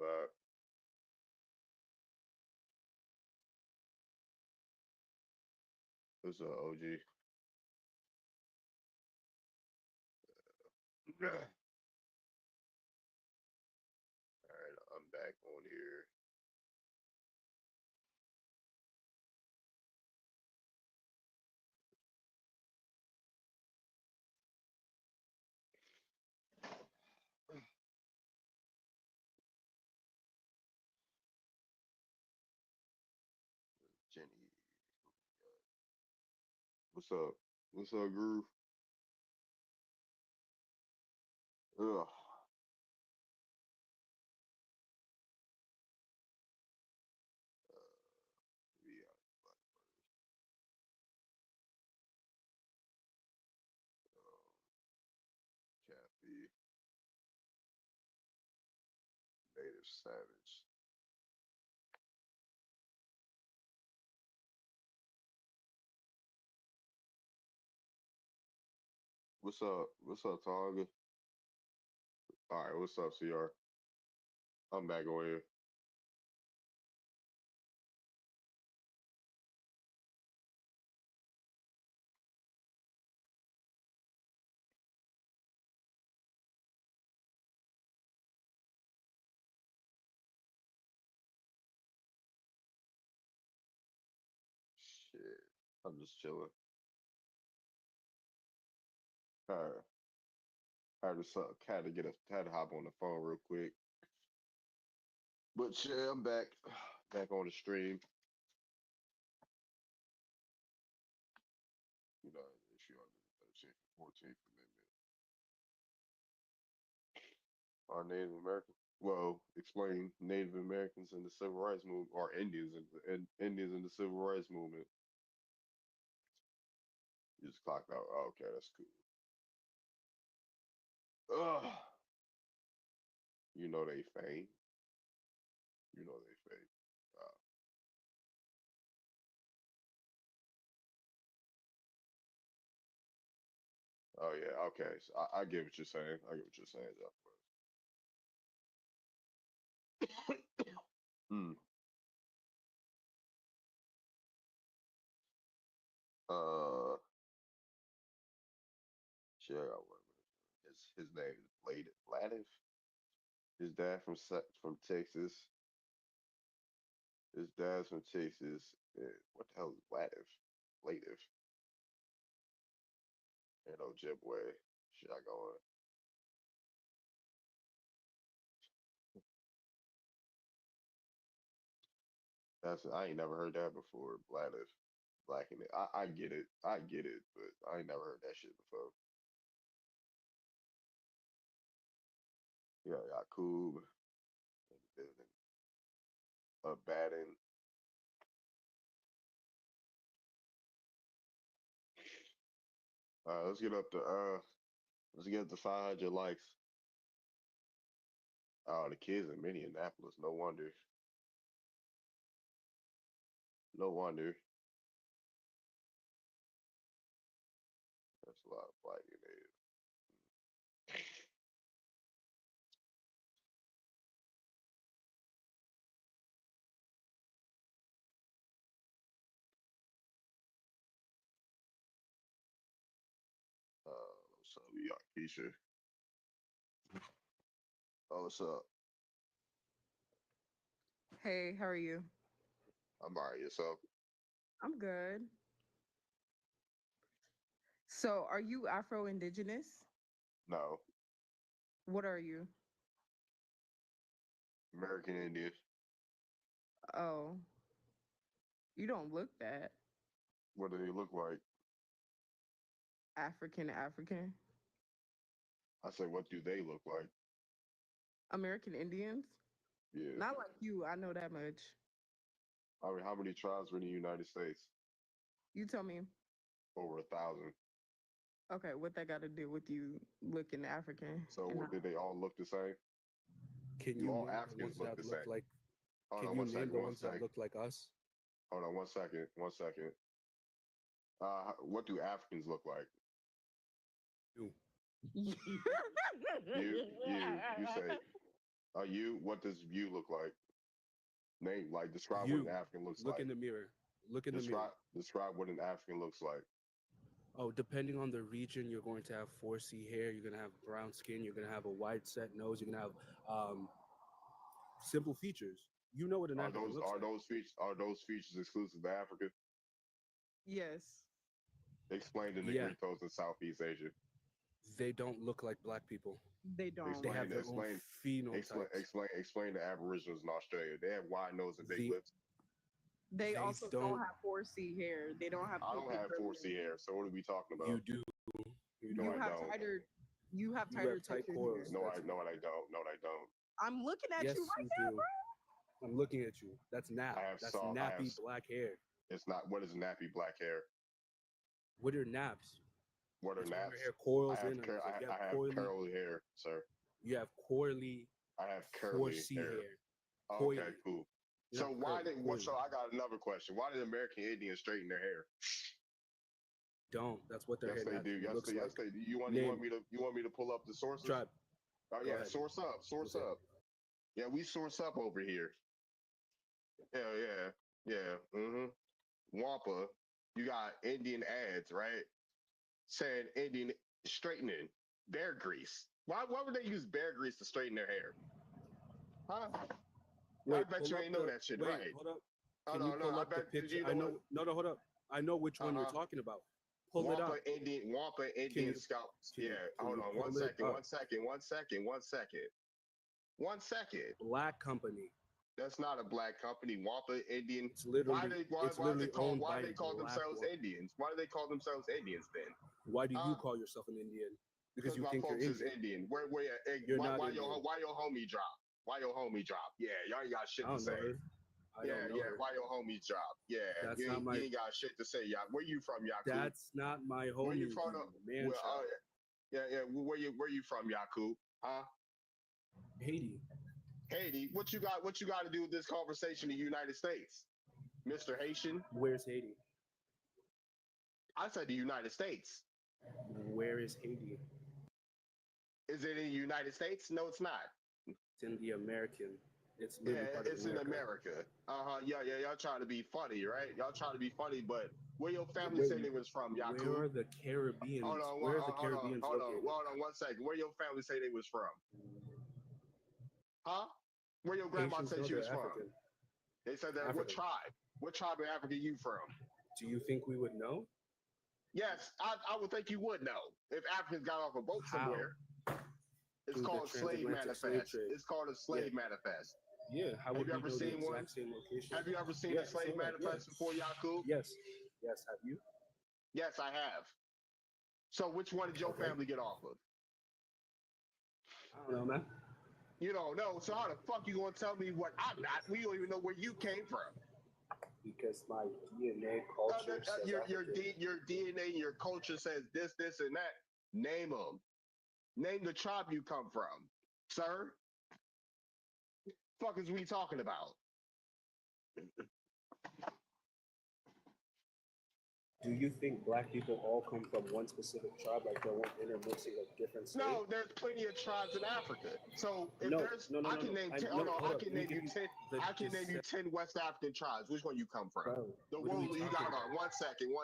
vibe. What's up, OG? All right, I'm back on here. Jenny, what's up? What's up, Groove? Ugh. Yeah, Kathy, Native Savage. What's up? What's up, Tonga? All right, what's up, CR? I'm back on here. Shit, I'm just chilling. Had to get had to hop on the phone real quick. But yeah, I'm back, back on the stream. You know, issue under the 13th and 14th Amendment. Are Native American? Well, explain Native Americans in the Civil Rights Movement, or Indians Indians in the Civil Rights Movement. You just clocked out. Oh, okay, that's cool. Ugh, you know they fame. You know they fame. Uh, oh yeah, okay. So I get what you're saying. I get what you're saying, Jeff. Mm. Uh, shit, I got one. His name is Blade Vladiv. His dad from Texas. His dad's from Texas. What the hell is Vladiv? Vladiv and Ojibwe. Shit, I going. That's I ain't never heard that before. Vladiv, black in it. I get it. I get it, but I ain't never heard that shit before. Yeah, Yakub in the building. Batting. Let's get up to let's get up to 500 likes. Oh, the kids in Minneapolis. No wonder. No wonder. That's a lot of black in there. What's up, Keisha? Oh, what's up? Hey, how are you? I'm all right. Yourself? I'm good. So, are you Afro Indigenous? No. What are you? American Indian. Oh, you don't look that What do they look like? African. I say, what do they look like? American Indians? Yeah. Not like you, I know that much. I mean, how many tribes were in the United States? You tell me, Over 1,000. okay, what that got to do with you looking African So and not. did they all look the same? Can Do you all name the Africans ones look that the look same? like? Hold Can on you one name second. the One ones that second. look like us? Hold on one second. One second. What do Africans look like? You. You say You? What does you look like? Name, like, describe what an You African looks look like. in the mirror. Look in the mirror. Describe what an African looks like. Oh, depending on the region, you're going to have 4C hair. You're gonna have brown skin. You're gonna have a wide set nose. You're gonna have simple features. You know what an African looks like. Are those features exclusive to Africa? Yes. Explain the Yeah. Negritos in Southeast Asia. They don't look like black people. They don't. They have their own phenotypes. Explain the Aboriginals in Australia. They have wide nose and big The- lips. They They also don't have 4C hair. They don't have. I don't have 4C hair, so what are we talking about? You do. You You don't. I have don't. tighter. You have You tighter have tight textured corals. hair. No, I That's- no, I don't. No, I don't. I'm looking at Yes, you right you now, do. bro. I'm looking at you. That's nap. I have That's soft- I have nappy s- black hair. It's not. What is nappy black hair? What are naps? What are It's when naps? your hair coils I have, in. cur- and I, you I have coily, curly hair, sir. You have coily I have curly 4C hair. hair. Okay, coily. cool. Not So why curly, did? coily. So I got another question. Why did American Indians straighten their hair? Don't. That's what their Yes, hair they do. naturally Yes, looks they, yes, like. they do. You want Name- me to pull up the sources? Tribe. Oh Go yeah, ahead. source up. What's it? Yeah, we source up over here. Yeah. Mm-hmm. Wampa, you got Indian ads, right? Saying Indian straightening bear grease. Why would they use bear grease to straighten their hair? Huh? I bet pull you up ain't know the- that shit, wait, right? Hold up. Oh, Can no, you pull I up the bet picture? you I know. what- No, hold up. I know which one you're Uh-huh. talking about. Pull it up. Wampa Indian you- scalps. can you- Yeah, can hold you on. pull One it second. up? One second. Black company. That's not a black company. Wampa Indian. It's literally. it's literally owned Why by they call black themselves woman. Indians? Why do they call themselves Indians then? Why do you Uh, call yourself an Indian? Because you my think you're folks is Indian. Indian. Where You're why, not why Indian. your homie drop? Why your homie drop? Yeah, y'all ain't got shit I to don't know say. her. I don't know her. Why your homies drop? Yeah, That's you not ain't, my- you ain't got shit to say, y'all. Where you from, Yakub? That's not my homie. Where you from? Man, Well, child. yeah. Where you from, Yakub? Huh? Haiti. Haiti. What you got to do with this conversation in the United States, Mr. Haitian? Where's Haiti? I said the United States. Where is Haiti? Is it in the United States? No, it's not. It's in the American. It's literally Yeah, part of it's in America. Yeah. Y'all trying to be funny, right? Y'all trying to be funny, but where your family say they was from, Yakub? Where are the Caribbeans? Hold on, Where are the Caribbeans hold located? on 1 second. Where your family say they was from? Huh? Where your grandma Haitians said know she was they're from? African. They said that. What African. tribe? What tribe in Africa you from? Do you think we would know? Yes, I would think you would know if Africans got off a boat How? somewhere. It's Through the called slave transatlantic slave manifest. trade. It's called a slave manifest. Yeah. How would you we ever know the seen one? exact same location? Have you ever seen Yeah, a slave so that, manifest yeah. before, Yakub? Yes. Yes. Have you? Yes, I have. So which one did your Okay. family get off of? I don't know, man. You don't know. So how the fuck you gonna tell me what I'm not? We don't even know where you came from. Because my DNA culture says your African. DNA and your culture says this, and that. Name them. Name the tribe you come from, sir. Fuck is we talking about? Do you think black people all come from one specific tribe, like there weren't intermixing of different states? No, there's plenty of tribes in Africa. So if there's, I can name 10. Hold on, I can name you 10. I can name you 10 West African tribes. Which one you come from? Bro, The what are we Wolof. You talking got about? 1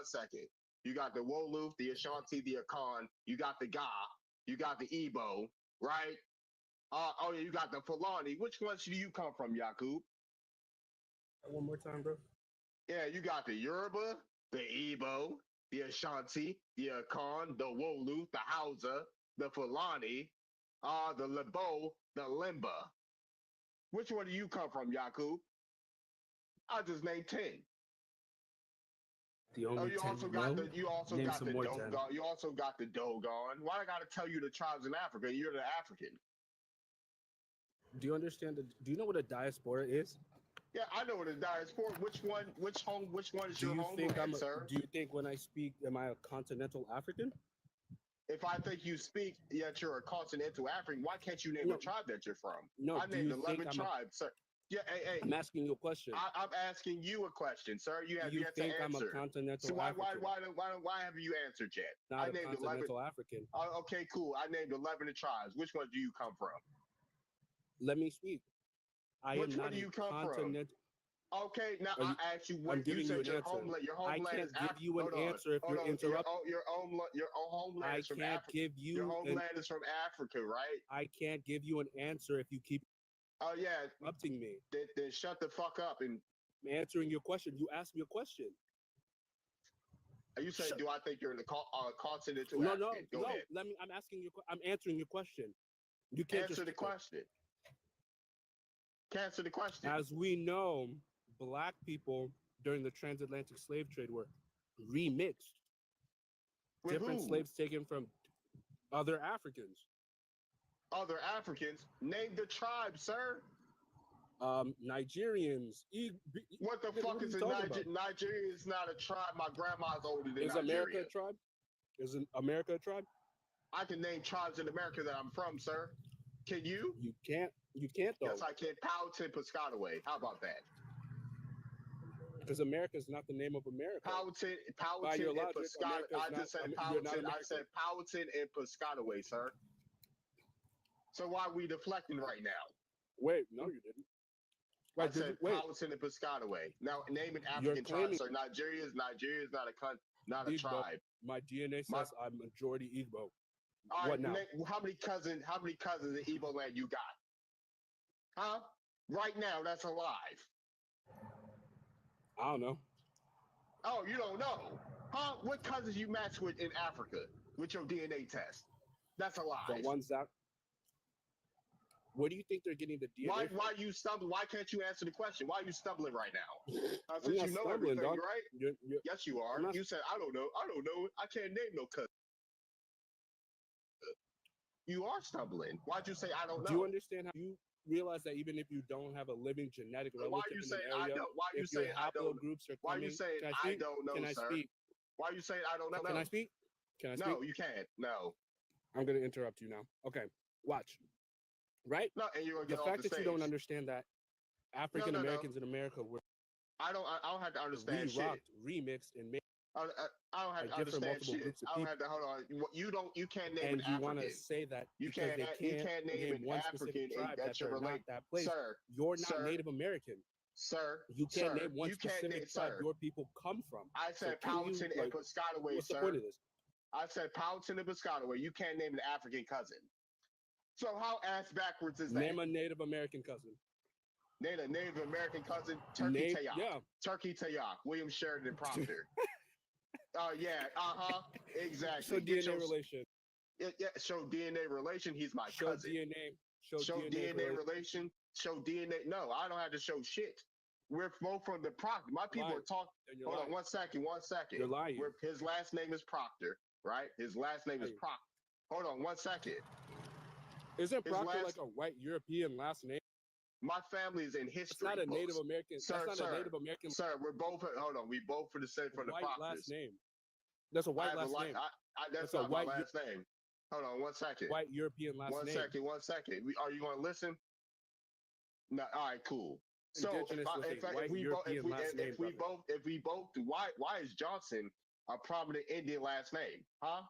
second. You got the Wolof, the Ashanti, the Akan. You got the Ga. You got the Igbo, right? Oh yeah, you got the Fulani. Which ones do you come from, Yakub? One more time, bro. Yeah, you got the Yoruba, the Igbo, the Ashanti, the Akan, the Wolof, the Hausa, the Fulani, the Lebo, the Limba. Which one do you come from, Yakub? I just named 10. The only you 10 also you got know? the you also Name got some the more Dogon. 10. You also got the Dogon. Why I gotta tell you the tribes in Africa? You're the African. Do you understand? Do you know what a diaspora is? Yeah, I know what a diaspora. Which one is Do your you think homeland, sir? Do you think when I speak, am I a continental African? If I think you speak yet you're a continental African, why can't you name No. a tribe that you're from? No. I Do named you think 11 I'm tribes, sir. Yeah, hey. I'm asking you a question. I'm asking you a question, sir. You have Do you yet to think I'm a answer. continental So why African? haven't you answered yet? Not I a named 11. continental African. Okay, cool. I named 11 tribes. Which one do you come from? Let me speak. I Which am one not do a you come from? continent. Okay, now Are I you, asked you I'm what you giving you said. an answer. Your I homeland is can't give Africa. you an Hold on, answer if hold you're on. interrupting. Your own homeland I is from can't Africa. give Your you an homeland is from Africa, right? I can't give you an answer if you keep Oh yeah. interrupting me. Then shut the fuck up and I'm answering your question. You asked me a question. you said, Shut- do I think you're in the continental No, African? Go no. ahead. Let me. I'm asking you. I'm answering your question. You can't Answer just the question. Answer the question. As we know, black people during the transatlantic slave trade were remixed. With Different who? slaves taken from other Africans. Other Africans. Name the tribe, sir. Nigerians. What the Nigga, fuck what are is you a talking Niger? about? Nigeria is not a tribe. My grandma's older than Is America Nigeria. a tribe? Is America a tribe? I can name tribes in America that I'm from, sir. Can you? You can't. You can't though, Yes, I can. Powhatan, Piscataway. How about that? because America is not the name of America. Powhatan, By your and logic, Piscataway. America is I just said not. You're not Powhatan. I American. said Powhatan and Piscataway, sir. So why are we deflecting right now? Wait, no, you didn't. Right, I said wait. Powhatan and Piscataway. Now name an You're African tribe, claiming sir. Nigeria is not a Igbo. tribe. My DNA says My- I'm majority Igbo. All What right, now? how many cousins in Igbo land you got? Huh? Right now, that's alive. I don't know. Oh, you don't know? Huh? What cousins you match with in Africa with your DNA test? That's alive. The ones that. Where do you think they're getting the DNA? Why you stumbling? Why can't you answer the question? Why are you stumbling right now? I'm Since not you know stumbling, everything, dog. right? You're, Yes, you are. I'm not- You said, I don't know. I don't know. I can't name no cousin. You are stumbling. Why'd you say I don't know? do you understand how you realize that even if you don't have a living genetic Why relative you in say an I area, don't? Why you if your say I don't? haplogroups are Why coming, you saying can I I speak? don't know, Can I sir? speak? Why you saying I don't know? Can I speak? Can I speak? No, you can't. No. I'm gonna interrupt you now. Okay, watch. Right? No, and you're gonna The get off fact the that stage. you don't understand that African Americans in America were I don't have to understand shit. re-rocked, remixed, and made I don't have by to different understand multiple shit. groups of I don't people. have to hold on. You can't name And an you want to African. say that You because can't they you can't name an one African specific and tribe that that you're they're not related. that place. Sir, You're not sir, Native American. sir, You can't sir, name one you can't specific name, tribe sir. your people come from. I So said can you, Powhatan and like, Piscataway, what's the sir. point of this? I said Powhatan and Piscataway. You can't name an African cousin. So how ass backwards is that? Name a Native American cousin. Name a Native American cousin, Turkey Name, Tayak. yeah. Turkey Tayak, William Sheridan Proctor. Oh yeah, exactly. Show Get DNA your- relation. Yeah, show DNA relation. He's my Show cousin. DNA. Show DNA relation. relation. Show DNA. No, I don't have to show shit. We're both from the Proctor. My people Lying. are talking. And you're Hold lying. on, 1 second. 1 second. You're lying. His last name is Proctor, right? His last name is Lying. Proctor. Hold on 1 second. Isn't his Proctor last- like a white European last name? My family is in It's history. not a books. Native American. Sir, That's not a Native American Sir, we're both. Hold on. We both for the same for the white Proctors. last name. That's a I white have last a name. that's That's a not my white last name. Hold on 1 second. White European last 1 name. second. 1 second. Are you going to listen? No. All right. Cool. So Indigenous with a white European last name, brother. if we both do, why is Johnson a prominent Indian last name? Huh?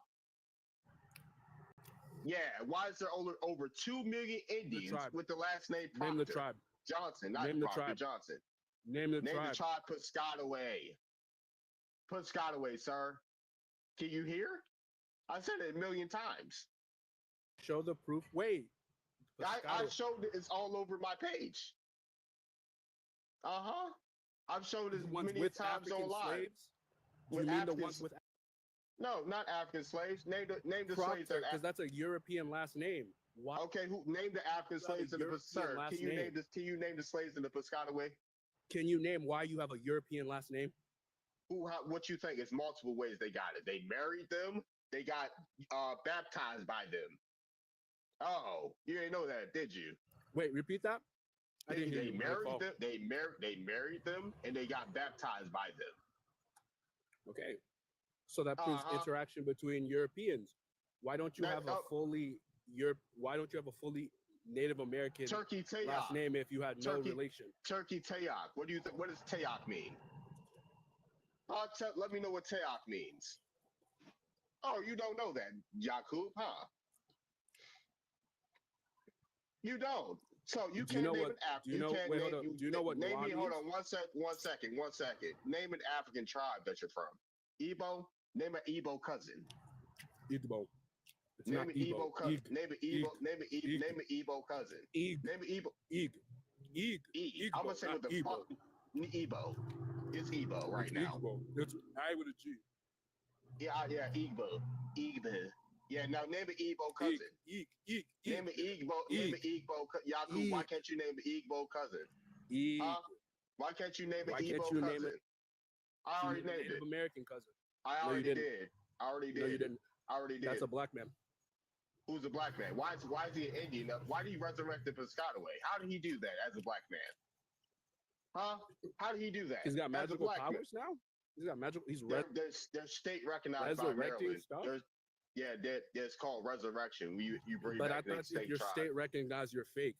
Yeah. Why is there over 2 million Indians tribe. with the last name Proctor? Name the tribe. Johnson, not Name the Proctor. tribe. Johnson. Name the Name tribe. the tribe. Piscataway. Piscataway, sir. Can you hear? I said it a million times. Show the proof. Wait. I Piscataway. showed it. It's all over my page. I've showed it The ones many with times African online. slaves? Do With you mean the African ones with No, not African slaves. Name the slaves Proctor? that. Because that's a European last name. Why? Okay, who name the African You have a slaves in the European sir? last Can you name. name this? Can you name the slaves in the Piscataway? Can you name why you have a European last name? What you think? It's multiple ways they got it. They married them. They got baptized by them. Oh, you didn't know that, did you? Wait, repeat that. I They, didn't hear they you. My married fault. them. They married them, and they got baptized by them. Okay. So that proves Uh-huh. interaction between Europeans. Why don't you That- have a fully Why don't you have a fully Native American Turkey last Tayak. name if you had no Turkey- relation? Turkey Tayak. What do you think? What does Tayak mean? Let me know what Tayak means. Oh, you don't know that, Yakub, huh? You don't. So you Do you can't know name what- an African. do you know- can't wait, name, hold on. Do you know what name me? Noir Hold means? on, one second. Name an African tribe that you're from. Igbo. Name an Igbo cousin. Igbo. It's Name not an Igbo cousin. Ig. Name an Igbo. Name an Igbo. Name an Igbo cousin. Ig. Name an Igbo. Ig. Ig. E. I'm gonna Igbo, say not what the Igbo. fuck. Igbo. It's Igbo right It's now. Igbo. It's I with a G. Yeah, Igbo. Igbo. Yeah, now name an Igbo cousin. Ig. Name an Igbo. Name an Igbo. Yaku, why can't you name an Igbo cousin? Ig. Huh? Why can't you name an Why Igbo can't you name cousin? it? I already named Native it. American cousin. I No, you already didn't. did. I already did. No, you didn't. I already did. That's a black man. Who's a black man? Why is he an Indian? Why did he resurrect the Piscataway? How did he do that as a black man? Huh? How did he do that? He's got as a magical black man? powers now. He's got magical. He's They're state recognized by resurrecting Maryland. stuff? There's called resurrection. You bring But I back the thought if state your tribe. state recognized, you're fake.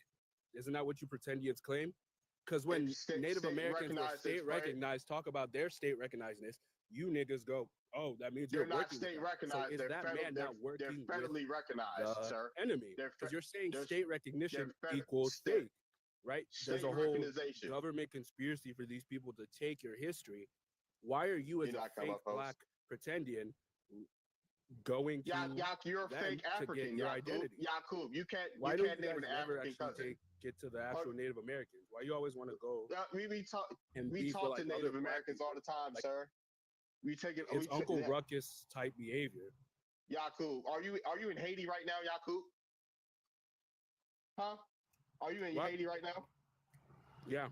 Isn't that what you Pretendians claim? Because when If state- Native state Americans were recognized state is right. recognized, talk about their state recognizedness, you niggas go, oh, that means They're you're not working with state them. recognized. So is they're that federal, man they're, not working they're federally with recognized, the sir. enemy? They're Because you're saying they're- state recognition they're fed- equals state- fake, right? State There's a whole recognition. government conspiracy for these people to take your history. Why are you as You a not come fake up, folks. black Pretendian going to You're a them fake to get African. your Yakub. identity? Yakub, you can't Why you don't can't you name guys an never African actually cousin. get to the actual Native Americans? Why you always want to go We talk and we beef with talk like to other Native black Americans people? all the time, Like, sir. We take it. It's we Uncle yeah. Ruckus type behavior. Yakub, are you in Haiti right now, Yakub? Huh? Are you in What? Haiti right now? Yeah,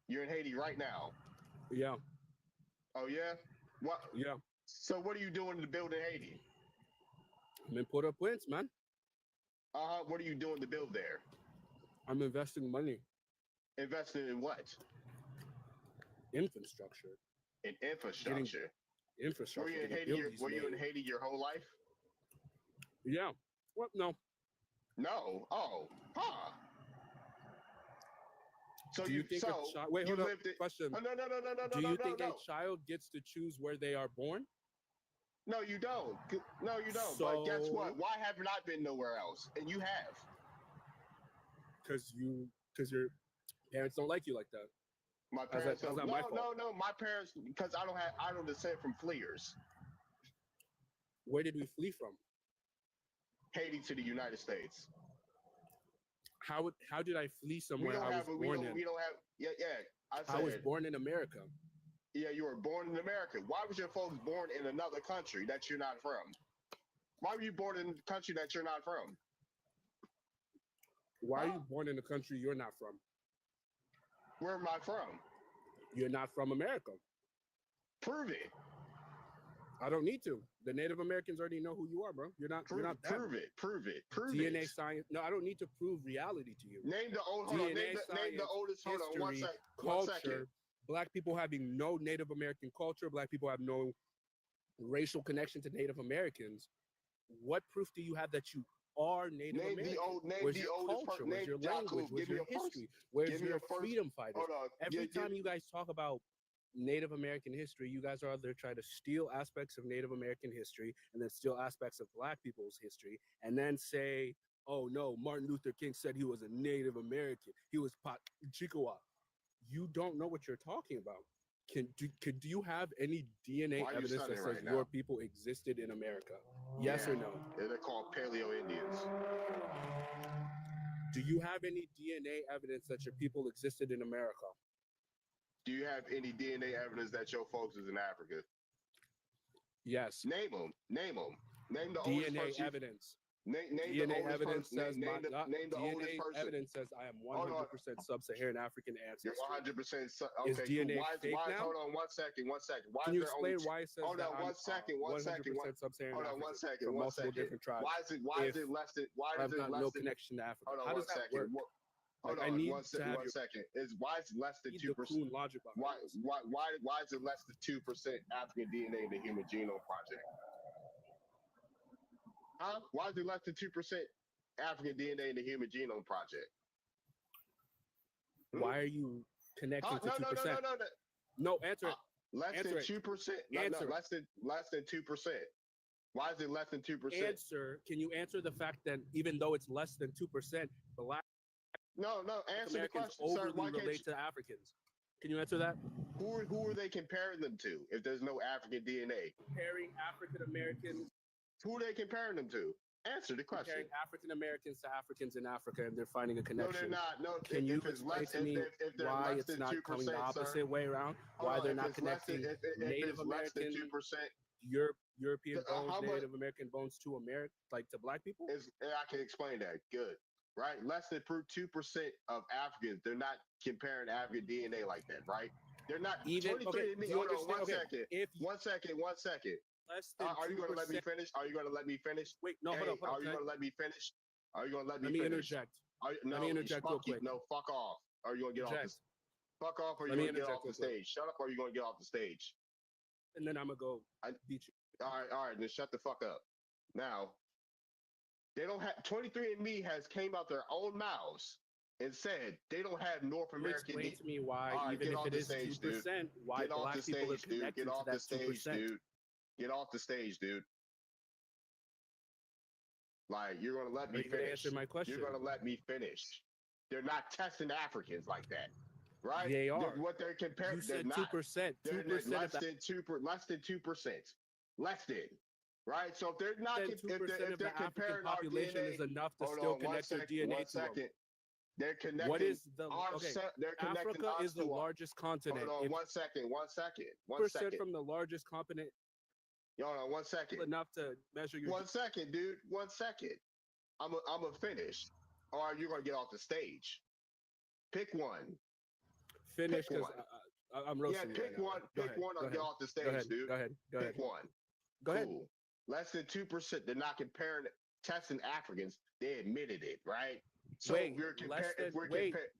You're in Haiti right now. yeah, Oh yeah. What? yeah. So what are you doing to build in Haiti? I'm in Port-au-Prince, man. What are you doing to build there? I'm investing money Investing in what? infrastructure. In infrastructure. Were Infrastructure. you in to Haiti? build these Were you in names. Haiti your whole life? Yeah. What? No. No. Oh. Huh. So Do you think so a child? Wait, you hold on. lived it. Question. Oh, no. Do you think no. a child gets to choose where they are born? No, you don't. No, you don't. But guess So- what? Why haven't I been nowhere else? And you have. Because your parents don't like you like that. My How's that- parents. how's don't- that my no. My parents, because I don't descend from fleers. Where did we flee from? Haiti to the United States. How did I flee somewhere I was born in? We don't have. Yeah. I was born in America. Yeah, you were born in America. Why was your folks born in another country that you're not from? Why were you born in a country that you're not from? Why are you born in a country you're not from? Where am I from? You're not from America. Prove it. I don't need to. The Native Americans already know who you are, bro. You're not. Prove, You're not them. prove it. DNA science. No, I don't need to prove reality to you. Name the old. Hold on. DNA Name the oldest. Hold on. One history, second. One Culture. second. Black people having no Native American culture. Black people have no racial connection to Native Americans. What proof do you have that you are Native Name American? the old. Name Where's the your oldest culture? person. Where's your Name language? Jakub. Where's Give me your a first. history? Where's give me your a first- freedom fighters? Hold on. Every time you guys talk about Native American history, you guys are out there trying to steal aspects of Native American history and then steal aspects of Black people's history and then say, oh no, Martin Luther King said he was a Native American. He was Chickasaw. You don't know what you're talking about. Do you have any DNA Why are you evidence that studying says right your now? people existed in America? Yes or Yeah. no? They're called Paleo Indians. Do you have any DNA evidence that your people existed in America? Do you have any DNA evidence that your folks is in Africa? Yes. Name them. Name them. Name the oldest DNA person. evidence. Name the DNA oldest evidence person. says Name the oldest DNA person. evidence says I am Hold on. 100% sub-Saharan African You're ancestry. 100%. Is Okay. DNA cool. fake now? Hold on. One second. Why Can you is there only explain why it says hold that on, I'm one second, one 100% second, sub-Saharan hold on, African one second, from one multiple second. different tribes? Why is if it less than? Why is I've it got less no than? connection to Africa. Hold on How one does that second. work? Hold Like, I on need one to second. have One your- second. Why is less than Need 2%? the cool logic behind Why this. why is it less than 2% African DNA in the Human Genome Project? Huh? Why is it less than 2% African DNA in the Human Genome Project? Why are you connecting to No, 2%? no. No, answer it. Less Answer than it. 2%. Answer it. Less than 2%. Why is it less than 2%? Answer. Can you answer the fact that even though it's less than 2%, Black No, answer the Americans question, sir. overly Why can't relate to Africans. Can you answer that? who are they comparing them to if there's no African DNA? Comparing African Americans, Who are they comparing them to? Answer the question. comparing African Americans to Africans in Africa, and they're finding a No, connection. they're not. No, Can if you it's explain less, to me if they're why less it's than not coming the 2%, opposite sir. way around? Hold Why on, they're if not it's less than- connecting if Native it's less than American, 2%, European How bones, much- Native American bones to America, like to black people? I can explain that. Good. Right? Less than 2% of Africans, they're not comparing African DNA like that, right? They're not. Even 23 okay, me. do you Hold on, understand? one Okay, second. if 1 second. less than Are you going to let me 2%, finish? Are you going to let me finish? wait, no, Hey, hold up, are you okay? going to let me finish? Are you going to let me Let me finish? interject. No, me interject real fuck you. quick. No, fuck off. Are you going to get off Interject. the fuck off or Let you me going to get interject off the real quick. stage? Shut up or you going to get off the stage? And then I'm gonna go beat you. All right, then shut the fuck up. Now, they don't have 23andMe has came out their own mouths and said they don't have North Can you American. explain to me why, All right, even get if off it the is stage, dude. 2%, why Get off black the people are stage, dude. connected Get to off the that stage, 2%? dude. Get off the stage, dude. Like you're gonna let Are me you gonna finish. answer my question? You're gonna let me finish. They're not testing Africans like that, right? They are. What they're comparing. You said they're not. 2%. They're 2% of less that. than 2%. Less than 2%. Less than. Right. So if they're not, Then if 2% they're of the African comparing our population DNA, is enough to hold still on, connect their DNA one to them. second. They're connecting. What is the our okay? they're connecting Africa us is the to our- largest continent. Hold on, If 1 second. 1 second. 1 percent second. from the largest continent Hold on, 1 second. enough to measure your 1 second, dude. 1 second. I'm a finish, or you're gonna get off the stage. Pick one. finish pick because one. I'm Yeah, roasting you pick right now. one. Go Pick ahead, one go or ahead, get off the Go stage, ahead. dude. Go ahead. Go Pick ahead. one. Go ahead. Cool. Less than 2%. They're not comparing testing Africans. They admitted it, right? So Wait, we're less comparing. If than- we're wait, comparing,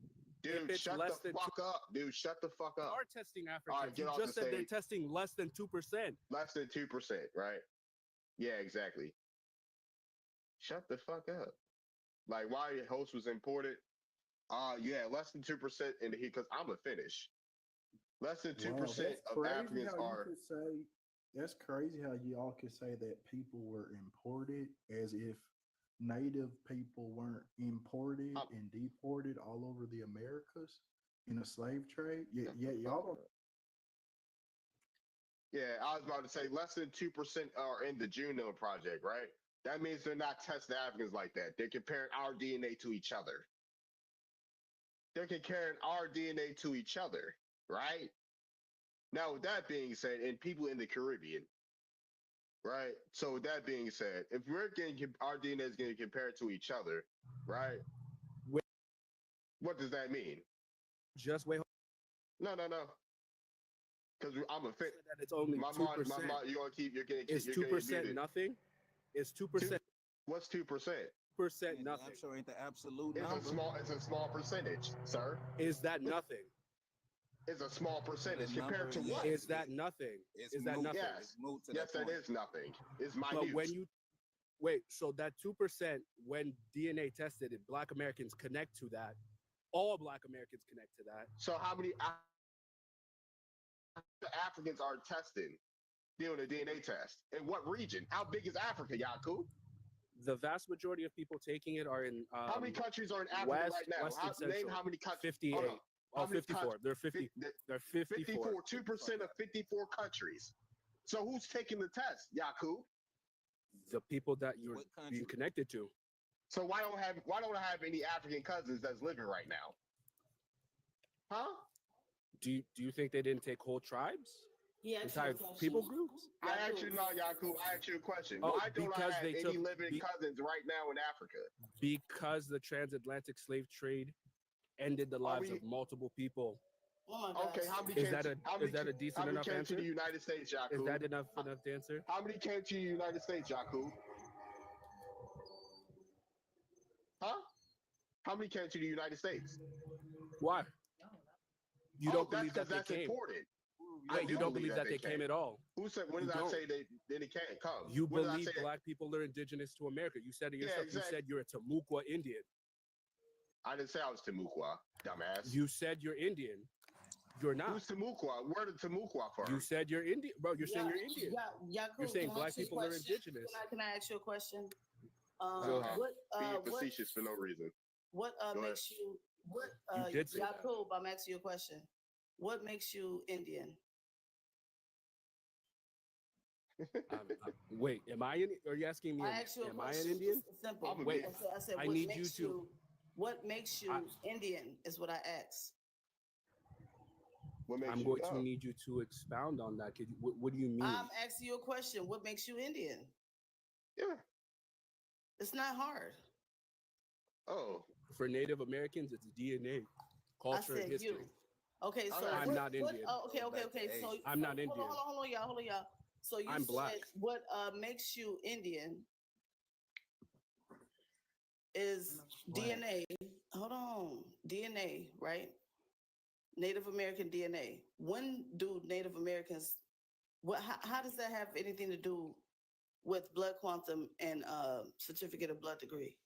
if dude, it's shut less the than fuck up, dude. Shut the fuck up. Are testing Africans? get You off just the said they're stage. testing less than 2%. Less than 2%, right? Yeah, exactly. Shut the fuck up. Like why your host was imported? Yeah, less than 2% in the heat because I'm a finish. Less than 2% of Africans are. That's crazy how y'all could say that people were imported as if native people weren't imported and deported all over the Americas in a slave trade. Yeah, y'all don't. Yeah, I was about to say less than 2% are in the Juno project, right? That means they're not testing Africans like that. They're comparing our DNA to each other. They're comparing our DNA to each other, right? Now, with that being said, and people in the Caribbean, right? So with that being said, if we're getting our DNA is getting compared to each other, right? What does that mean? Just wait. No. Because I'm a fit. That it's only 2%. You're gonna keep. You're getting. Is you're 2% getting muted. nothing? Is 2%? What's 2%? 2% nothing? I'm sure ain't the absolute It's number. a small. It's a small percentage, sir. Is that nothing? It's a small percentage The compared to number, what? Is that nothing? It's Is that moot. nothing? Yes. It's moot to Yes, that point. is nothing. It's minute. But when you wait, so that 2%, when DNA tested, if Black Americans connect to that, all Black Americans connect to that. So how many Africans are testing, doing a DNA test? In what region? How big is Africa, Yaku? The vast majority of people taking it are in How many countries are in Africa West, right now? West and Name Central. how many countries? 58. Hold on. Oh, How many 54. They're 50. They're 54. 2% of 54 countries. So who's taking the test, Yaku? The people that you're What country? being connected to. So why don't I have any African cousins that's living right now? Huh? Do you think they didn't take whole tribes? Yeah, Entire people groups? I asked you, no, Yaku. I asked you a question. Oh, Why don't I because have they any took- living be- cousins right now in Africa? Because the transatlantic slave trade ended the lives of multiple people. Oh my God. Okay, how many Is came that to- a how is many that a ca- decent how many enough came answer? to the United States, Yaku? Is that enough to answer? How many came to the United States, Yaku? Huh? How many came to the United States? Why? You Oh, don't that's believe that 'cause that's they came. important. I Wait, you do don't believe that they came at all. Who said? When You did I don't. say they can't come? You When did I believe say that? Black people are indigenous to America. You said it Yeah, yourself. exactly. You said you're a Timucua Indian. I didn't say I was Timucua, dumbass. You said you're Indian. You're not. Who's Timucua? Where did Timucua from? You said you're Indian, bro. You're saying you're Indian. You're saying Black people are indigenous. Can I ask you a question? Go ahead. What? Being What? facetious for no reason. What Go ahead. makes you what You did say that. Yakub, I'm asking you a question. What makes you Indian? Wait, am I in? Are you asking me? I asked you a Am I an question. Indian? It's simple. I'm a Wait, I said, I what need makes you to- what makes you Indian is what I asked. What makes I'm you going go? to need you to expound on that. What do you mean? I'm asking you a question. What makes you Indian? Yeah. It's not hard. Oh. For Native Americans, it's DNA, I culture, and said history. you. Okay, so I'm what- not Indian. oh, okay. So I'm not hold Indian. on, hold on, y'all. So you I'm said black. what makes you Indian is Black. DNA. Hold on, DNA, right? Native American DNA. When do Native Americans? How does that have anything to do with blood quantum and certificate of blood degree?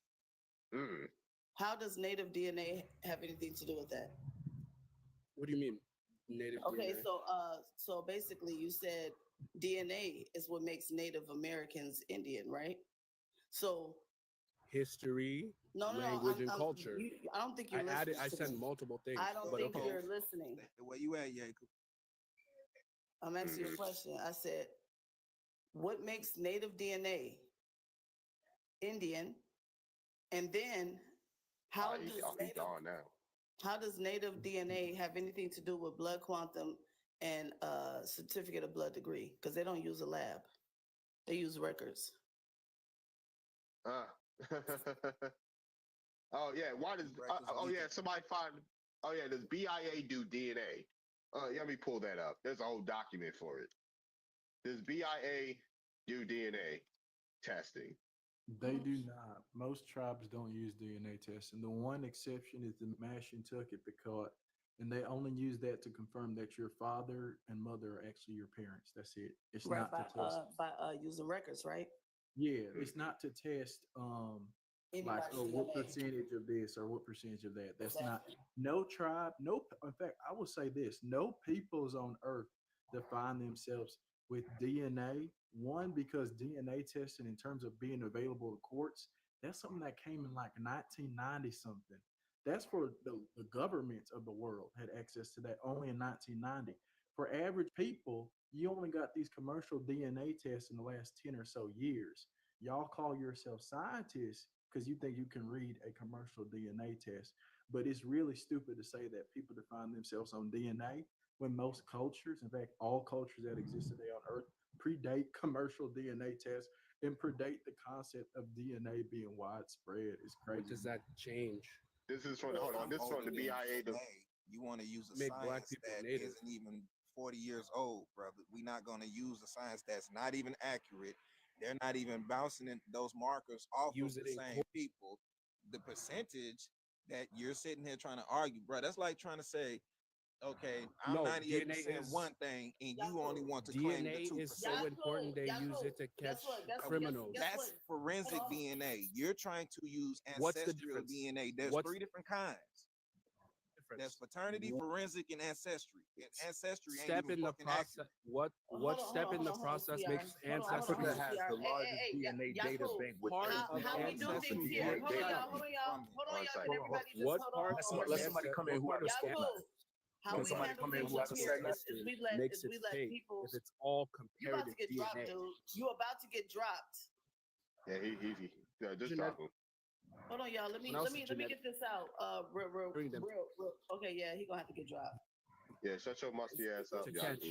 Mm. How does native DNA have anything to do with that? What do you mean, Native Okay, DNA? so basically you said DNA is what makes Native Americans Indian, right? So History, no, language, and culture. I don't think I you're added. listening. I to said me. multiple things. I don't but think okay. you're listening. Where you at, Jacob? I'm asking you a question. I said, what makes native DNA Indian? And then how Oh, does he's gone now. how does native DNA have anything to do with blood quantum and certificate of blood degree? Because they don't use a lab. They use records. Oh yeah. Why does? Oh yeah. Somebody find. Oh yeah. Does BIA do DNA? Yeah, let me pull that up. There's a whole document for it. Does BIA do DNA testing? They do not. Most tribes don't use DNA testing. The one exception is the Mashantucket Picard, and they only use that to confirm that your father and mother are actually your parents. That's it. It's Right, not to test. by using records, right? Yeah, it's not to test like Anybody's what DNA. percentage of this or what percentage of that. That's not Exactly. no tribe, no in fact, I will say this, no peoples on earth define themselves with DNA. One, because DNA testing in terms of being available to courts, that's something that came in like 1990 something. That's for the governments of the world had access to that only in 1990. For average people, you only got these commercial DNA tests in the last 10 or so years. Y'all call yourself scientists because you think you can read a commercial DNA test. But it's really stupid to say that people define themselves on DNA when most cultures, in fact, all cultures that exist today on Earth, predate commercial DNA tests and predate the concept of DNA being widespread. It's crazy. What does that change? This is from. Hold on. This is from the BIA. You want to use a Make black science people that native. isn't even 40 years old, brother. We're not going to use a science that's not even accurate. They're not even bouncing in those markers off Use of it the in same court. people. The percentage that you're sitting here trying to argue, bro, that's like trying to say, okay, I'm No, 98% DNA is- one thing, and you only want to claim the DNA 2%. is so important they use it to catch criminals. That's forensic Hold on. DNA. You're trying to use What's the ancestral difference? DNA. There's What's 3 different kinds. There's paternity, forensic, and ancestry. And ancestry ain't Step even in the fucking process. accurate. What step in the process makes ancestry? Africa has the largest DNA data bank with Part How of we do ancestry things DNA here. Hold on, data. y'all. Hold on, y'all. Hold on, One y'all. second. Can everybody just What hold part on? of Let somebody come in who what understands step Y'all cool. How Can we somebody handle come in things who up here understands is we let makes it fake people. if it's all You about to comparative get dropped, DNA. dude. You about to get dropped. Yeah, he just Genetic- drop him. Hold on, y'all. Let me What else is get this out. Real. Bring them. Okay, yeah, he gonna have to get dropped. Yeah, shut your musty ass up, To y'all. catch.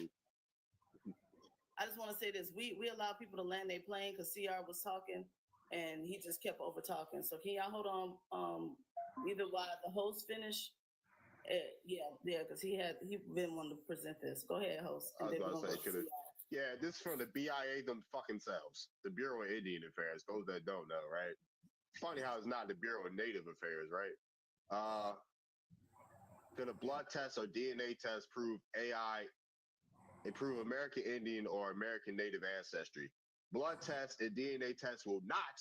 I just want to say this: we allow people to land their plane because CR was talking, and he just kept over talking. So can y'all hold on? Either while the host finish. Yeah, because he been wanting to present this. Go ahead, host. I was then about we're to gonna say, go to could it- CR. Yeah, this is from the BIA them fucking selves. The Bureau of Indian Affairs. Those that don't know, right? Funny how it's not the Bureau of Native Affairs, right? Could a blood test or DNA test prove American Indian or American Native ancestry? Blood tests and DNA tests will not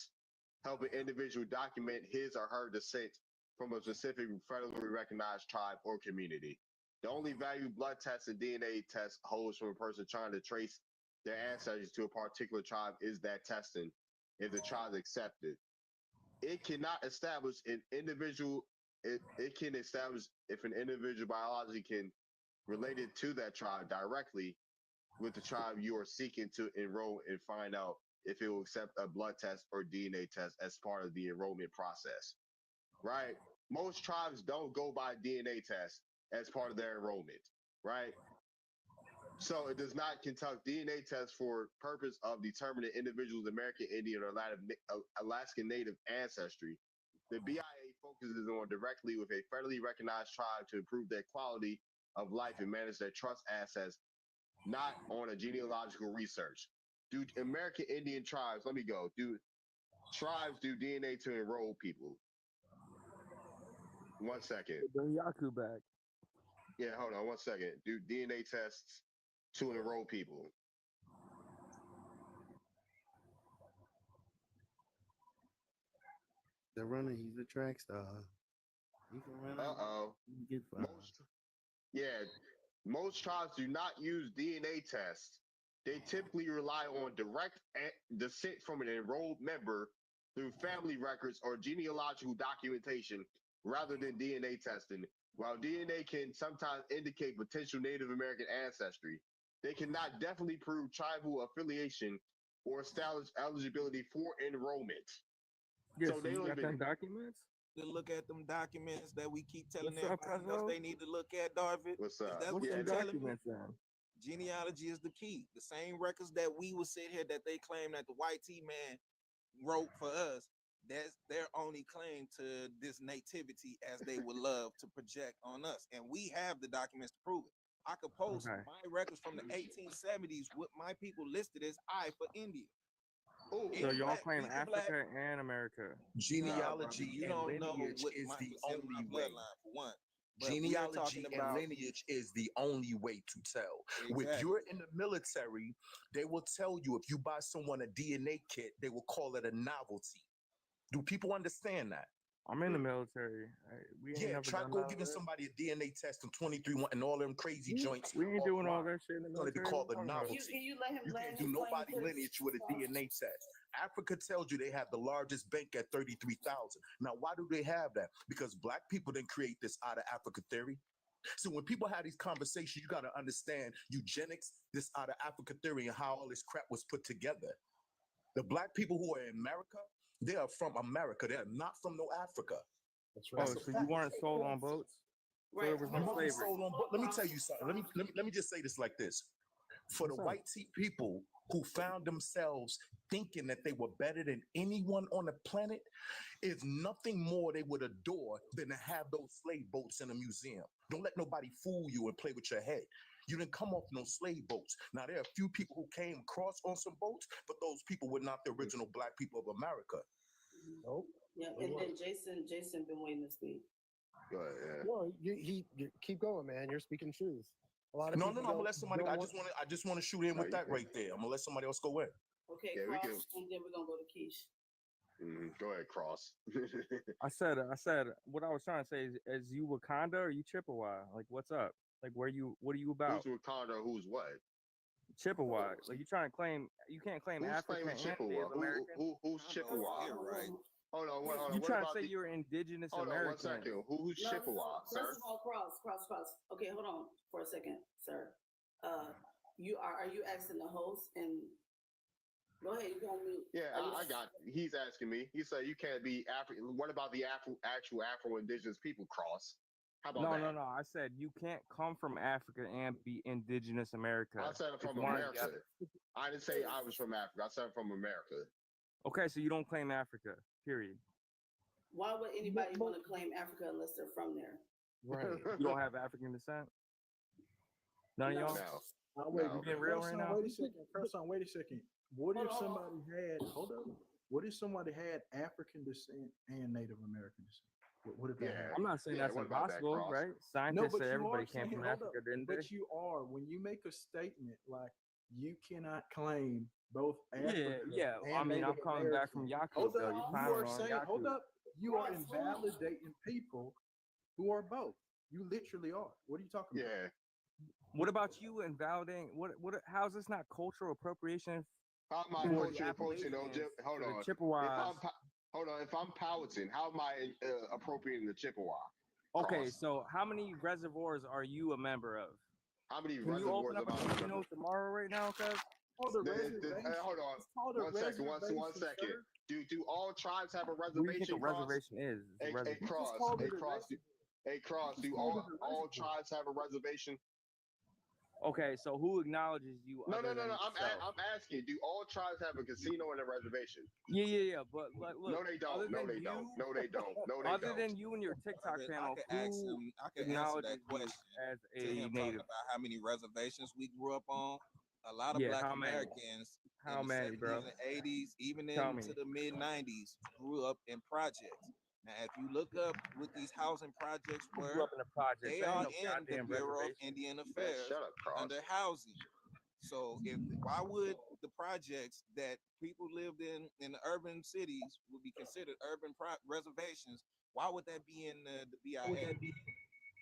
help an individual document his or her descent from a specific federally recognized tribe or community. The only value blood tests and DNA tests holds from a person trying to trace their ancestors to a particular tribe is that testing, if the tribe accepted. it cannot establish an individual. It can establish if an individual biology can relate it to that tribe directly with the tribe you are seeking to enroll and find out if it will accept a blood test or DNA test as part of the enrollment process. Right? Most tribes don't go by DNA test as part of their enrollment. Right? So it does not conduct DNA tests for purpose of determining individuals' American Indian or Alaskan Native ancestry. The BIA focuses on directly with a federally recognized tribe to improve their quality of life and manage their trust assets, not on a genealogical research. Do American Indian tribes, let me go, do tribes do DNA to enroll people? 1 second. Bring Yaku back. Yeah, hold on 1 second. Do DNA tests to enroll people? The runner, he's a track star. He can run. Uh-oh. He can get Most tribes do not use DNA tests. They typically rely on direct descent from an enrolled member through family records or genealogical documentation rather than DNA testing. While DNA can sometimes indicate potential Native American ancestry, they cannot definitely prove tribal affiliation or establish eligibility for enrollment. Yeah, So so they you don't got even- them documents? To look at them documents that we keep telling What's up, everybody else Cuzzo? they need to look at, Darvid. What's up? That's What's what them you're telling me. documents then? Genealogy is the key. The same records that we would sit here that they claim that the white T man wrote for us, that's their only claim to this nativity as they would love to project on us. And we have the documents to prove it. I could post Okay. my records from the 1870s with my people listed as I for India. Oh, So And y'all black claim people, Africa black- and America. Genealogy you and don't know lineage what is my the percent of my only way. bloodline for one. But we are Genealogy talking and about lineage is the only way to tell. If exactly. you're in the military, they will tell you if you buy someone a DNA kit, they will call it a novelty. Do people understand that? I'm in the military. We ain't Yeah, never try done go none of giving that. somebody a DNA test in 23 and all them crazy joints. We ain't doing all offline. that shit in the It's gonna be military. called a What you talking about? novelty. Can you let him You land can't do his plane, nobody please? lineage with a DNA test. Africa tells you they have the largest bank at 33,000. Now, why do they have that? Because black people didn't create this out of Africa theory. So when people have these conversations, you got to understand eugenics, this out of Africa theory, and how all this crap was put together. The black people who are in America, they are from America. They are not from no Africa. That's Oh, right. so you weren't sold on boats? So Right. there was no I'm not slavery. sold on, but let me tell you something. Let me just say this like this. For the What's up? white people who found themselves thinking that they were better than anyone on the planet, is nothing more they would adore than to have those slave boats in a museum. Don't let nobody fool you and play with your head. You didn't come off no slave boats. Now, there are a few people who came across on some boats, but those people were not the original black people of America. Nope. Yeah, and then Jason been waiting to speak. Go ahead, yeah. No, you keep going, man. You're speaking truth. A lot of No, people I'm gonna don't- let somebody. don't I want- just want to shoot in No, with you that good. right there. I'm gonna let somebody else go in. Okay, Yeah, we Cross, and then we're gonna go to Keish. Go ahead, Cross. I said, what I was trying to say is you Wakanda or you Chippewa? Like, what's up? Like, what are you about? Who's Wakanda? Who's what? Chippewa. Like, you can't claim Who's Africa claiming and Chippewa? Native American. Who's I know Chippewa? you're right. Hold on, hold on. You What trying to about say the- you're indigenous Hold on 1 American? second. Who's No, Chippewa, sir? First of all, Cross. Okay, hold on for a second, sir. Are you asking the host? And go ahead, you got me. Yeah, I got. He's asking me. He said you can't be African. What about the actual Afro-Indigenous people, Cross? How about that? No. I said you can't come from Africa and be indigenous America. I said I'm It's from one or the America. other. I didn't say I was from Africa. I said I'm from America. Okay, so you don't claim Africa. Period. Why would anybody want to claim Africa unless they're from there? Right. You don't have African descent. None of No. y'all. No. Now, wait, No. You being real right now? Wait a second. First on, wait a second. What if Hold on. somebody had? Hold up. What if somebody had African descent and Native American descent? What if they Yeah. had? I'm not saying Yeah, that's what about that, impossible, Cross? right? Scientists say you everybody are came saying- from hold Africa, up, didn't they? But you are when you make a statement like you cannot claim both Yeah, Africa yeah. and I mean, I'm Native coming back American. from Yaku, Hold though. up, You you clowning are on saying, hold Yaku. up, you are Cross, hold on. invalidating people who are both. You literally are. What are you talking about? Yeah. What about you invalidating? How is this not cultural appropriation How am I for the cultural approaching? Appalachians, Hold for the on. Chippewas? Hold on. If I'm Powhatan, how am I appropriating the Chippewa? Okay, Cross. so how many reservoirs are you a member of? How many Can you open reservoirs up am a I? casino tomorrow right now, cuz? Called a Hold on. It's called a 1 second. One reservation, second. sir. Do all tribes have a What do you think a reservation? Cross? reservation is? It's a Hey, reservation. Cross. called Hey, it a Cross. reservoir. Hey, Cross. Just Do called all it a all reservoir. tribes have a reservation? Okay, so who acknowledges you No. other than I'm yourself? asking. Do all tribes have a casino and a reservation? Yeah. But like, look, No, they don't. No, they don't. No, they don't. No, they Other don't. than you and your TikTok channel, I could ask who him. I could answer acknowledges that you question as to a him talking native? about how many reservations we grew up on. A lot of Yeah, Black how many? Americans How in the many, 70s bro? and 80s, even Tell me. into the mid 90s, grew up in projects. Now, if you look up what these housing projects Who were, grew up in the projects? they There ain't are no in the goddamn Bureau of reservation. Indian Man, Affairs shut up, Cross. under housing. So why would the projects that people lived in the urban cities would be considered urban reservations? Why would that be in the BIA?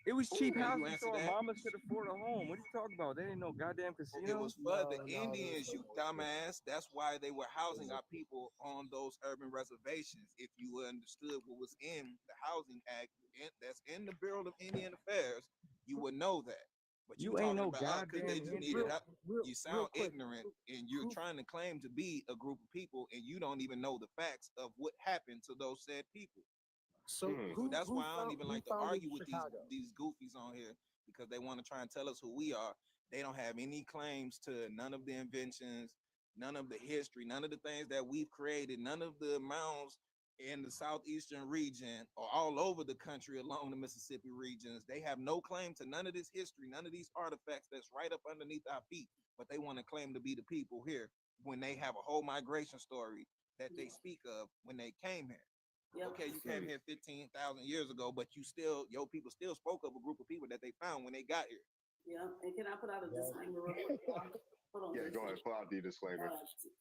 It was cheap Can you housing answer so our that? mamas could afford a home. What are you talking about? There ain't no goddamn It casino. was for the No, Indians, that's you dumbass. That's why they were housing our people on those urban reservations. If you understood what was in the Housing Act that's in the Bureau of Indian Affairs, you would know that. But You ain't talking no about because they goddamn just Indian. needed help. You sound quick, ignorant, and you're who- trying to claim to be a group of people, and you don't even know the facts of what happened to those said people. So Hmm. who? That's who why I don't found- even who like to founded argue with Chicago? these goofies on here because they want to try and tell us who we are. They don't have any claims to none of the inventions, none of the history, none of the things that we've created, none of the mounds in the southeastern region or all over the country along the Mississippi regions. They have no claim to none of this history, none of these artifacts that's right up underneath our feet, but they want to claim to be the people here when they have a whole migration story that they speak of when they came here. Yep. Okay, you came here 15,000 years ago, but your people still spoke of a group of people that they found when they got here. Yeah, and can I put out a disclaimer real quick? Hold on. Yeah, Jason. go ahead. Pull out the disclaimer.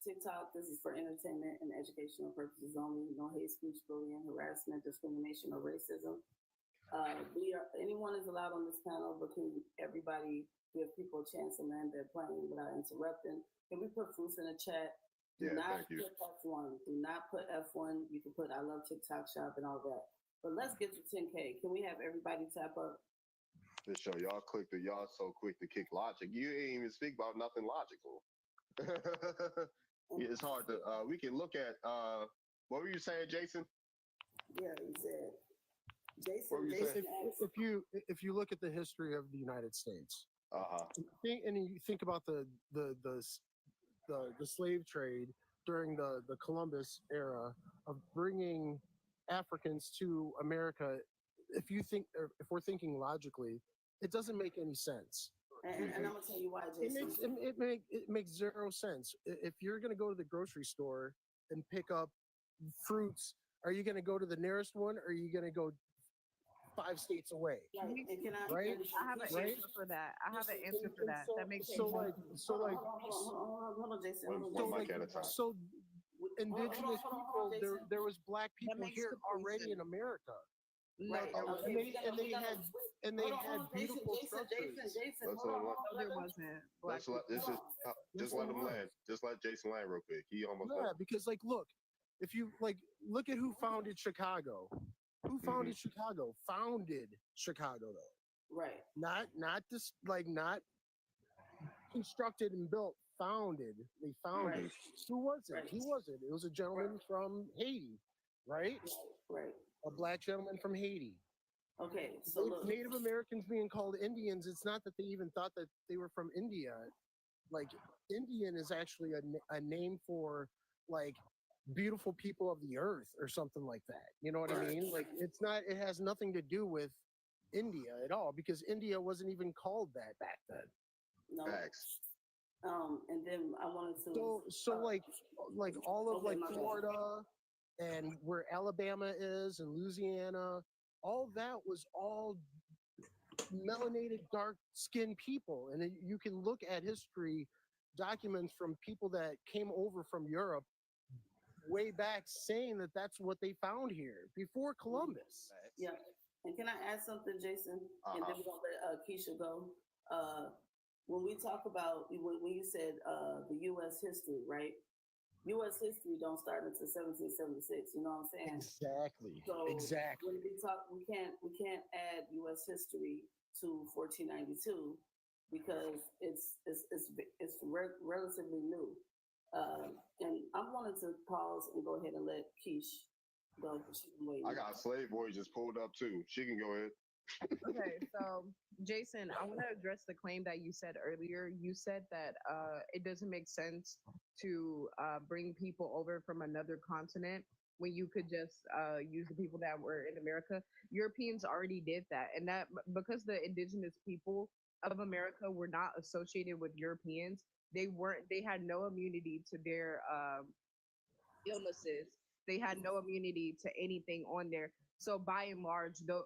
TikTok, this is for entertainment and educational purposes only. No hate speech, bullying, harassment, discrimination, or racism. Anyone is allowed on this panel, but can everybody give people a chance to land their plane without interrupting? Can we put Fruits in the chat? Do Yeah, not thank you. put F1. Do not put F1. You can put I love TikTok shop and all that. But let's get to 10K. Can we have everybody tap up? This show, y'all so quick to kick logic. You ain't even speak about nothing logical. Yeah, it's hard to. We can look at. What were you saying, Jason? Yeah, he said. What were you saying? If you look at the history of the United States, and you think about the slave trade during the Columbus era of bringing Africans to America, if we're thinking logically, it doesn't make any sense. And I'm gonna tell you why, Jason. It makes zero sense. If you're gonna go to the grocery store and pick up fruits, are you gonna go to the nearest one, or are you gonna go 5 states away? Right. And can I? Right? I have an answer for that. I have an answer for that. That makes sense. Hold on, Jason. So indigenous people, there was black people makes here complete already sense. in America. Right. And they had beautiful structures. No, there wasn't. Black Just let him land. Just let Jason land real quick. He almost. Yeah, because look, if you look at who founded Chicago. Who founded Chicago? Founded Chicago though. Right. Not not constructed and built. Founded. They founded. Right. Who was it? Right. Who was it? It was a gentleman from Haiti, right? Right. A black gentleman from Haiti. Okay. So look. Native Americans being called Indians, it's not that they even thought that they were from India. Like Indian is actually a name for beautiful people of the earth or something like that. You know what I mean? Like it's not. It has nothing to do with India at all because India wasn't even called that back then. No. Facts. And then I wanted to. So like all of Okay, my bad. Florida and where Alabama is and Louisiana, all that was all melanated, dark-skinned people, and you can look at history documents from people that came over from Europe way back saying that that's what they found here before Columbus. Yeah. And can I add something, Jason? And then we're gonna let Keisha go. When we talk about when you said the U.S. history, right? U.S. history don't start until 1776. You know what I'm saying? Exactly. So Exactly. when we talk, we can't add U.S. history to 1492 because it's relatively new. And I wanted to pause and go ahead and let Keish go. She can wait. I got slave boy just pulled up too. She can go ahead. Okay, so Jason, I want to address the claim that you said earlier. You said that it doesn't make sense to bring people over from another continent when you could just use the people that were in America. Europeans already did that, and that because the indigenous people of America were not associated with Europeans, they had no immunity to their illnesses. They had no immunity to anything on there. So by and large, though,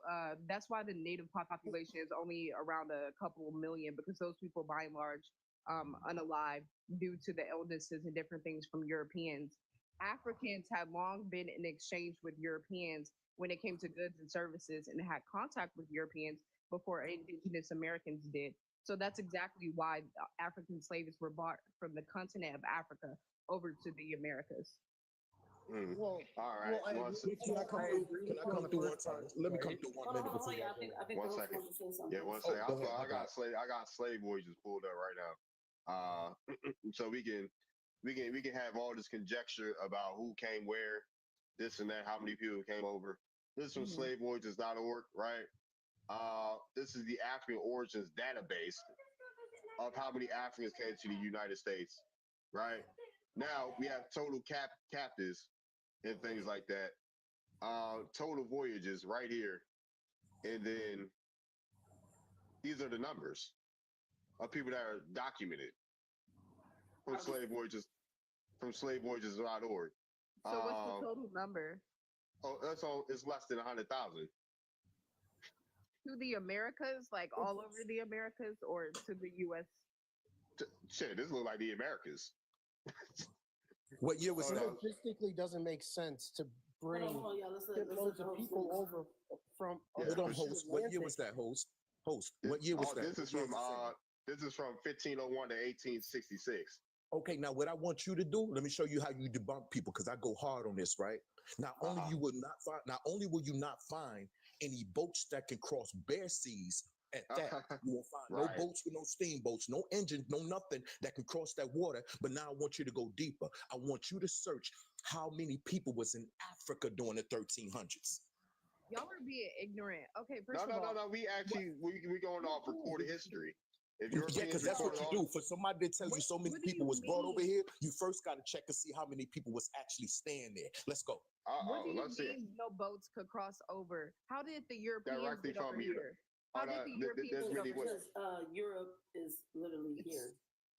that's why the native population is only around a couple million, because those people, by and large, unalive due to the illnesses and different things from Europeans. Africans had long been in exchange with Europeans when it came to goods and services, and had contact with Europeans before indigenous Americans did. So that's exactly why African slaves were brought from the continent of Africa over to the Americas. All right. Well, can I come through one time? Let me come through 1 minute Hold before on, y'all I go. think One the host second. wants to say something. Yeah, one Oh, second. go ahead, I got slave boy just pulled up right now. So we can have all this conjecture about who came where, this and that, how many people came over. This is from slavevoyages.org, right? This is the African origins database of how many Africans came to the United States, right? Now we have total captives and things like that. Total voyages right here, and then these are the numbers of people that are documented from slavevoyages.org. So what's the total number? Oh, that's all. It's less than 100,000. To the Americas, like all over the Americas, or to the U.S.? Shit, this looks like the Americas. What year was Hold that? on. Logistically doesn't make sense to bring Hold on, y'all. Let's let loads the of host people finish. over from Yeah. Hold on, across the host. What year was Atlantic. that, host? Host. What year was that? This is from 1501 to 1866. Okay, now what I want you to do, let me show you how you debunk people, because I go hard on this, right? Not only will you not find any boats that can cross bare seas at that, you won't find Right. no boats with no steamboats, no engines, no nothing that can cross that water. But now I want you to go deeper. I want you to search how many people was in Africa during the 1300s. Y'all are being ignorant. Okay, No, first of all, no. We actually we going off recorded history. If Yeah, Europeans because that's what you recorded do. For somebody to tell you so many what do people you was brought over mean? here, you first got to check and see how many people was actually staying there. Let's go. What do you let's see. mean no boats could cross over? How did the Europeans Directly get over from you. here? How did the Europeans there's get many over ways. here? Because Europe is literally here.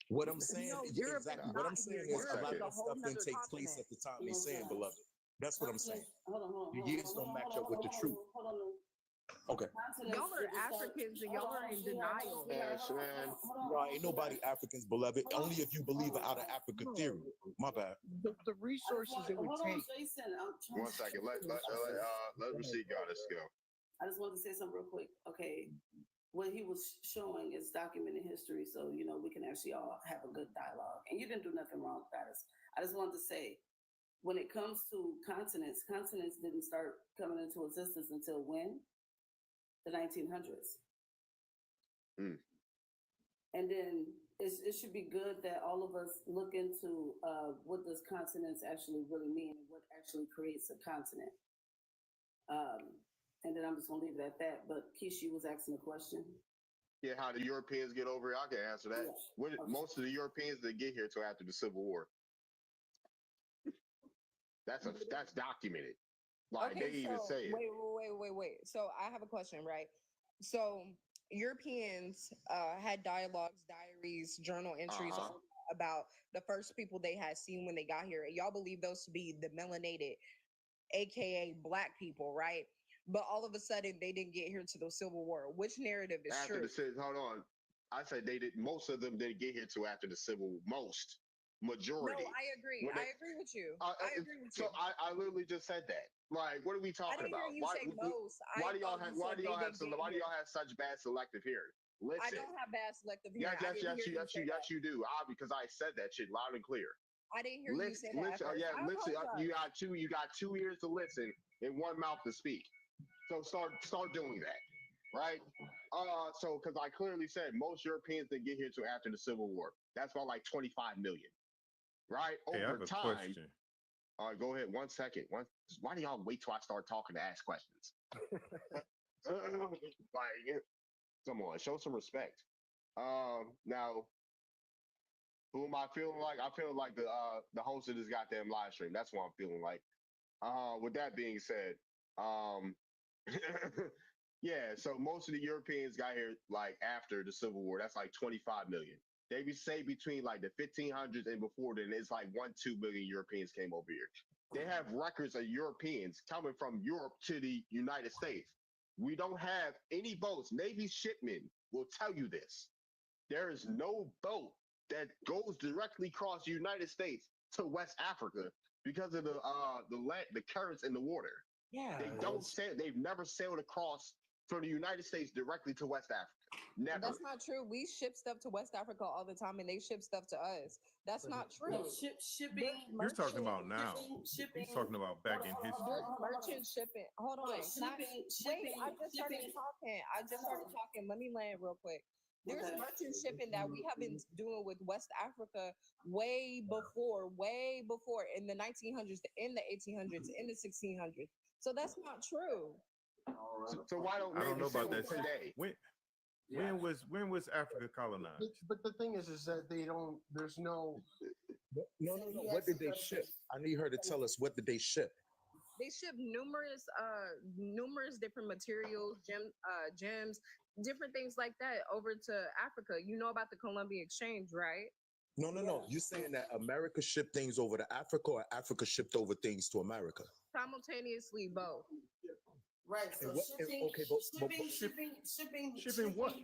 What I'm saying, No, is Europe is exactly what not I'm saying here. is a Europe lot is of a that whole stuff didn't nother take place continent. at the time You they know what I'm saying, saying? beloved. That's what I'm saying. Hold on. Your years don't match up with the truth. Hold on. Okay. Y'all are Africans and y'all are in denial. No, ain't nobody Africans, beloved. Only if you believe in out of Africa theory. My bad. The resources it would Hold on, take. Jason. I'm trying One second. Let Rasheed go. Let's go. I just wanted to say something real quick. Okay. What he was showing is documented history, so we can actually all have a good dialogue. And you didn't do nothing wrong, Gladys. I just wanted to say, when it comes to continents didn't start coming into existence until when? The 1900s. And then it should be good that all of us look into what does continents actually really mean and what actually creates a continent. And then I'm just gonna leave it at that. But Kishi was asking a question. Yeah, how the Europeans get over here? I can answer that. Yeah. Most of the Europeans didn't get here till after the Civil War. That's documented. Like Okay, they even so say it. wait. So I have a question, right? So Europeans had dialogues, diaries, journal entries all about the first people they had seen when they got here. And y'all believe those to be the melanated, aka black people, right? But all of a sudden they didn't get here to the Civil War. Which narrative is After true? hold on. I said they did. Most of them didn't get here till after the Civil. Majority. No, I agree. I agree with you. I agree with you. So I literally just said that. Like, what are we talking about? Why do y'all have such bad selective hearing? Listen. I don't have bad selective hearing. Yes, you do. Because I said that shit loud and clear. I didn't hear you Listen, say that. listen, at first. yeah, I listen. apologize. You got 2 ears to listen and one mouth to speak. So start doing that, right? So because I clearly said most Europeans didn't get here till after the Civil War. That's about like 25 million, right? Hey, I have Over a time. question. All right, go ahead. 1 second. Why do y'all wait till I start talking to ask questions? Like, come on, show some respect. Now, who am I feeling like? I feel like the host of this goddamn live stream. That's what I'm feeling like. With that being said, yeah. So most of the Europeans got here like after the Civil War. That's like 25 million. They be say between like the 1500s and before then, it's like 1-2 million Europeans came over here. They have records of Europeans coming from Europe to the United States. We don't have any boats. Navy shipmen will tell you this. There is no boat that goes directly across the United States to West Africa because of the currents in the water. Yeah, They don't sail. They've never sailed across from the United States directly to West Africa. Never. That's not true. We ship stuff to West Africa all the time, and they ship stuff to us. That's not true. No, shipping. He's talking about now. Shipping. He's talking about back in history. Merchant shipping. Hold on. No, Not- shipping. Wait, I just started talking. Let me land real quick. There's Okay. merchant shipping that we have been doing with West Africa way before, in the 1900s, in the 1800s, in the 1600s. So that's not true. So why don't I don't know about that. today? When was Africa colonized? But the thing is that they don't. There's no. No. What did they ship? I need her to tell us what did they ship. They ship numerous different materials, gems, different things like that over to Africa. You know about the Columbia Exchange, right? No. You saying that America shipped things over to Africa, or Africa shipped over things to America? Simultaneously, both. Right. So And what- shipping, okay, but- shipping what?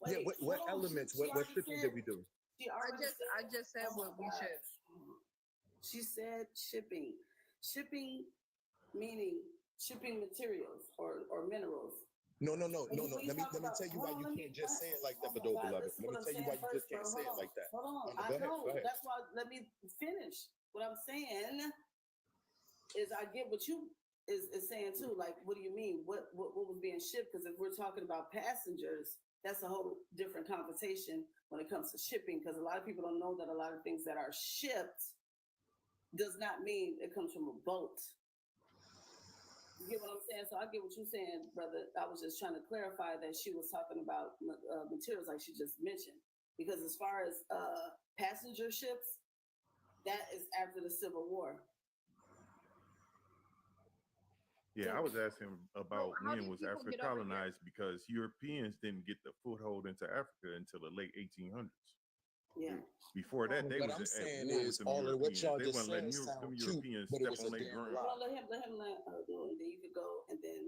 Yeah, Wait, what hold on. elements? She What already shipping said- did we do? She already I just said what we ship. She said shipping. Shipping meaning shipping materials or minerals. No. When Let you me talk tell about- you why hold on, you let me- can't just say it like that, oh my Bedoe God, beloved. listen Let what me I'm tell you saying why you first, just can't bro. say it Hold like that. Hold on. Go I ahead, know. go ahead. That's why let me finish. What I'm saying is I get what you is saying too. Like, what do you mean? What was being shipped? Because if we're talking about passengers, that's a whole different conversation when it comes to shipping. Because a lot of people don't know that a lot of things that are shipped does not mean it comes from a boat. You get what I'm saying? So I get what you're saying, brother. I was just trying to clarify that she was talking about materials like she just mentioned. Because as far as passenger ships, that is after the Civil War. Yeah, I was asking about how when did was people Africa get over here? colonized because Europeans didn't get the foothold into Africa until the late 1800s. Yeah. Before that, they What was I'm at saying war with is them all of what Europeans. y'all They just wasn't letting said them sound cute, Europeans but it step was a on their damn ground. lie. Well, let him do it, and then you could go, and then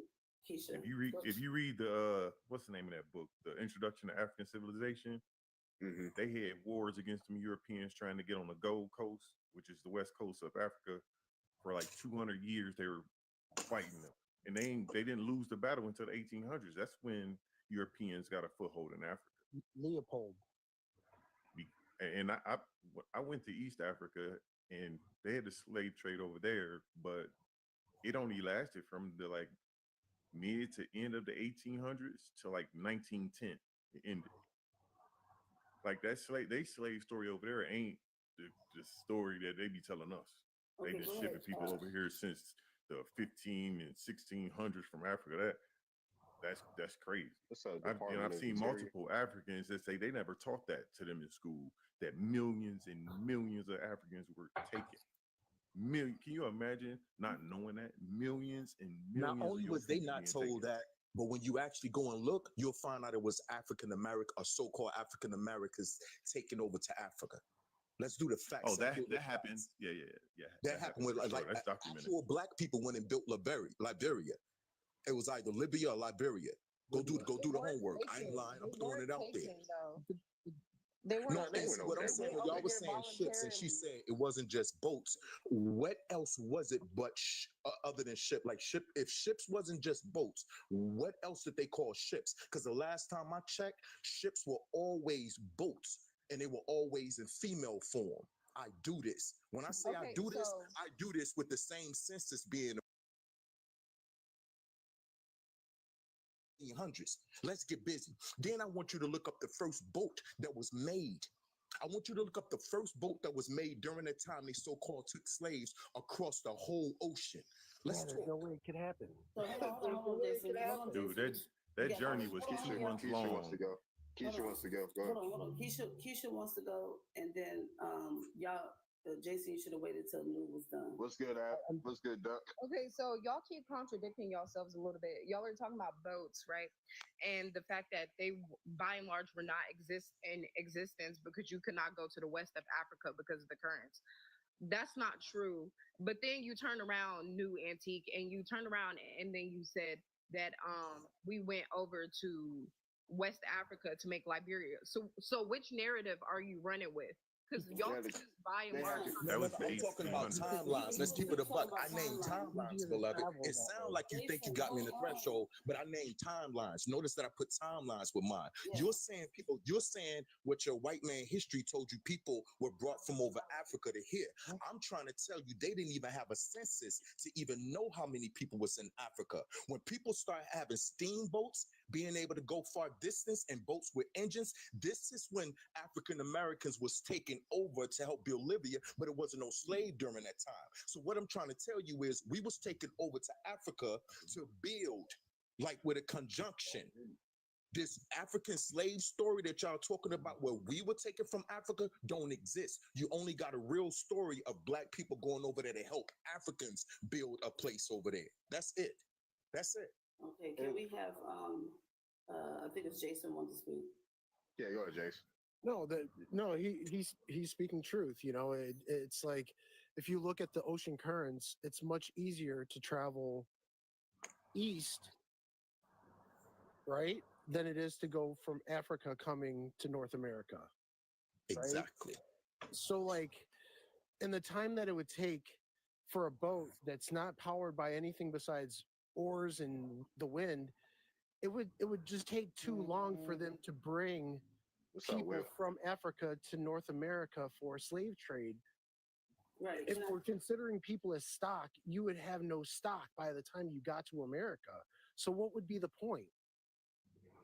Keisha. If you read the what's the name of that book, The Introduction to African Civilization, they had wars against them Europeans trying to get on the Gold Coast, which is the west coast of Africa, for like 200 years. They were fighting them, and they didn't lose the battle until the 1800s. That's when Europeans got a foothold in Africa. Leopold. And I went to East Africa, and they had the slave trade over there, but it only lasted from the like mid to end of the 1800s to like 1910. It ended. Like that slave story over there ain't the story that they be telling us. Okay, They've been go shipping ahead. people over here since the 15 and 1600s from Africa. That's crazy. I've seen multiple Africans that say they never taught that to them in school, that millions and millions of Africans were taken. Can you imagine not knowing that? Millions and millions. Not only of your was they people not being told taken. that, but when you actually go and look, you'll find out it was African American or so-called African Americans taking over to Africa. Let's do the facts. Oh, and that deal with happened. facts. Yeah. That happened with for sure. like That's documented. actual black people went and built Liberia. It was either Libya or Liberia. Go do the homework. I ain't lying. I'm throwing it out there. They weren't No, taken. what I'm saying, when y'all was saying ships, and she said it wasn't just boats. What else was it but other than ship? Like ship, if ships wasn't just boats, what else did they call ships? Because the last time I checked, ships were always boats, and they were always in female form. I do this. When I say I Okay, do this, so- I do this with the same census being 1800s. Let's get busy. Then I want you to look up the first boat that was made. I want you to look up the first boat that was made during the time they so-called took slaves across the whole ocean. Let's Yeah, there's talk. no way it could happen. So hold on, Jason. Hold on, Dude, Jason. that Yeah, journey hold was on, Keisha, 2 hold on. months Keisha wants long. to go. Keisha wants to go. Go ahead. Hold on. Keisha wants to go, and then y'all, Jason, you should have waited till New was done. What's good, Al? What's good, Duck? Okay, so y'all keep contradicting yourselves a little bit. Y'all are talking about boats, right? And the fact that they, by and large, were not in existence because you could not go to the west of Africa because of the currents. That's not true. But then you turn around, New Antique, and you turn around and then you said that we went over to West Africa to make Liberia. So which narrative are you running with? Because y'all just by and large. That was I'm talking about 1800s. timelines. Let's keep it a buck. I named timelines, beloved. It sounds like you think you got me in the threshold, but I named timelines. Notice that I put timelines with mine. You're saying what your white man history told you people were brought from over Africa to here. I'm trying to tell you they didn't even have a census to even know how many people was in Africa. When people start having steamboats, being able to go far distance and boats with engines, this is when African Americans was taken over to help build Libya, but it wasn't no slave during that time. So what I'm trying to tell you is we was taken over to Africa to build, like with a conjunction. This African slave story that y'all talking about where we were taken from Africa don't exist. You only got a real story of black people going over there to help Africans build a place over there. That's it. That's it. Okay, can we have I think it's Jason wants to speak. Yeah, go ahead, Jason. No, he's speaking truth. You know, it's like if you look at the ocean currents, it's much easier to travel east, right, than it is to go from Africa coming to North America. Right? Exactly. So, like, in the time that it would take for a boat that's not powered by anything besides oars and the wind, it would just take too long for them to bring What's up, people Will? from Africa to North America for slave trade. Right. If we're considering people as stock, you would have no stock by the time you got to America. So what would be the point?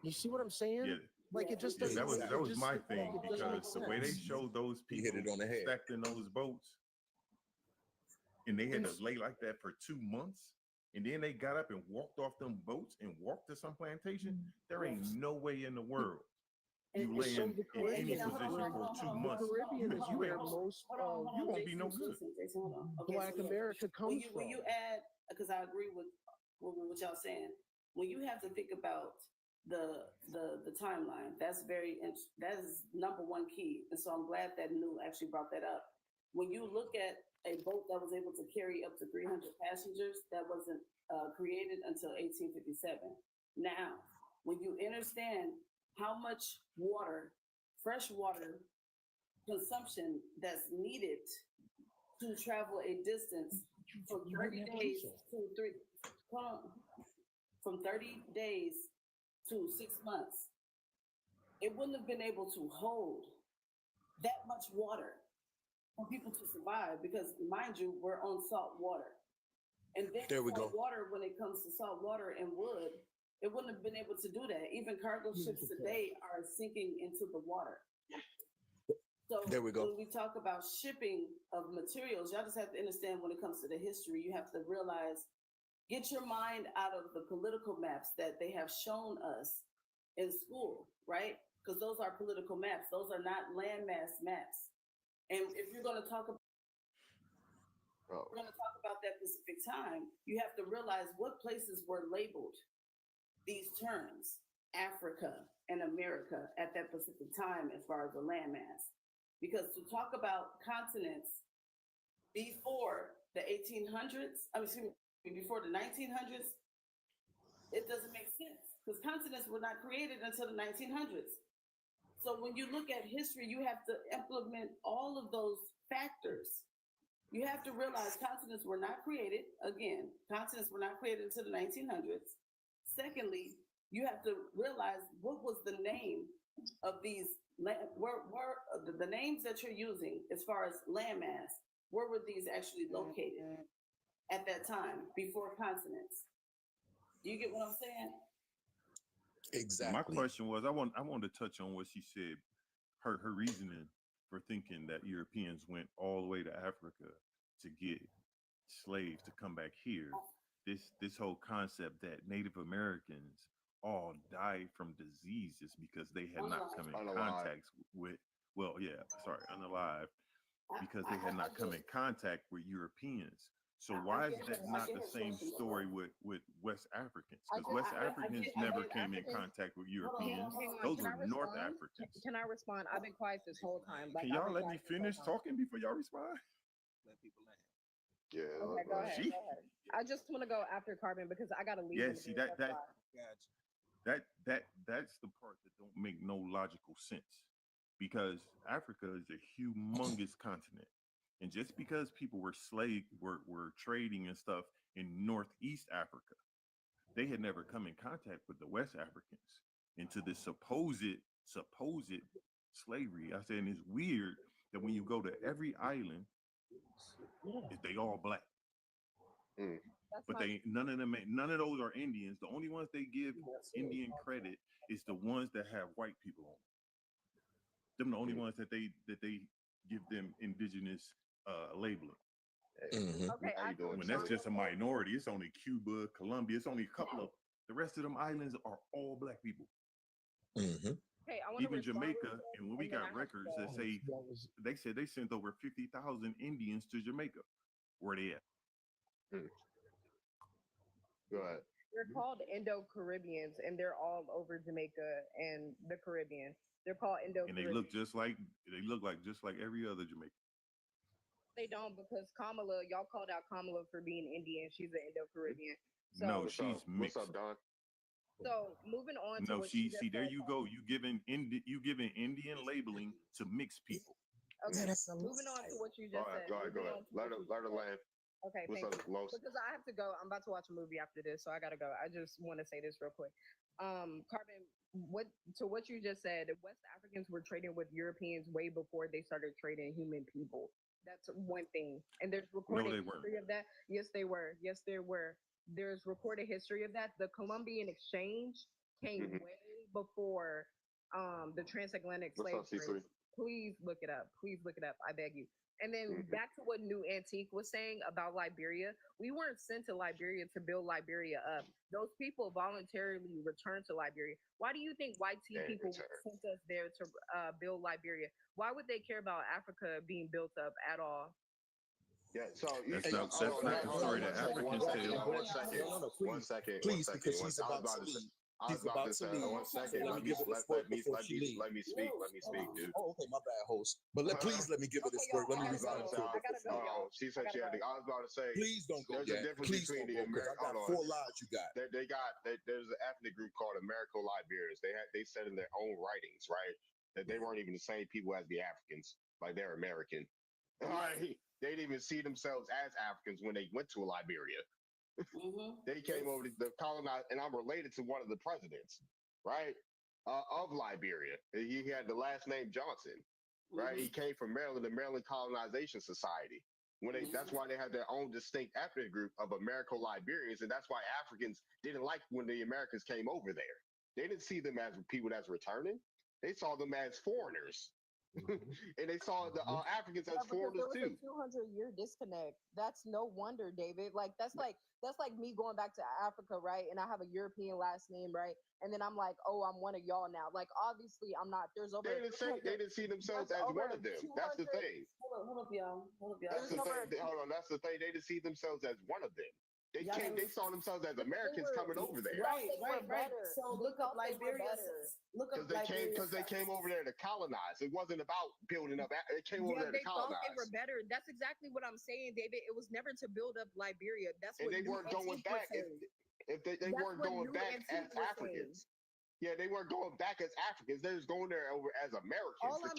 You see what I'm saying? Yeah. Like it just Yeah, doesn't. that was it my just- thing it doesn't make because the way they sense. showed those You people hit it on the head. stacked in those boats, and they had to lay like that for 2 months, and then they got up and walked off them boats and walked to some plantation. There ain't no way in the world you And lay so in the any Caribbean- position for 2 The months. Caribbean is You where ain't- most you won't be no good. Jason, hold on. Okay, Black so yeah. America When comes you, from. when you add, because I agree with what y'all saying, when you have to think about the timeline, that is number one key. And so I'm glad that New actually brought that up. When you look at a boat that was able to carry up to 300 passengers, that wasn't created until 1857. Now, when you understand how much water, fresh water consumption that's needed to travel a distance from 30 days to from 30 days to 6 months, it wouldn't have been able to hold that much water for people to survive because, mind you, we're on salt water. And then There we salt go. water, when it comes to salt water and wood, it wouldn't have been able to do that. Even cargo ships today are sinking into the water. So There we go. when we talk about shipping of materials, y'all just have to understand when it comes to the history, you have to realize, get your mind out of the political maps that they have shown us in school, right? Because those are political maps. Those are not landmass maps. And if you're going to talk about we're going to talk about that Pacific time, you have to realize what places were labeled these terms, Africa and America, at that Pacific time as far as the landmass. Because to talk about continents before the 1800s, before the 1900s, it doesn't make sense because continents were not created until the 1900s. So when you look at history, you have to implement all of those factors. You have to realize continents were not created. Again, continents were not created until the 1900s. Secondly, you have to realize what was the name of these the names that you're using as far as landmass, where were these actually located at that time before continents? Do you get what I'm saying? Exactly. My question was, I wanted to touch on what she said, her reasoning for thinking that Europeans went all the way to Africa to get slaves to come back here. This whole concept that Native Americans all died from diseases because they had not come in contact with, unalive, because they had not come in contact with Europeans. So why is that not the same story with West Africans? Because West Africans never came in contact with Europeans. Hang on, Those can I were North respond? Africans. Can I respond? I've been quiet this whole time. Can y'all let me finish talking before y'all respond? Let people land. Yeah. Okay, go ahead. Go ahead. I just want to go after Carbon because I gotta leave. Yeah, in a see minute, that that's why. that's the part that don't make no logical sense, because Africa is a humongous continent, and just because people were trading and stuff in Northeast Africa, they had never come in contact with the West Africans into this supposed slavery. I said, and it's weird that when you go to every island, they all black. But none of those are Indians. The only ones they give Indian credit is the ones that have white people on them. The only ones that they give them indigenous labeling. Okay, When that's just a minority, it's only Cuba, Colombia, it's only a couple of the rest of them islands are all black people. Okay, I want Even Jamaica, and when we got records that say they said they sent over 50,000 Indians to Jamaica. Where they at? Go ahead. They're called Indo-Caribbeans, and they're all over Jamaica and the Caribbean. They're called Indo-Caribbean. And they look just like every other Jamaican. They don't, because Kamala, y'all called out Kamala for being Indian. She's an Indo-Caribbean. So, No, she's mixed. What's up, Don? So moving on to No, what you just there said. you go. You giving Indian labeling to mixed people. Okay, moving on to what you just said. Go ahead. Let her land. Okay, What's thank up, you. Los? Because I have to go. I'm about to watch a movie after this, so I gotta go. I just want to say this real quick. Carbon, what you just said, West Africans were trading with Europeans way before they started trading human people. That's one thing. And there's recorded history of that. Yes, they were. Yes, there were. There's recorded history of that. The Columbian Exchange came way before the transatlantic slave trade. Please look it up. Please look it up. I beg you. And then back to what New Antique was saying about Liberia. We weren't sent to Liberia to build Liberia up. Those people voluntarily returned to Liberia. Why do you think white people sent us there to build Liberia? Why would they care about Africa being built up at all? Yeah, so that's not the story that Africans tell. One second. Please, because she's about to leave. She's about to leave. 1 second. Let me give her this word before she leaves. Let me speak, dude. Oh, okay, my bad, host. But please let me give her this word. Let me respond to her. She said she had to. I was about to say. Please don't go There's yet. a difference Please between don't go, the because I got 4 lives you got. There's an ethnic group called Americo-Liberians. They said in their own writings, right, that they weren't even the same people as the Africans. Like, they're American. Right? They didn't even see themselves as Africans when they went to Liberia. They came over to the colonize, and I'm related to one of the presidents, right, of Liberia. He had the last name Johnson, right? He came from Maryland, the Maryland Colonization Society. That's why they had their own distinct ethnic group of Americo-Liberians, and that's why Africans didn't like when the Americans came over there. They didn't see them as people that's returning. They saw them as foreigners. And they saw the Africans as foreigners too. There was a 200-year disconnect. That's no wonder, David. That's like me going back to Africa, right? And I have a European last name, right? And then I'm like, oh, I'm one of y'all now. Like, obviously, I'm not. There's over. They didn't see themselves as one of them. That's the thing. Hold up, y'all. That's the thing. Hold on. That's the thing. They didn't see themselves as one of them. They saw themselves as Americans coming over there. Right. So look up Liberia. Because they came over there to colonize. It wasn't about building up. They came over there to colonize. They were better. That's exactly what I'm saying, David. It was never to build up Liberia. That's what they weren't going back. If they weren't going back as Africans. Yeah, they weren't going back as Africans. They was going there over as Americans. All to I'm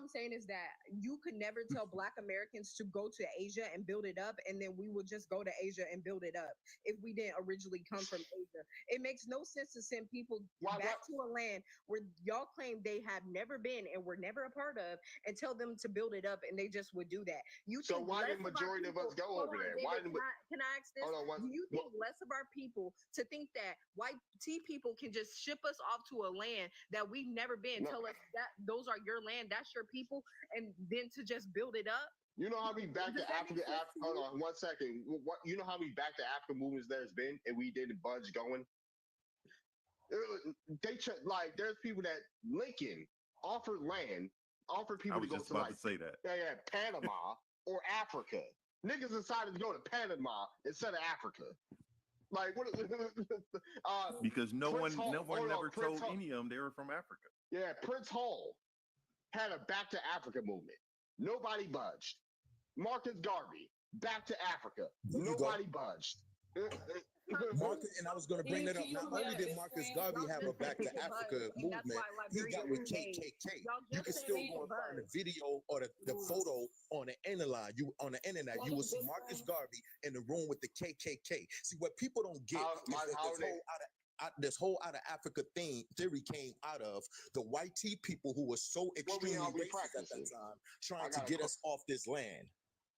saying is colonize. that you could never tell Black Americans to go to Asia and build it up, and then we would just go to Asia and build it up if we didn't originally come from Asia. It makes no sense to send people back to a land where y'all claim they have never been and were never a part of, and tell them to build it up, and they just would do that. You So think why less did of our majority of us people- go Hold over on, there? David, Why did can I ask this? Hold on, Do you think less of our people to think that white people can just ship us off to a land that we've never been, No. tell us that those are your land, that's your people, and then to just build it up? You know how many back Does to that make Africa? sense to Hold you? on, 1 second. What you know how many back to Africa movements there's been, and we didn't budge going. Like there's people that Lincoln offered land, offered I people to was go just to about like to say that. Panama or Africa. Niggas decided to go to Panama instead of Africa. Like what? Because no Prince one Hall- never hold on, Prince told Hall- any of them they were from Africa. Yeah, Prince Hall had a back to Africa movement. Nobody budged. Marcus Garvey, back to Africa. There you go. Nobody budged. Marcus, and I was going to bring that up. Not only did Marcus Garvey have a Back to Africa movement, he got with KKK. You can still go and find the video or the photo on the internet. You will see Marcus Garvey in the room with the KKK. See, what people don't get is that this whole out of Africa theory came out of the white tea people who were so extremely are we racist at that practicing? time, trying to get us off this land.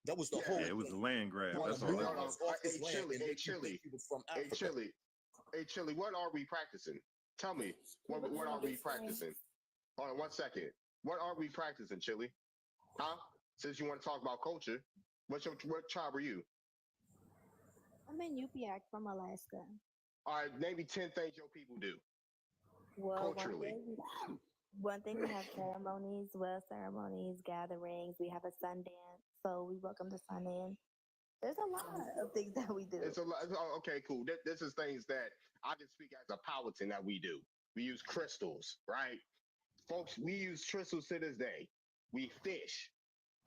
That was the whole. Yeah, it was a land grab. Wanna That's all move that us was. off this land and make you think you was from Africa. Hey, Chili, what are we practicing? Tell me, what are we practicing? Hold on 1 second. What are we practicing, Chili? Huh? Since you want to talk about culture, what tribe are you? I'm in Yupiak from Alaska. All right, name me 10 things your people do Well, culturally. one thing we have ceremonies, gatherings. We have a sun dance, so we welcome the sun in. There's a lot of things that we do. It's a lot. Okay, cool. This is things that I can speak as a Powhatan that we do. We use crystals, right? Folks, we use crystals to this day. We fish.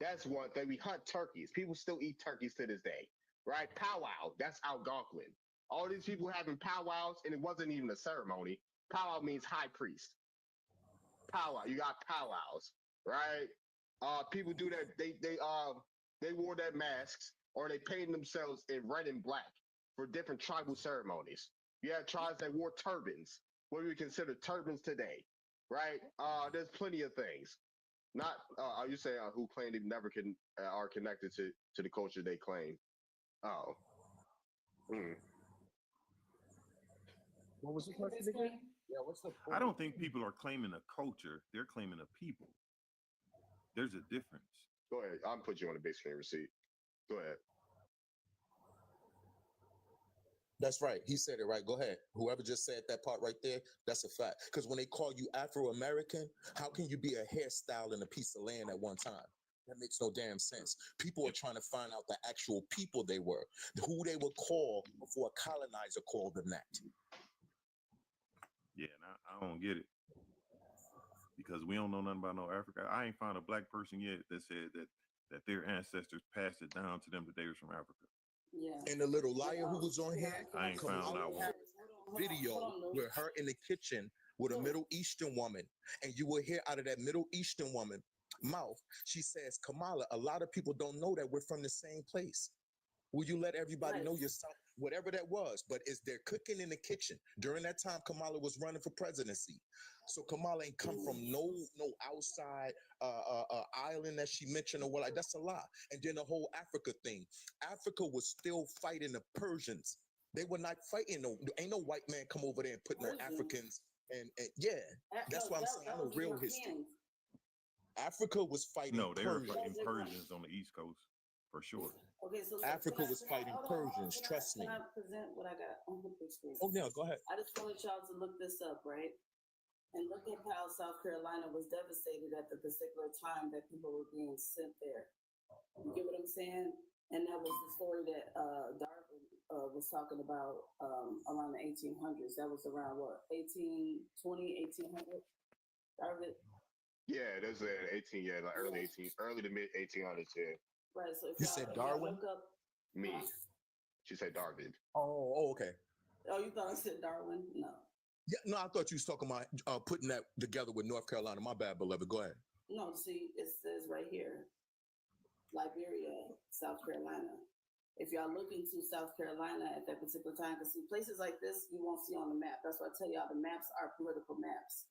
That's one thing. We hunt turkeys. People still eat turkeys to this day, right? Powwow. That's Algonquin. All these people having powwows, and it wasn't even a ceremony. Powwow means high priest. Powwow. You got powwows, right? People do that. They wore their masks, or they painted themselves in red and black for different tribal ceremonies. You have tribes that wore turbans. What do we consider turbans today, right? There's plenty of things. Not you say who claim they never are connected to the culture they claim. Oh. What was the question again? Yeah, what's the I don't think people are claiming a culture; they're claiming a people. There's a difference. Go ahead. I'll put you on the big screen receipt. Go ahead. That's right. He said it right. Go ahead. Whoever just said that part right there, that's a fact. Because when they call you Afro-American, how can you be a hairstyle and a piece of land at one time? That makes no damn sense. People are trying to find out the actual people they were, who they were called before a colonizer called them that. Yeah, and I don't get it because we don't know nothing about no Africa. I ain't found a black person yet that said that their ancestors passed it down to them that they was from Africa. Yeah. And the little liar who was on here, I ain't found out one. video with her in the kitchen with a Middle Eastern woman, and you will hear out of that Middle Eastern woman mouth, she says, Kamala, a lot of people don't know that we're from the same place. Will you let everybody know yourself? Whatever that was, but is there cooking in the kitchen? During that time, Kamala was running for presidency. So Kamala ain't come from no outside island that she mentioned or what, like that's a lie. And then the whole Africa thing. Africa was still fighting the Persians. They were not fighting ain't no white man come over there and put no Africans and yeah, that's why I'm saying I know real history. Africa was fighting No, they were Persians. fighting Persians on the East Coast for sure. Okay, so Africa was fighting Persians, trust me. Can I present what I got on the big screen? Oh, no, go ahead. I just wanted y'all to look this up, right? And look at how South Carolina was devastated at the particular time that people were being sent there. You get what I'm saying? And that was the story that Darwin was talking about around the 1800s. That was around what, 1800? Darwin? Yeah, there's an 18, yeah, like early to mid 1800s, yeah. Right. So if You said Darwin? look up, Me. She said Darwin. Oh, okay. oh, you thought I said Darwin? No. Yeah, no, I thought you was talking about putting that together with North Carolina. My bad, beloved. Go ahead. No, see, it says right here, Liberia, South Carolina. If y'all look into South Carolina at that particular time, because see places like this you won't see on the map. That's why I tell y'all the maps are political maps.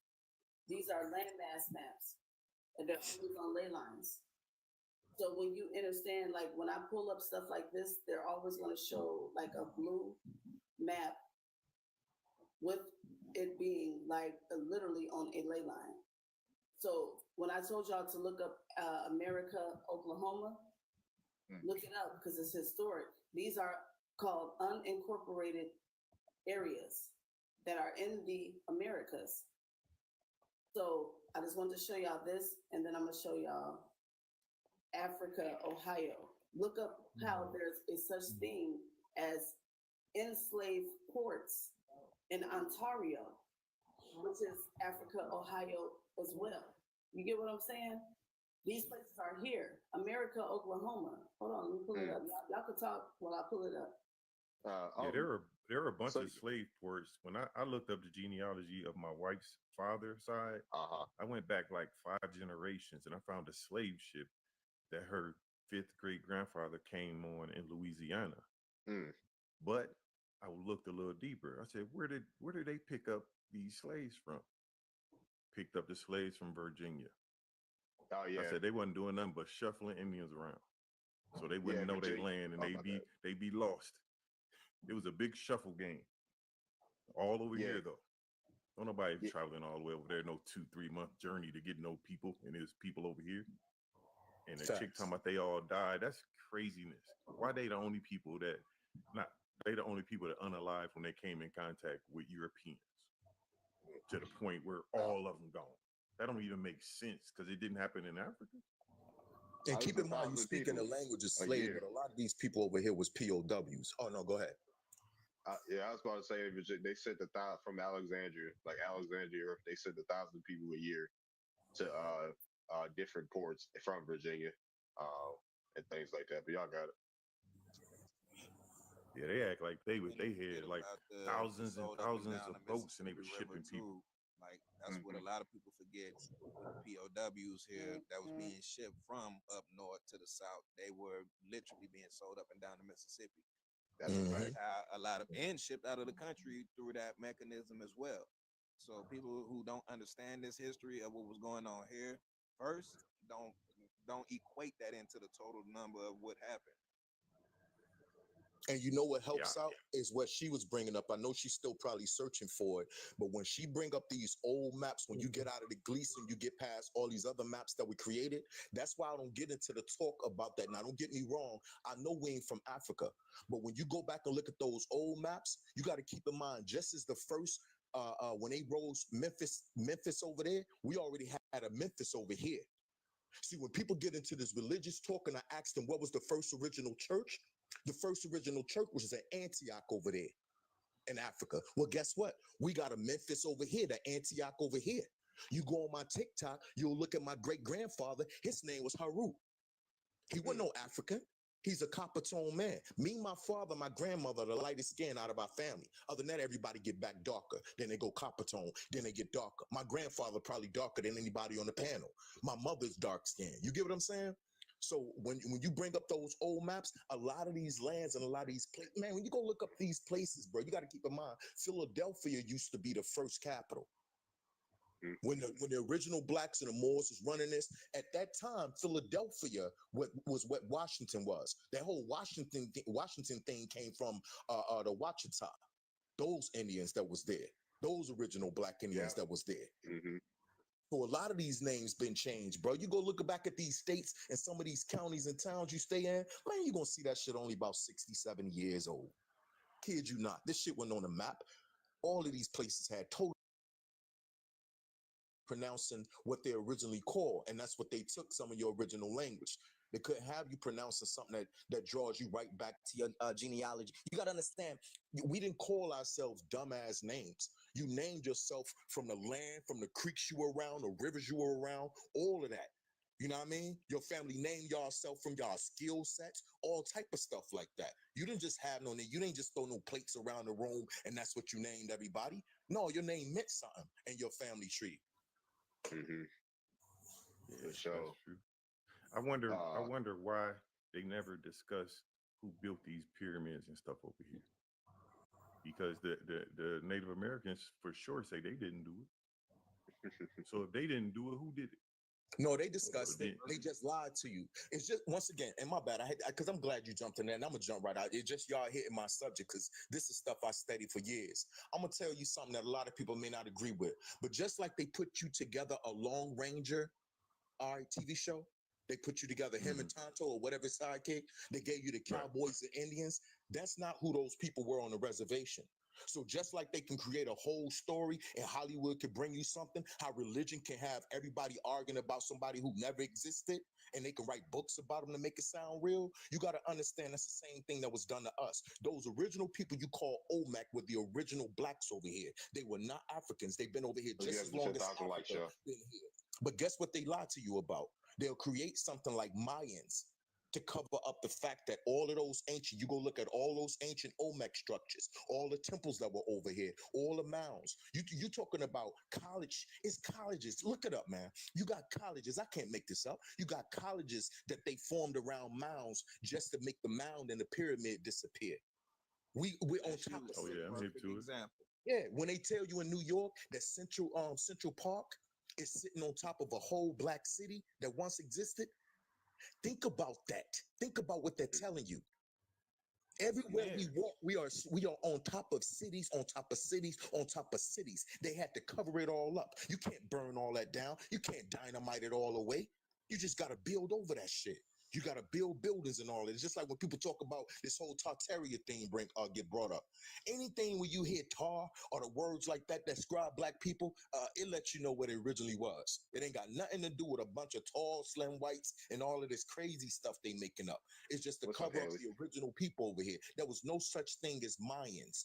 These are landmass maps, and they're always on ley lines. So when you understand, like when I pull up stuff like this, they're always going to show like a blue map with it being like literally on a ley line. So when I told y'all to look up America, Oklahoma, look it up because it's historic. These are called unincorporated areas that are in the Americas. So I just wanted to show y'all this, and then I'm gonna show y'all Africa, Ohio. Look up how there's a such thing as enslaved ports in Ontario, which is Africa, Ohio as well. You get what I'm saying? These places are here. America, Oklahoma. Hold on, let me pull it up. Y'all can talk while I pull it up. Yeah, there are a bunch of slave ports. When I looked up the genealogy of my wife's father's side, I went back like 5 generations and I found a slave ship that her 5th great grandfather came on in Louisiana. But I looked a little deeper. I said, where did they pick up these slaves from? Picked up the slaves from Virginia. Oh yeah. I said they wasn't doing nothing but shuffling Indians around, so they wouldn't know their land and they'd be lost. It was a big shuffle game. All over here though. Don't nobody traveling all the way over there. No 2-3 month journey to get no people, and there's people over here. And the chick talking about they all died. That's craziness. Why they the only people that unalive when they came in contact with Europeans to the point where all of them gone? That don't even make sense because it didn't happen in Africa. And keep in mind, you speak in the language of slave, but a lot of these people over here was POWs. Oh no, go ahead. Yeah, I was about to say they sent from Alexandria, like Alexandria, they sent 1,000 people a year to different ports from Virginia, and things like that. But y'all got it. Yeah, they act like they had like thousands and thousands of boats and they were shipping people. Like that's what a lot of people forget. With the POWs here that was being shipped from up north to the south, they were literally being sold up and down the Mississippi. That's how a lot of and shipped out of the country through that mechanism as well. So people who don't understand this history of what was going on here first don't equate that into the total number of what happened. And you know what helps out is what she was bringing up. I know she's still probably searching for it, but when she bring up these old maps, when you get out of the Gleason, you get past all these other maps that we created. That's why I don't get into the talk about that. Now, don't get me wrong. I know we ain't from Africa, but when you go back and look at those old maps, you got to keep in mind, just as the first, when they rose Memphis over there, we already had a Memphis over here. See, when people get into this religious talk and I ask them what was the first original church, the first original church was at Antioch over there in Africa. Well, guess what? We got a Memphis over here, the Antioch over here. You go on my TikTok, you'll look at my great-grandfather. His name was Harut. He wasn't no African. He's a copper-tone man. Me, my father, my grandmother, the lightest skin out of our family. Other than that, everybody get back darker. Then they go copper-tone. Then they get darker. My grandfather probably darker than anybody on the panel. My mother's dark skin. You get what I'm saying? So when you bring up those old maps, a lot of these lands and a lot of these places, man, when you go look up these places, bro, you got to keep in mind, Philadelphia used to be the first capital. When the original blacks and the Moors was running this, at that time, Philadelphia was what Washington was. That whole Washington thing came from the Wachita, those Indians that was there, those original black Indians that was there. So a lot of these names been changed, bro. You go look back at these states and some of these counties and towns you stay in, man, you're going to see that shit only about 60, 70 years old. Kid you not. This shit wasn't on the map. All of these places had total pronouncing what they originally called, and that's what they took some of your original language. They couldn't have you pronouncing something that draws you right back to your genealogy. You got to understand, we didn't call ourselves dumbass names. You named yourself from the land, from the creeks you were around, the rivers you were around, all of that. You know what I mean? Your family named yourself from y'all skill sets, all type of stuff like that. You didn't just have you didn't just throw no plates around the room and that's what you named everybody. No, your name meant something in your family tree. Mm-hmm. Yeah, For sure. that's true. I wonder Uh, why they never discuss who built these pyramids and stuff over here. Because the Native Americans for sure say they didn't do it. So if they didn't do it, who did it? No, they So discussed it. then, They just lied to you. It's just once again, and my bad. Because I'm glad you jumped in there, and I'm gonna jump right out. It's just y'all hitting my subject because this is stuff I studied for years. I'm gonna tell you something that a lot of people may not agree with. But just like they put you together a Lone Ranger, all right, TV show, they put you together him and Tonto or whatever sidekick. They gave you the Right. Cowboys and Indians. That's not who those people were on the reservation. So just like they can create a whole story and Hollywood can bring you something, how religion can have everybody arguing about somebody who never existed and they can write books about them to make it sound real. You got to understand that's the same thing that was done to us. Those original people you call Olmec were the original blacks over here. They were not Africans. They've been over here so just yes, as we long said as Dr. Like Africa show. been here. But guess what they lied to you about? They'll create something like Mayans to cover up the fact that all of those ancient, you go look at all those ancient Olmec structures, all the temples that were over here, all the mounds. You talking about college, it's colleges. Look it up, man. You got colleges, I can't make this up. You got colleges that they formed around mounds just to make the mound and the pyramid disappear. We're on top of oh it. yeah, I'm hip Perfect to it. example. Yeah, when they tell you in New York that Central Park is sitting on top of a whole black city that once existed, think about that. Think about what they're telling you. Everywhere we walk, we are on top of cities, on top of cities, on top of cities. They had to cover it all up. You can't burn all that down. You can't dynamite it all away. You just got to build over that shit. You got to build buildings and all that. It's just like when people talk about this whole Tartaria thing get brought up. Anything when you hear tar or the words like that describe black people, it lets you know what it originally was. It ain't got nothing to do with a bunch of tall, slim whites and all of this crazy stuff they making up. It's just to What's up, cover up Haley? the original people over here. There was no such thing as Mayans.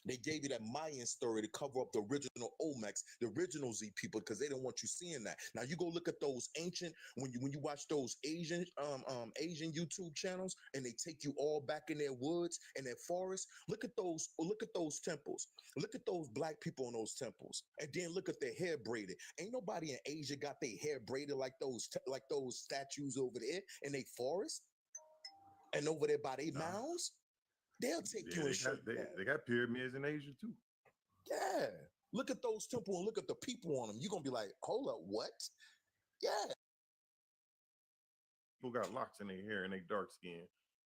They gave you that Mayan story to cover up the original Olmecs, the original Z people, because they don't want you seeing that. Now you go look at those ancient when you watch those Asian YouTube channels and they take you all back in their woods and their forests. Look at those temples. Look at those black people in those temples, and then look at their hair braided. Ain't nobody in Asia got their hair braided like those statues over there in their forest and over there by their Nah. mounds. They'll take Yeah, you they and show got you that. they got pyramids in Asia too. Yeah. Look at those temples and look at the people on them. You're gonna be like, hold up, what? Yeah. People got locks in their hair and they dark skin.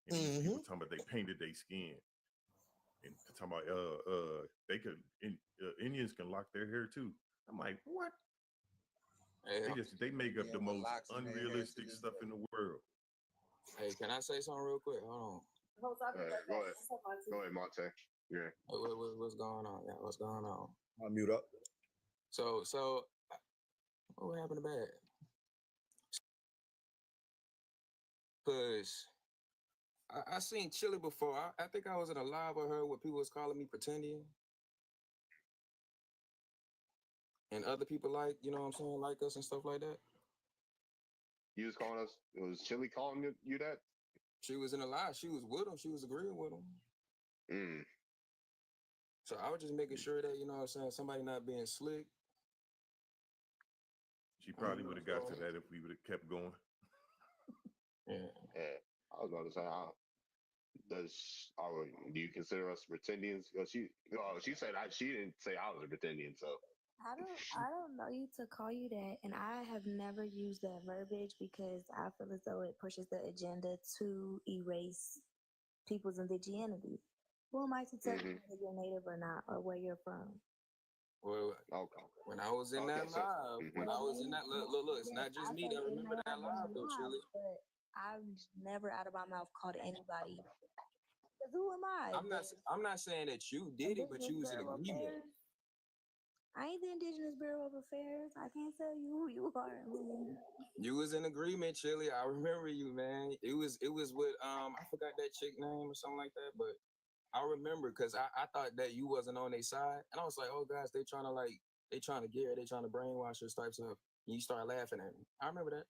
And these people talking about they painted their skin. And talking about they could Indians can lock their hair too. I'm like, what? Hey, They make up Yeah, the with most locks in their hair to unrealistic this stuff day. in the world. hey, can I say something real quick? Hold on. Go ahead. Go ahead, Monte. Yeah. Hey, what's going on? Yeah, what's going on? I'll mute up. So what happened to Bad? Cause I seen Chili before. I think I was in a live with her where people was calling me pretending. And other people like, you know what I'm saying, like us and stuff like that. You was calling us. It was Chili calling you that? She was in a live. She was with him. She was agreeing with him. So I was just making sure that, you know what I'm saying, somebody not being slick. She probably would have got to that if we would have kept going. Yeah. I was about to say, do you consider us pretendians? She said she didn't say I was a pretendian, so. I don't know you to call you that, and I have never used that verbiage because I feel as though it pushes the agenda to erase people's indigeneity. Who am I to tell you whether you're native or not, or where you're from? Well, when I was in that live, when I was in that look, it's not just me that remember that live though, Chili. But I've never out of my mouth called anybody. Because who am I? I'm not saying that you did it, but you was in agreement. I ain't the Indigenous Bureau of Affairs. I can't tell you who you are. You was in agreement, Chili. I remember you, man. It was with I forgot that chick name or something like that, but I remember because I thought that you wasn't on their side, and I was like, oh gosh, they trying to get her, they trying to brainwash her type stuff. And you start laughing at me. I remember that.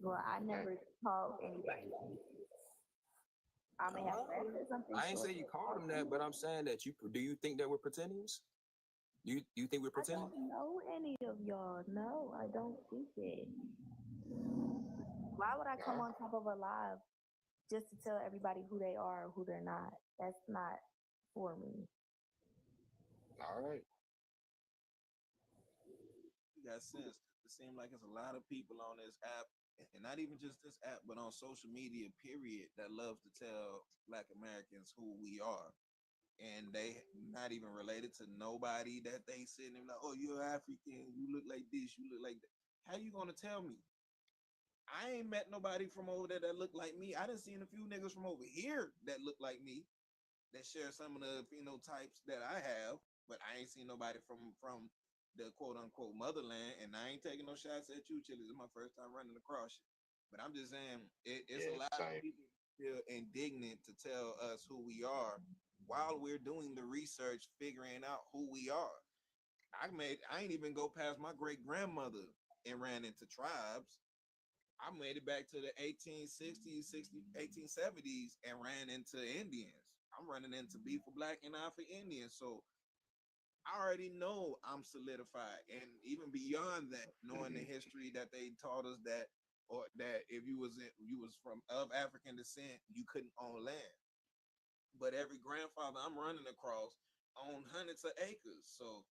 Well, I never called anybody. I may have read it or something. I ain't short, say you but called them that, but I'm saying that do you think that we're pretenders? You think we're I pretenders? don't know any of y'all. No, I don't think it. Why would I come on top of a live just to tell everybody who they are or who they're not? That's not for me. All right. You got sense. It seems like it's a lot of people on this app, and not even just this app, but on social media, period, that loves to tell Black Americans who we are. And they not even related to nobody that they sitting there like, oh, you're African, you look like this, you look like that. How you gonna tell me? I ain't met nobody from over there that look like me. I done seen a few niggas from over here that look like me, that share some of the phenotypes that I have, but I ain't seen nobody from the quote unquote motherland. And I ain't taking no shots at you, Chili. This is my first time running across you. But I'm just saying it's a lot of people feel indignant to tell us who we are while we're doing the research, figuring out who we are. I ain't even go past my great grandmother and ran into tribes. I made it back to the 1860s, 1870s and ran into Indians. I'm running into B for Black and I for Indian. So I already know I'm solidified. And even beyond that, knowing the history that they taught us that, or that if you was from of African descent, you couldn't own land. But every grandfather I'm running across own hundreds of acres. So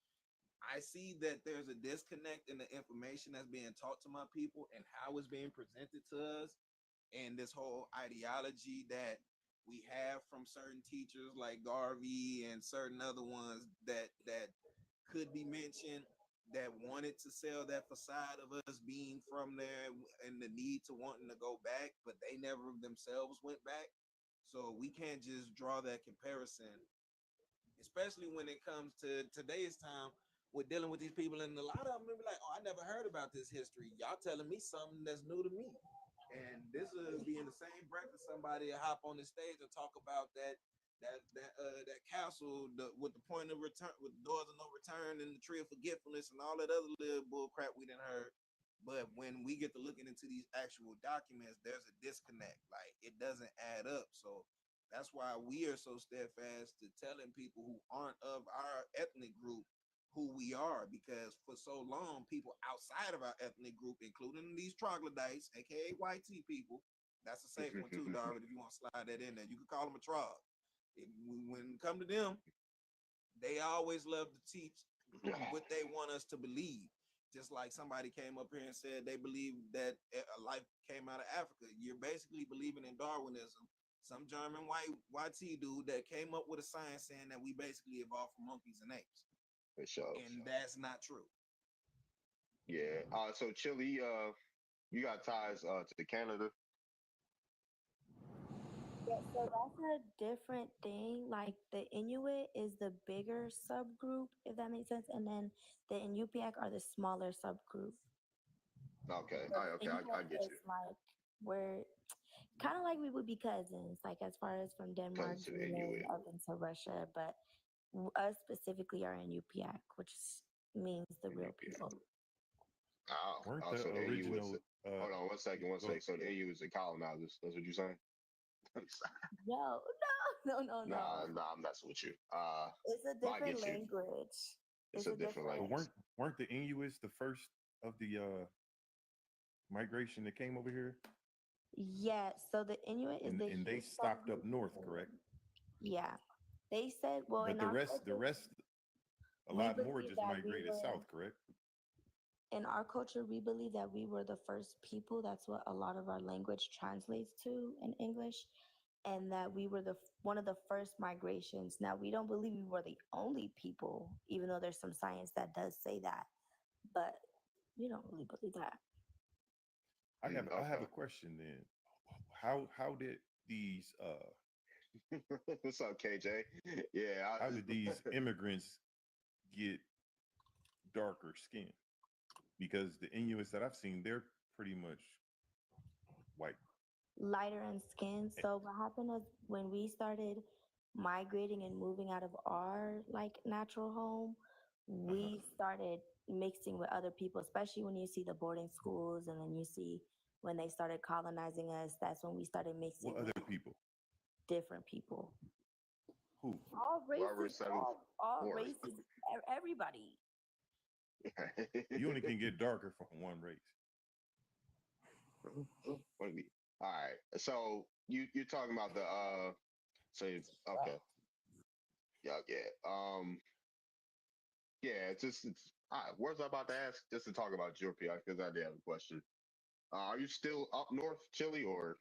I see that there's a disconnect in the information that's being taught to my people and how it's being presented to us, and this whole ideology that we have from certain teachers like Garvey and certain other ones that could be mentioned, that wanted to sell that facade of us being from there and the need to wanting to go back, but they never themselves went back. So we can't just draw that comparison, especially when it comes to today's time with dealing with these people. And a lot of them be like, oh, I never heard about this history. Y'all telling me something that's new to me. And this will be in the same breath as somebody hop on the stage and talk about that castle with the point of return, with the doors of no return and the tree of forgetfulness and all that other little bull crap we done heard. But when we get to looking into these actual documents, there's a disconnect. Like, it doesn't add up. So that's why we are so steadfast to telling people who aren't of our ethnic group who we are, because for so long, people outside of our ethnic group, including these troglodytes, aka white tea people, that's a safe one too, Darwin. If you want to slide that in there, you can call them a trog. When it come to them, they always love to teach what they want us to believe. Just like somebody came up here and said they believe that a life came out of Africa. You're basically believing in Darwinism. Some German white dude that came up with a science saying that we basically evolved from monkeys and apes. For sure. And that's not true. Yeah. So Chili, you got ties to Canada. Yeah, so that's a different thing. Like the Inuit is the bigger subgroup, if that makes sense, and then the Inupiaq are the smaller subgroup. Okay. The All right, okay, I Inuit get is you. like we're kind of like we would be cousins, like as far as from Denmark Cousins to to the Inuit. up into Russia, but us specifically are Inupiaq, which means the real people. Weren't Oh, the so the Inuits. original Hold on one second. go- So the Inuits are colonizers. That's what you're saying? No, no. Nah, I'm messing with you. It's a but I different get you. language. It's a different but language. weren't the Inuits the first of the migration that came over here? Yeah, so the Inuit is the And they huge stopped up subgroup. north, correct? Yeah, they said, well, But in the our rest culture, a we lot more believe just that we migrated were, south, correct? in our culture, we believe that we were the first people. That's what a lot of our language translates to in English, and that we were one of the first migrations. Now, we don't believe we were the only people, even though there's some science that does say that, but we don't really believe that. I have a question then. How did these What's up, KJ? Yeah. how did these immigrants get darker skin? Because the Inuits that I've seen, they're pretty much white. Lighter in skin. So what happened is when we started migrating and moving out of our like natural home, we started mixing with other people, especially when you see the boarding schools and then you see when they started colonizing us, that's when we started mixing What other with people? different people. Who? All Robert races, Seventh all Ward. races, everybody. You only can get darker from one race. What do you mean? All right. So you're talking about the okay. Yeah, it's all right. What's I about to ask just to talk about Ethiopia because I did have a question. Are you still up north, Chile, or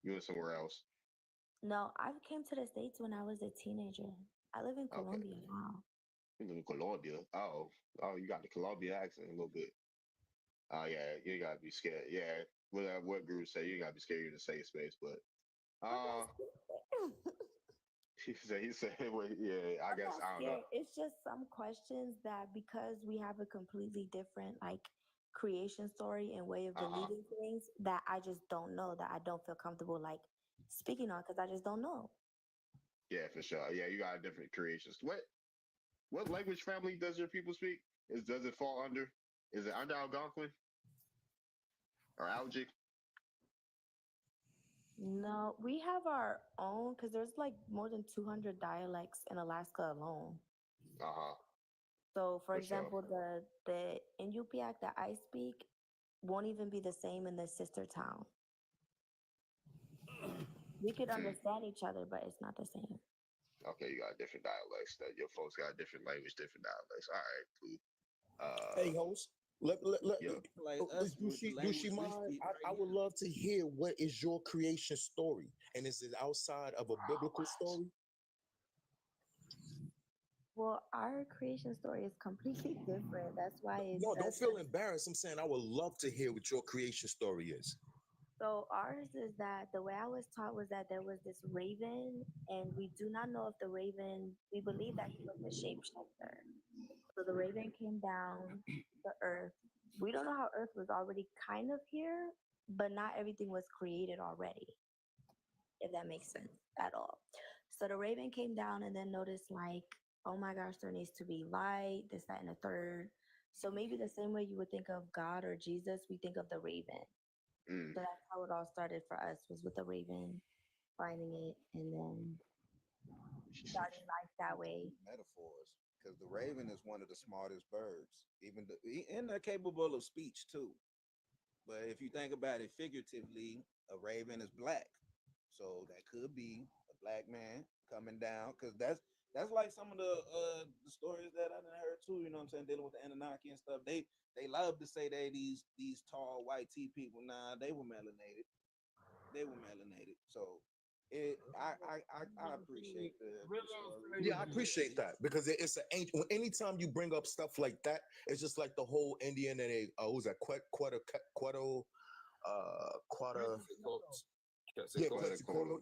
you in somewhere else? No, I came to the States when I was a teenager. I live in Okay. Colombia now. You in Colombia. Oh, you got the Colombia accent a little bit. Oh yeah, you gotta be scared. Yeah, what Guru said, you gotta be scared in the safe space. But he said, well, yeah, I I'm guess not I don't know. scared. It's just some questions that because we have a completely different like creation story and way of believing things that I just don't know, that I don't feel comfortable like speaking on because I just don't know. Yeah, for sure. Yeah, you got different creations. What language family does your people speak? Does it fall under? Is it under Algonquin or Algic? No, we have our own because there's like more than 200 dialects in Alaska alone. So, for For sure. example, the Inupiaq that I speak won't even be the same in the sister town. We could understand each other, but it's not the same. Okay, you got different dialects. That your folks got different language, different dialects. All right, cool. Hey, host. Like us Do with she the language we mind? speak right I would love to hear what is your creation story, and is it outside of a biblical story? Well, our creation story is completely different. That's why it No, don't says feel embarrassed. I'm saying I would love to hear what your creation story is. so. Ours is that the way I was taught was that there was this raven, and we do not know if the raven, we believe that he was a shapeshifter. So the raven came down to Earth. We don't know how Earth was already kind of here, but not everything was created already, if that makes sense at all. So the raven came down and then noticed like, oh my gosh, there needs to be light, this, that, and the third. So maybe the same way you would think of God or Jesus, we think of the raven. So that's how it all started for us, was with the raven, finding it and then starting life that way. metaphors because the raven is one of the smartest birds, and they're capable of speech too. But if you think about it figuratively, a raven is black, so that could be a black man coming down because that's like some of the stories that I done heard too. You know what I'm saying, dealing with the Anunnaki and stuff. They love to say they these tall white tea people. Nah, they were melanated. So I appreciate the story. Yeah, I appreciate that because it's an ancient. Anytime you bring up stuff like that, it's just like the whole Indian and what was that? Quetzalcoatl.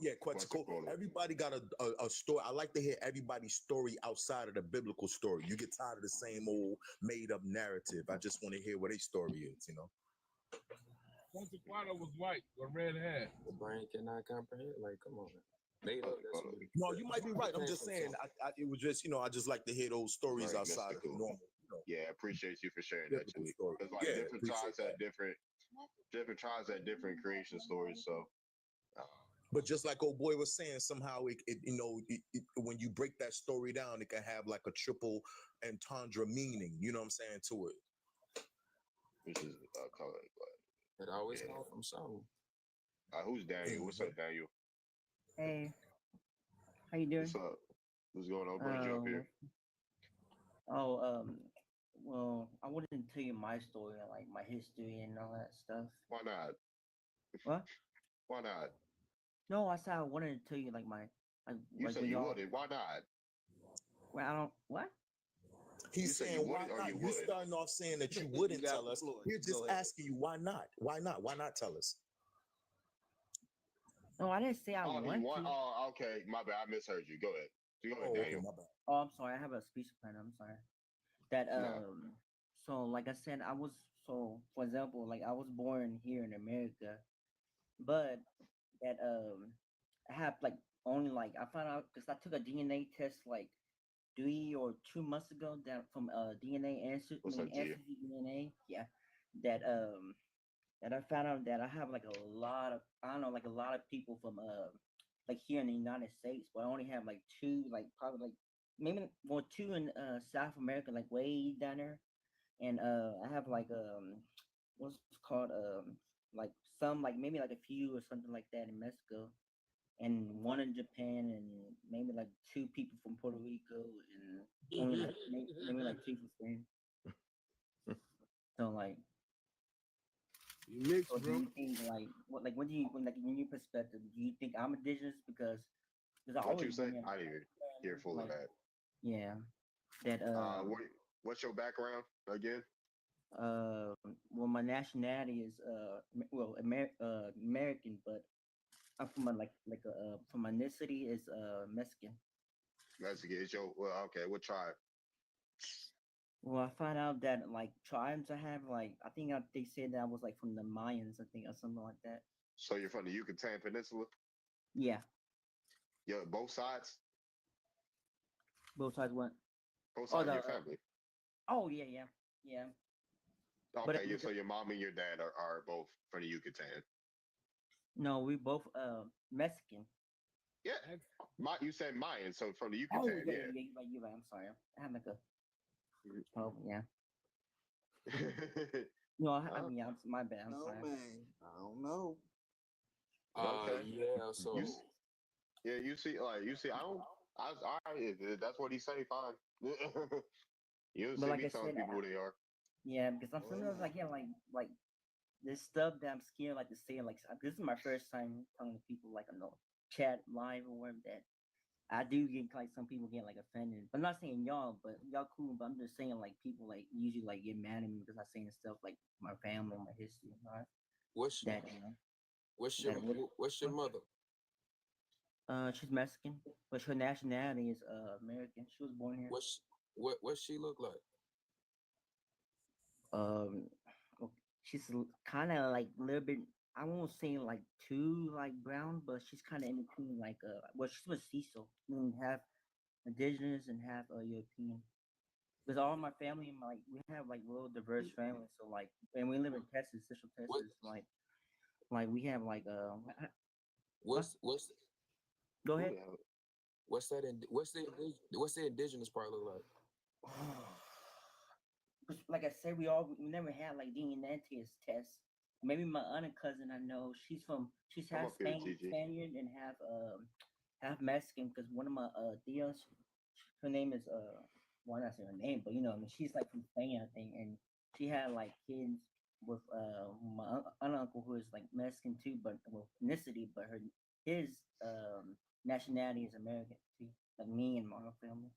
Yeah, Quetzalcoatl. Everybody got a story. I like to hear everybody's story outside of the biblical story. You get tired of the same old made up narrative. I just want to hear what their story is, you know. Quetzalcoatl was white with red hair. The brain cannot comprehend. Like, come on. Made up. No, you might be right. I'm just saying. It was just, I just like to hear those stories Very outside mystical. of the normal. Yeah, appreciate you for sharing that to me. Because like Yeah, different appreciate tribes have different tribes have different creation stories. So But just like old boy was saying, somehow when you break that story down, it can have like a triple entendre meaning. You know what I'm saying to it. which is color. It always comes from something. Who's Daniel? What's up, Daniel? Hey, how you doing? What's up? What's going on? Bring you up here. Well, I wanted to tell you my story, like my history and all that stuff. Why not? What? Why not? No, I said I wanted to tell you like You like said when you y'all. would. Why not? Well, I don't. What? He's said saying, you why wouldn't or not? you You're would? starting off saying that you wouldn't You got tell the us. floor. We're just Go ahead. asking you, why not? Why not? Why not tell us? No, I didn't say I Oh, want you want? to. Oh, okay. My bad. I misheard you. Go ahead. Go ahead, Daniel. my bad. Oh, I'm sorry. I have a speech impediment. I'm sorry. That No. So like I said, for example, like I was born here in America, but that I have like only like I found out because I took a DNA test like 3 or 2 months ago that from DNA answer What's up, Gia? ancestry DNA, yeah, that I found out that I have like a lot of I don't know like a lot of people from like here in the United States, but I only have like two, like probably like maybe well two in South America, like way down there, and I have like what's it called like some like maybe like a few or something like that in Mexico, and one in Japan, and maybe like two people from Puerto Rico, and only like maybe like two from Spain. So like, You mixed, so do bro. you think like what do you when like in your perspective, do you think I'm indigenous because I What you always say? been I didn't even hear full of like that. yeah that What's your background again? well my nationality is American, but I'm from a like a from ethnicity is Mexican. Mexican. Is your well, okay? What tribe? Well, I found out that like tribes I have like I think they said that I was like from the Mayans, I think, or something like that. So you're from the Yucatan Peninsula? Yeah, Yeah, both sides. both sides went. Both Oh sides the of your family. oh yeah. Okay, yeah. But So your mom and your dad are both from the Yucatan. no, we both Mexican. Yeah. You said Mayan, so from the Oh Yucatan. yeah, Yeah. you're right. I'm sorry. I have like a oh yeah. No, I mean yeah, my bad. I'm No sorry. man, I don't know. Okay. Yeah, so You see, I don't. That's what he say. Fine. You don't But see like me I telling said, people who they are. yeah, because I'm sometimes like yeah, like this stuff that I'm scared like to say. Like this is my first time telling to people like on the chat live or whatever that I do get like some people get like offended. But I'm not saying y'all, but y'all cool. But I'm just saying like people like usually like get mad at me because I'm saying stuff like my family, my history, right? what's That you know what's your that would. what's your mother? She's Mexican, but her nationality is American. She was born here. What she look like? Um, she's kind of like a little bit. I won't say like too like brown, but she's kind of in between. Like well, she's mestizo, meaning half indigenous and half European. Because all my family, like we have like real diverse families. So like, and we live in Texas, Central Texas. Like we have like What's Go ahead. what's that? What's the indigenous part look like? Like I said, we never had like DNA tests. Maybe my other cousin I know, she's Come half up here, Gigi. Spaniard and half Mexican. Because one of my tias, her name is well not say her name, but you know, I mean, she's like from Spain, I think, and she had like kids with my uncle who is like Mexican too, but well ethnicity, but his nationality is American too, like me and my whole family.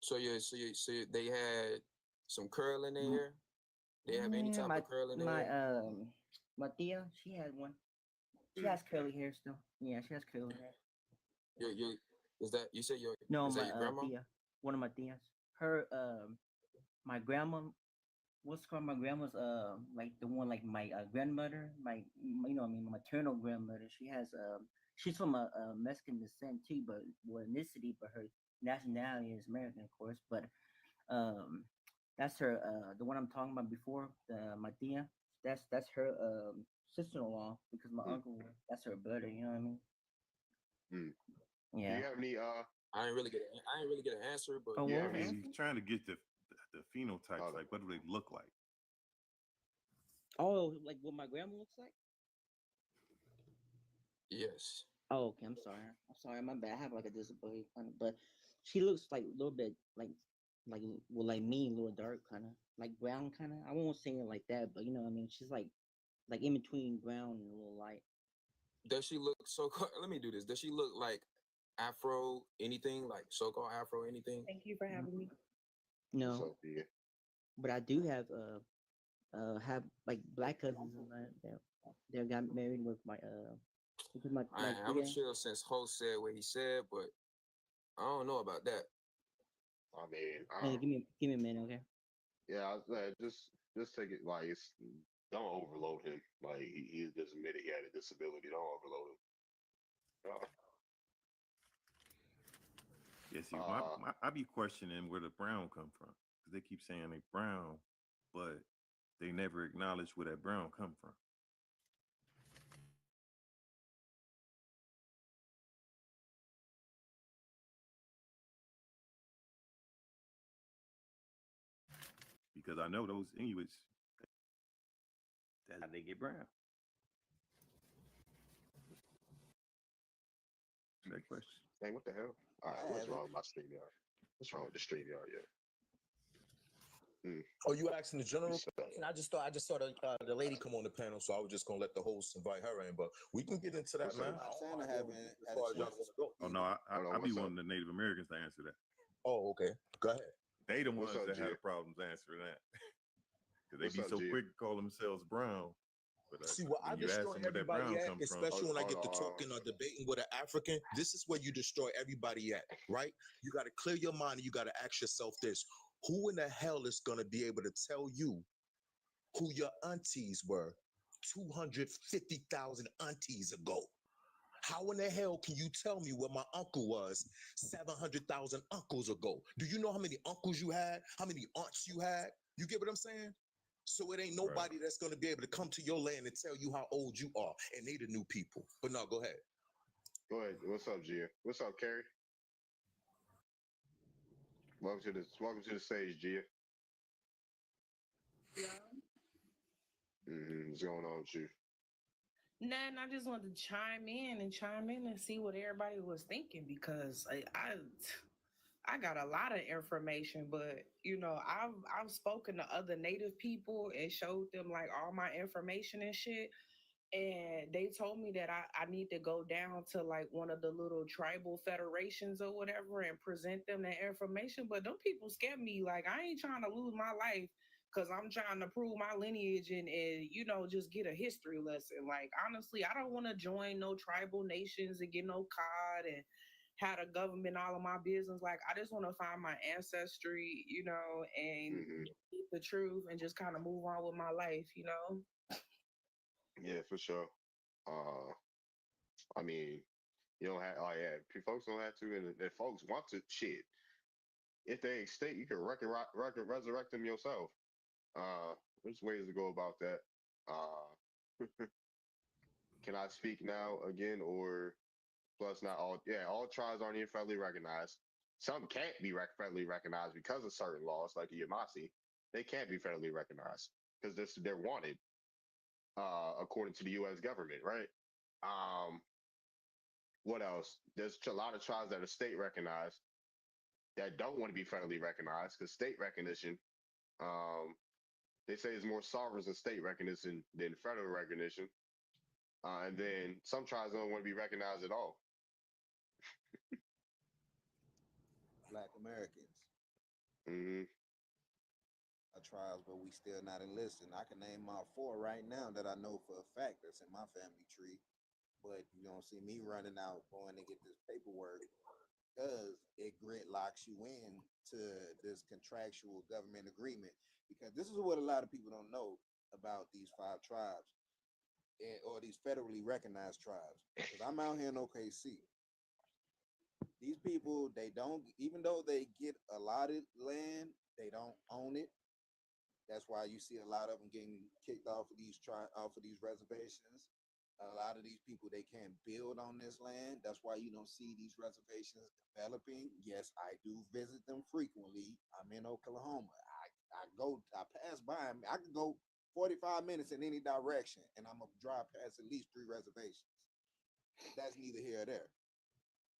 So they had some curl in their hair. They have any type of curl in their hair? My tia, she had one. She has curly hair still. Yeah, she has curly hair. Your is that you said your No, is that my your grandma? tia, one of my tias. Her my grandma. What's called my grandma's like the one like my grandmother, you know I mean my maternal grandmother. She's from a Mexican descent too, but well ethnicity, but her nationality is American, of course. But that's her the one I'm talking about before, my tia. That's her sister-in-law because my uncle. That's her brother. You know what I mean? Do Yeah. you have any I ain't really get an answer, but Oh, Yeah, what I was the mean, trying to get the phenotypes, like what do they look like? Oh, like what my grandma looks like? yes. Oh, okay. I'm sorry. My bad. I have like a disability, kind of, but she looks like a little bit like well, like me, a little dark, kind of like brown, kind of. I won't say it like that, but you know, what I mean, she's like in between brown and a little light. Does she look let me do this. Does she look like Afro anything? Like so-called Afro anything? Thank you for having me. No, but I do have like black cousins and they got married with my with my I'm tia. chill since host said what he said, but I don't know about that. I mean, Hey, give me a minute, okay? yeah, just take it like don't overload him. Like he just admitted he had a disability. Don't overload him. Yeah, see, I be questioning where the brown come from because they keep saying they brown, but they never acknowledge where that brown come from. because I know those Inuits. That's how they get brown. That question. Dang, what the hell? All right, what's wrong with my StreamYard? What's wrong with the StreamYard? Yeah. Oh, you asking the general Yes, sir. question? I just saw the lady come on the panel, so I was just gonna let the host invite her in. But we can get into that, What's up? man. Santa haven't had As far a as y'all chance. wanna go. Oh no, Hold on, I be what's up? wanting the Native Americans to answer that. Oh, okay. Go ahead. They the What's ones up, that G? had the problems answering that. Because they What's be up, so G? quick to call themselves brown. But See, what I when you ask destroy them where that everybody brown at, come from, especially when I Hold get to on. talking or debating with an African, this is where you destroy everybody at, right? You got to clear your mind and you got to ask yourself this: who in the hell is going to be able to tell you who your aunties were 250,000 aunties ago? How in the hell can you tell me what my uncle was 700,000 uncles ago? Do you know how many uncles you had? How many aunts you had? You get what I'm saying? So it ain't nobody that's going to be able to come to your land and tell you how old you are, and they the new people. But no, go ahead. Go ahead. What's up, G? What's up, Carrie? Welcome to the stage, G. What's going on with you? Nothing. I just wanted to chime in and see what everybody was thinking because I got a lot of information, but you know, I've spoken to other Native people and showed them like all my information and shit. And they told me that I need to go down to like one of the little tribal federations or whatever and present them that information. But them people scare me. Like I ain't trying to lose my life because I'm trying to prove my lineage and you know, just get a history lesson. Like honestly, I don't want to join no tribal nations and get no card and have the government all of my business. Like I just want to find my ancestry, you know, and get the truth and just kind of move on with my life, you know. Yeah, for sure. I mean, you don't have. Oh yeah, folks don't have to, and if folks want to, shit. If they extinct, you can resurrect them yourself. There's ways to go about that. Can I speak now again, or plus not all? Yeah, all tribes aren't even federally recognized. Some can't be federally recognized because of certain laws, like the Yamasi. They can't be federally recognized because they're wanted, according to the U.S. government, right? What else? There's a lot of tribes that are state recognized that don't want to be federally recognized because state recognition, they say is more sovereign than state recognition than federal recognition. And then some tribes don't want to be recognized at all. Black Americans Mm-hmm. are tribes, but we still not enlisting. I can name my 4 right now that I know for a fact that's in my family tree, but you don't see me running out going to get this paperwork because it gridlocks you in to this contractual government agreement. Because this is what a lot of people don't know about these 5 tribes or these federally recognized tribes. Because I'm out here in OKC. These people, they don't, even though they get allotted land, they don't own it. That's why you see a lot of them getting kicked off of these reservations. A lot of these people, they can't build on this land. That's why you don't see these reservations developing. Yes, I do visit them frequently. I'm in Oklahoma. I pass by them. I could go 45 minutes in any direction, and I'm gonna drive past at least 3 reservations. That's neither here or there.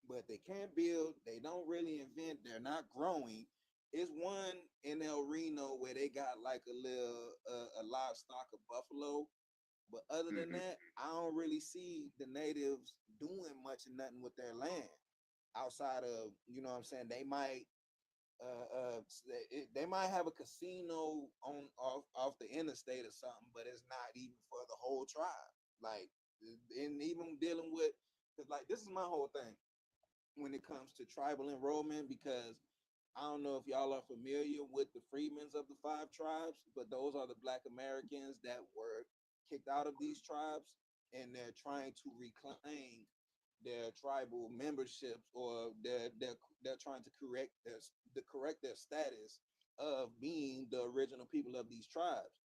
But they can't build. They don't really invent. They're not growing. It's one in El Reno where they got like a little a livestock of buffalo. But other than that, I don't really see the natives doing much of nothing with their land outside of, you know what I'm saying? They might they might have a casino on off the interstate or something, but it's not even for the whole tribe. Like, and even dealing with, because like this is my whole thing when it comes to tribal enrollment, because I don't know if y'all are familiar with the freedmans of the 5 tribes, but those are the Black Americans that were kicked out of these tribes, and they're trying to reclaim their tribal memberships, or they're trying to correct their status of being the original people of these tribes.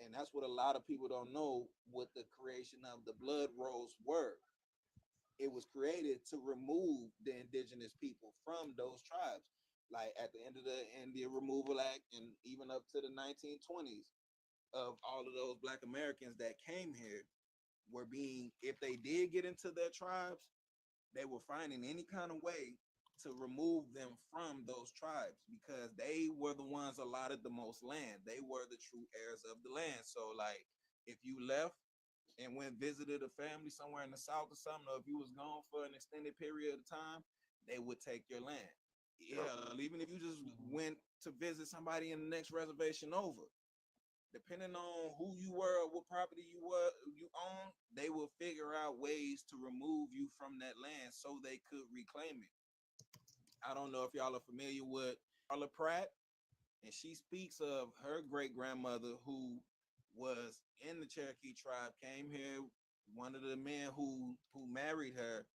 And that's what a lot of people don't know what the creation of the blood rolls were. It was created to remove the indigenous people from those tribes. like at the end of the Indian Removal Act and even up to the 1920s, of all of those Black Americans that came here were being, if they did get into their tribes, they were finding any kind of way to remove them from those tribes because they were the ones allotted the most land. They were the true heirs of the land. So like if you left and went visited a family somewhere in the South or something, or if you was gone for an extended period of time, they would take your land. Yeah, even if you just went to visit somebody in the next reservation over, depending on who you were or what property you own, they will figure out ways to remove you from that land so they could reclaim it. I don't know if y'all are familiar with Carla Pratt, and she speaks of her great grandmother who was in the Cherokee tribe, came here. One of the men who married her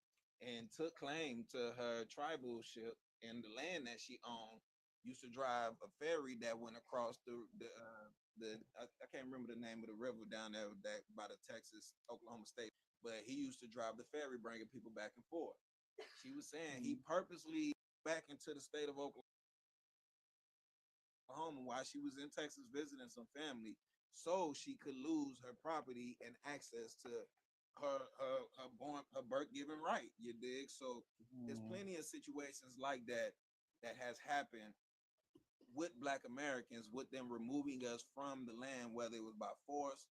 and took claim to her tribalship and the land that she owned used to drive a ferry that went across I can't remember the name of the river down there that by the Texas Oklahoma State, but he used to drive the ferry bringing people back and forth. She was saying he purposely back into the state of Oklahoma while she was in Texas visiting some family so she could lose her property and access to her birth given right. You dig? So there's plenty of situations like that that has happened with Black Americans, with them removing us from the land, whether it was by force,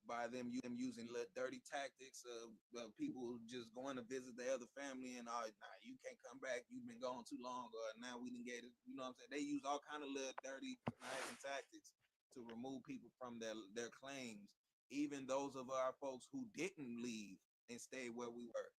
by them using little dirty tactics of people just going to visit their other family and nah, you can't come back, you've been gone too long, or now we didn't get it. You know what I'm saying? They use all kind of little dirty conniving tactics to remove people from their claims. Even those of our folks who didn't leave and stay where we were,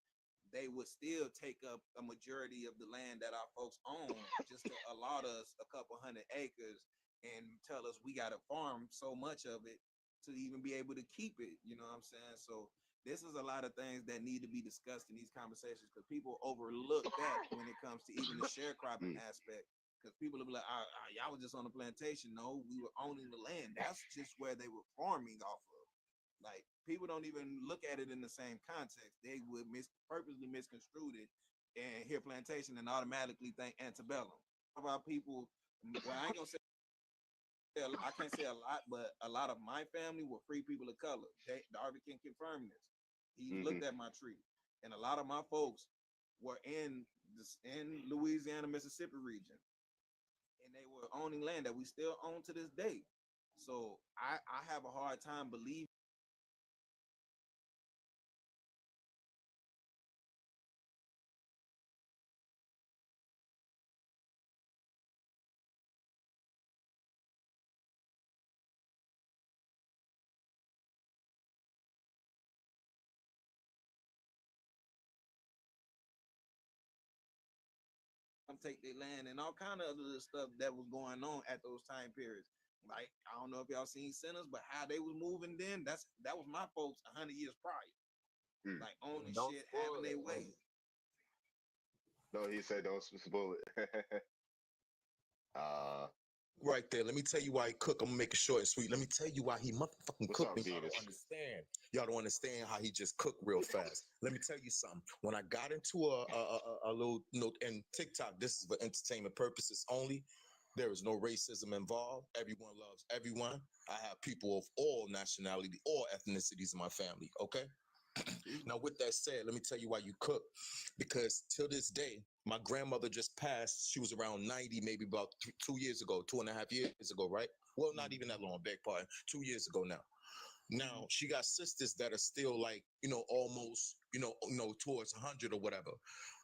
they would still take up a majority of the land that our folks own just to allot us a couple hundred acres and tell us we got to farm so much of it to even be able to keep it. You know what I'm saying? So this is a lot of things that need to be discussed in these conversations because people overlook that when it comes to even the sharecropping aspect. Because people will be like, y'all was just on the plantation. No, we were owning the land. That's just where they were farming off of. Like people don't even look at it in the same context. They would purposely misconstrue it and hear plantation and automatically think antebellum. About people, well, I ain't gonna say I can't say a lot, but a lot of my family were free people of color. Darby can confirm this. He looked at my tree, and a lot of my folks were in Louisiana, Mississippi region, and they were owning land that we still own to this day. So I have a hard time believing. Take their land and all kind of other stuff that was going on at those time periods. Like I don't know if y'all seen Sinners, but how they was moving then, that was my folks 100 years prior. Like owning shit, having their way. No, he said don't spoil it. Right there. Let me tell you why he cook. I'm gonna make it short and sweet. Let me tell you why he motherfucking cooked. Y'all don't understand. Y'all don't understand how he just cooked real fast. Let me tell you something. When I got into a little note and TikTok, this is for entertainment purposes only. There is no racism involved. Everyone loves everyone. I have people of all nationality, all ethnicities in my family. Okay. Now, with that said, let me tell you why you cook. Because till this day, my grandmother just passed. She was around 90, maybe about 2 years ago, 2.5 years ago, right? Well, not even that long, beg pardon. 2 years ago now. Now, she got sisters that are still like, almost, towards 100 or whatever.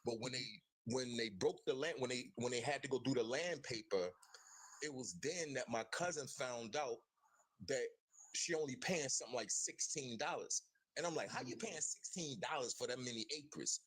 But when they broke the land, when they had to go do the land paper, it was then that my cousin found out that she only paying something like $16. And I'm like, how you paying $16 for that many acres?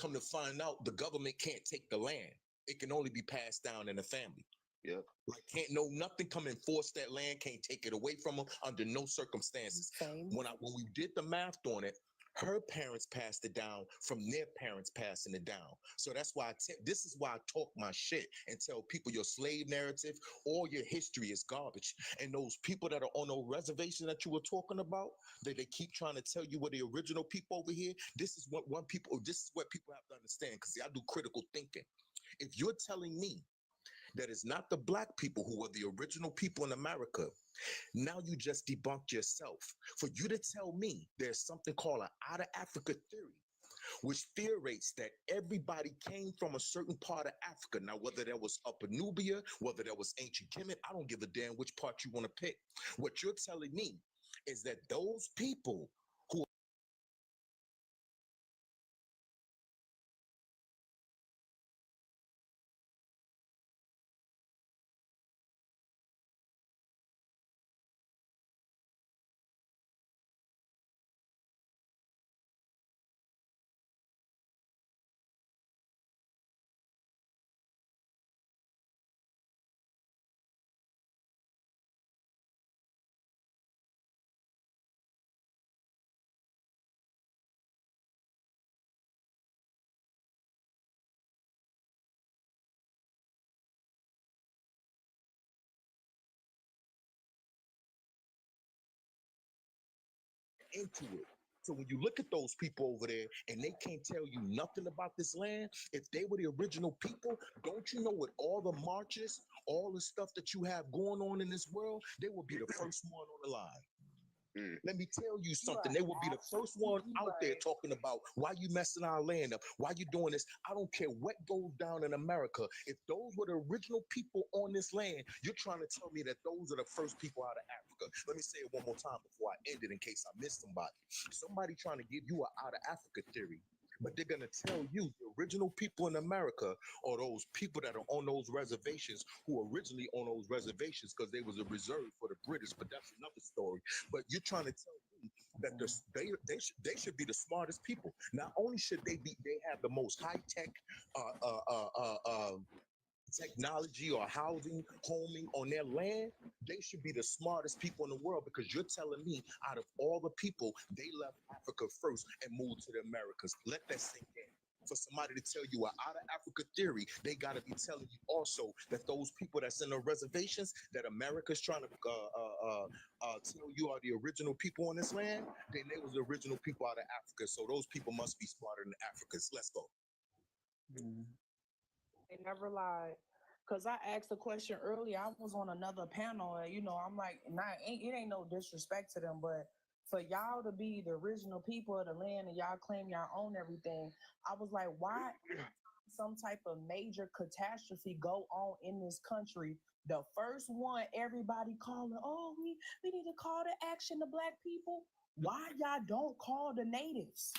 Come to find out, the government can't take the land. It can only be passed down in the family. Yep. Like nothing come and force that land, can't take it away from them under no circumstances. When we did the math on it, her parents passed it down from their parents passing it down. So that's why this is why I talk my shit and tell people your slave narrative, all your history is garbage. And those people that are on those reservation that you were talking about, they keep trying to tell you what the original people over here. This is what people have to understand, because I do critical thinking. If you're telling me that it's not the black people who are the original people in America. Now you just debunked yourself. For you to tell me there's something called an out of Africa theory, which theorates that everybody came from a certain part of Africa. Now, whether that was Upper Nubia, whether that was ancient Kemet, I don't give a damn which part you want to pick. What you're telling me is that those people who into it. So when you look at those people over there and they can't tell you nothing about this land, if they were the original people, don't you know with all the marches, all the stuff that you have going on in this world, they will be the first one on the line. Let me tell you something. They will be the first one out there talking about why you messing our land up, why you doing this. I don't care what goes down in America. If those were the original people on this land, you're trying to tell me that those are the first people out of Africa. Let me say it one more time before I end it in case I missed somebody. Somebody trying to give you an out of Africa theory. But they're going to tell you the original people in America are those people that are on those reservations who originally on those reservations because they was a reserve for the British, but that's another story. But you're trying to tell me that they should be the smartest people. Not only should they have the most high-tech technology or housing, homing on their land, they should be the smartest people in the world because you're telling me out of all the people, they left Africa first and moved to the Americas. Let that sink in. For somebody to tell you an out of Africa theory, they got to be telling you also that those people that's in the reservations that America's trying to tell you are the original people on this land, then they was the original people out of Africa. So those people must be smarter than the Africans. Let's go. They never lied. Cause I asked a question earlier. I was on another panel, and I'm like, it ain't no disrespect to them, but for y'all to be the original people of the land and y'all claim y'all own everything, I was like, why some type of major catastrophe go on in this country? The first one, everybody calling, oh, we need to call to action the black people. Why y'all don't call the natives?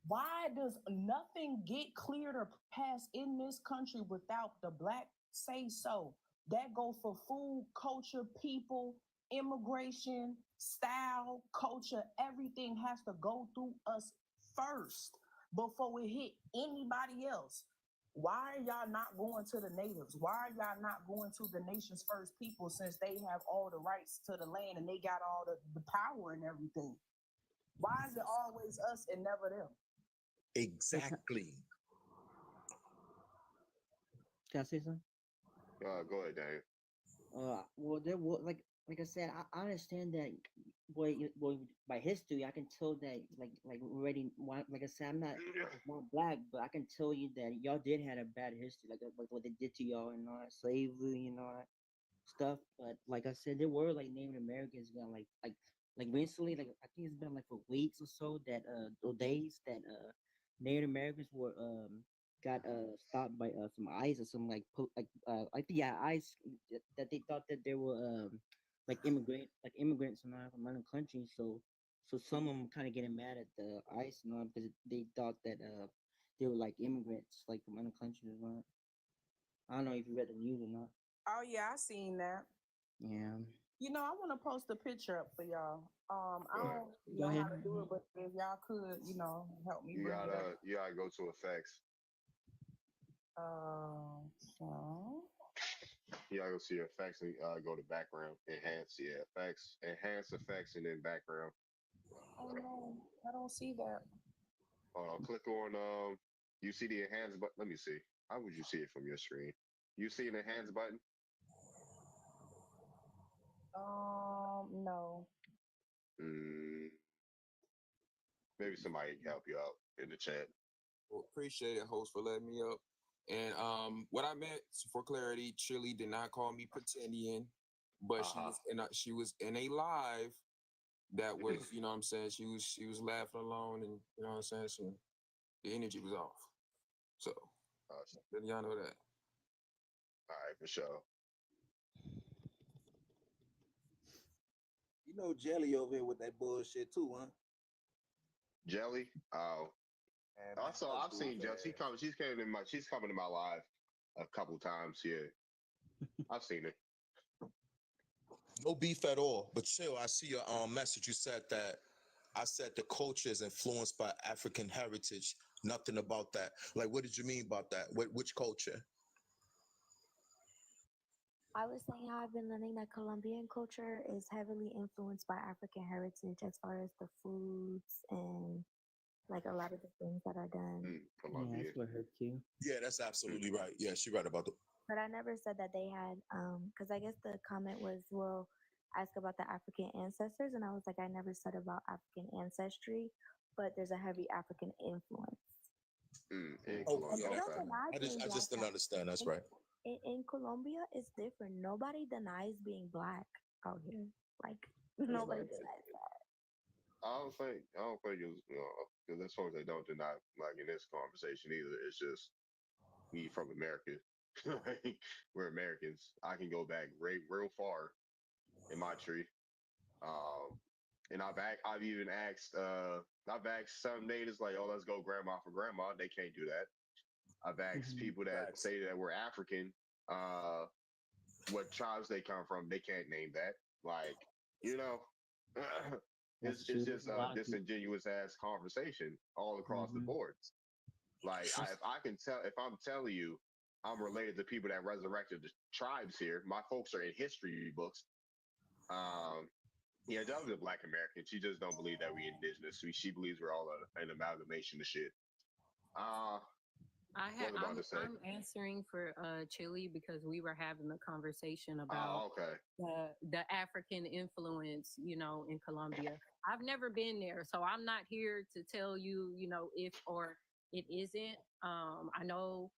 Why does nothing get cleared or passed in this country without the black say so? That go for food, culture, people, immigration, style, culture. Everything has to go through us first before we hit anybody else. Why are y'all not going to the natives? Why are y'all not going to the nation's first people since they have all the rights to the land and they got all the power and everything? Why is it always us and never them? Exactly. Can I say something? Go ahead, Daniel. Well, there was like I said, I understand that. Boy, by history, I can tell that like already. Like I said, I'm not black, but I can tell you that y'all did had a bad history, like what they did to y'all and all that slavery and all that stuff. But like I said, there were like Native Americans, like recently, like I think it's been like for weeks or so that those days that Native Americans were got stopped by some ICE or some I think ICE that they thought that they were like immigrants and all from other countries. So some of them kind of getting mad at the ICE and all because they thought that they were like immigrants like from other countries and all. I don't know if you read the news or not. Oh yeah, I seen that. Yeah. I want to post a picture up for y'all. I don't Go know ahead. how to do it, but if y'all could, help me. You bring it up. gotta go to effects. So You gotta go see effects and go to background, enhance, effects, enhance effects, and then background. oh no, I don't see that. Click on you see the enhance button. Let me see. How would you see it from your screen? You see an enhance button? No. Maybe somebody can help you out in the chat. Well, appreciate it, host, for letting me up. And what I meant for clarity, Chili did not call me pretendian, but she was in a live that was, you know what I'm saying, she was laughing alone, and you know what I'm saying, so the energy was off. So then y'all know that. All right, for sure. You know Jelly over here with that bullshit too, huh? Jelly? Oh. I've seen Jelly. She's coming to my live a couple times here. I've seen it. No beef at all. But chill, I see your message. You said that I said the culture is influenced by African heritage. Nothing about that. Like, what did you mean about that? Which culture? I was saying how I've been learning that Colombian culture is heavily influenced by African heritage as far as the foods and like a lot of the things that are done. Colombia. that's what hurt you. Yeah, that's absolutely right. Yeah, she's right about the. But I never said that they had, because I guess the comment was, well, ask about the African ancestors. And I was like, I never said about African ancestry, but there's a heavy African influence. Oh, I just didn't understand. That's right. In Colombia, it's different. Nobody denies being black out here. Like, nobody denies that. I don't think it's, because as far as they don't deny, like in this conversation either, it's just we from America. We're Americans. I can go back real far in my tree. And I've even asked some natives like, oh, let's go grandma for grandma. They can't do that. I've asked people that say that we're African, what tribes they come from. They can't name that. Like, it's just a disingenuous ass conversation all across the board. Like, if I'm telling you I'm related to people that resurrected the tribes here, my folks are in history books. Yeah, Doug's a black American. She just don't believe that we indigenous. She believes we're all an amalgamation of shit. I'm answering for Chili because we were having a conversation about the African influence, in Colombia. I've never been there, so I'm not here to tell you, if or it isn't. I know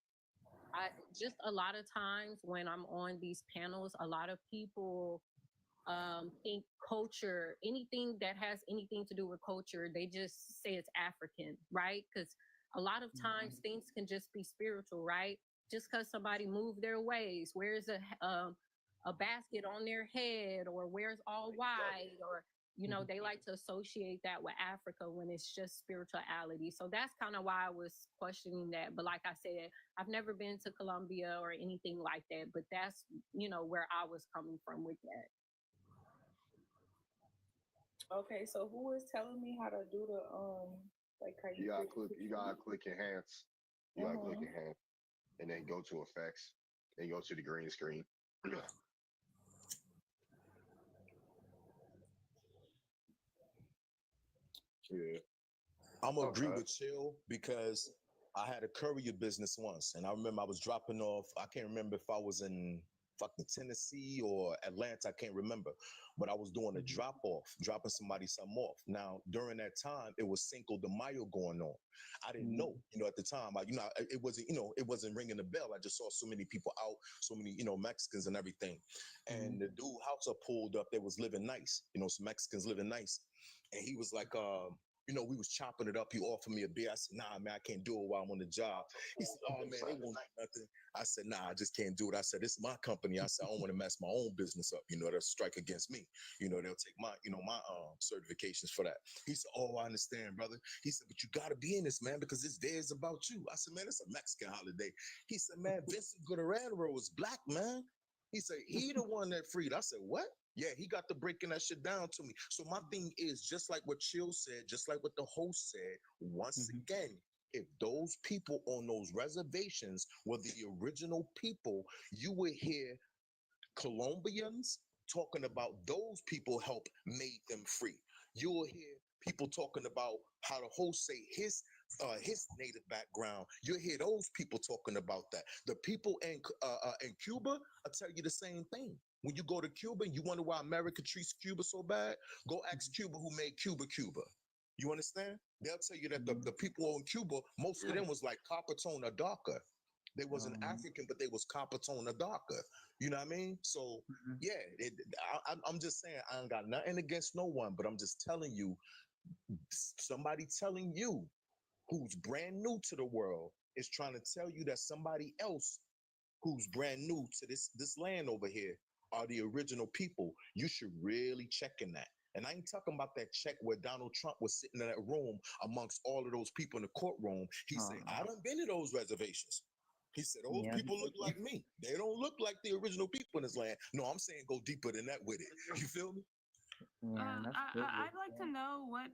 just a lot of times when I'm on these panels, a lot of people think culture, anything that has anything to do with culture, they just say it's African, right? Because a lot of times things can just be spiritual, right? Just because somebody moved their ways, wears a basket on their head, or wears all white, or they like to associate that with Africa when it's just spirituality. So that's kind of why I was questioning that. But like I said, I've never been to Colombia or anything like that. But that's where I was coming from with that. Okay, so who is telling me how to do the like how you gotta click enhance. You gotta click enhance, and then go to effects, and go to the green screen. Yeah, I'm gonna agree with Chill because I had a courier business once, and I remember I was dropping off. I can't remember if I was in fucking Tennessee or Atlanta. I can't remember, but I was doing a drop off, dropping somebody something off. Now during that time, it was Cinco de Mayo going on. I didn't know, at the time. It wasn't ringing the bell. I just saw so many people out, so many, Mexicans and everything. And the dude house I pulled up, they was living nice, some Mexicans living nice, and he was like, we was chopping it up. He offered me a beer. I said, nah, man, I can't do it while I'm on the job. He said, oh, man, they won't do nothing. I said, nah, I just can't do it. I said, this is my company. I said, I don't want to mess my own business up. They'll strike against me. They'll take my, my certifications for that. He said, oh, I understand, brother. He said, but you got to be in this, man, because this day is about you. I said, man, it's a Mexican holiday. He said, man, Vincent Guerrero was black, man. He said, he the one that freed. I said, what? Yeah, he got to breaking that shit down to me. So my thing is, just like what Chill said, just like what the host said, once again, if those people on those reservations were the original people, you would hear Colombians talking about those people helped made them free. You will hear people talking about how the host say his native background. You'll hear those people talking about that. The people in Cuba, I'll tell you the same thing. When you go to Cuba and you wonder why America treats Cuba so bad, go ask Cuba who made Cuba. You understand? They'll tell you that the people in Cuba, most of them was like copper tone or darker. They wasn't African, but they was copper tone or darker. You know what I mean? So yeah, I'm just saying I ain't got nothing against no one, but I'm just telling you, somebody telling you who's brand new to the world is trying to tell you that somebody else who's brand new to this land over here are the original people. You should really check in that. And I ain't talking about that check where Donald Trump was sitting in that room amongst all of those people in the courtroom. He said, I done been to those reservations. He said, those people look like me. They don't look like the original people in this land. No, I'm saying go deeper than that with it. You feel me? I'd like to know what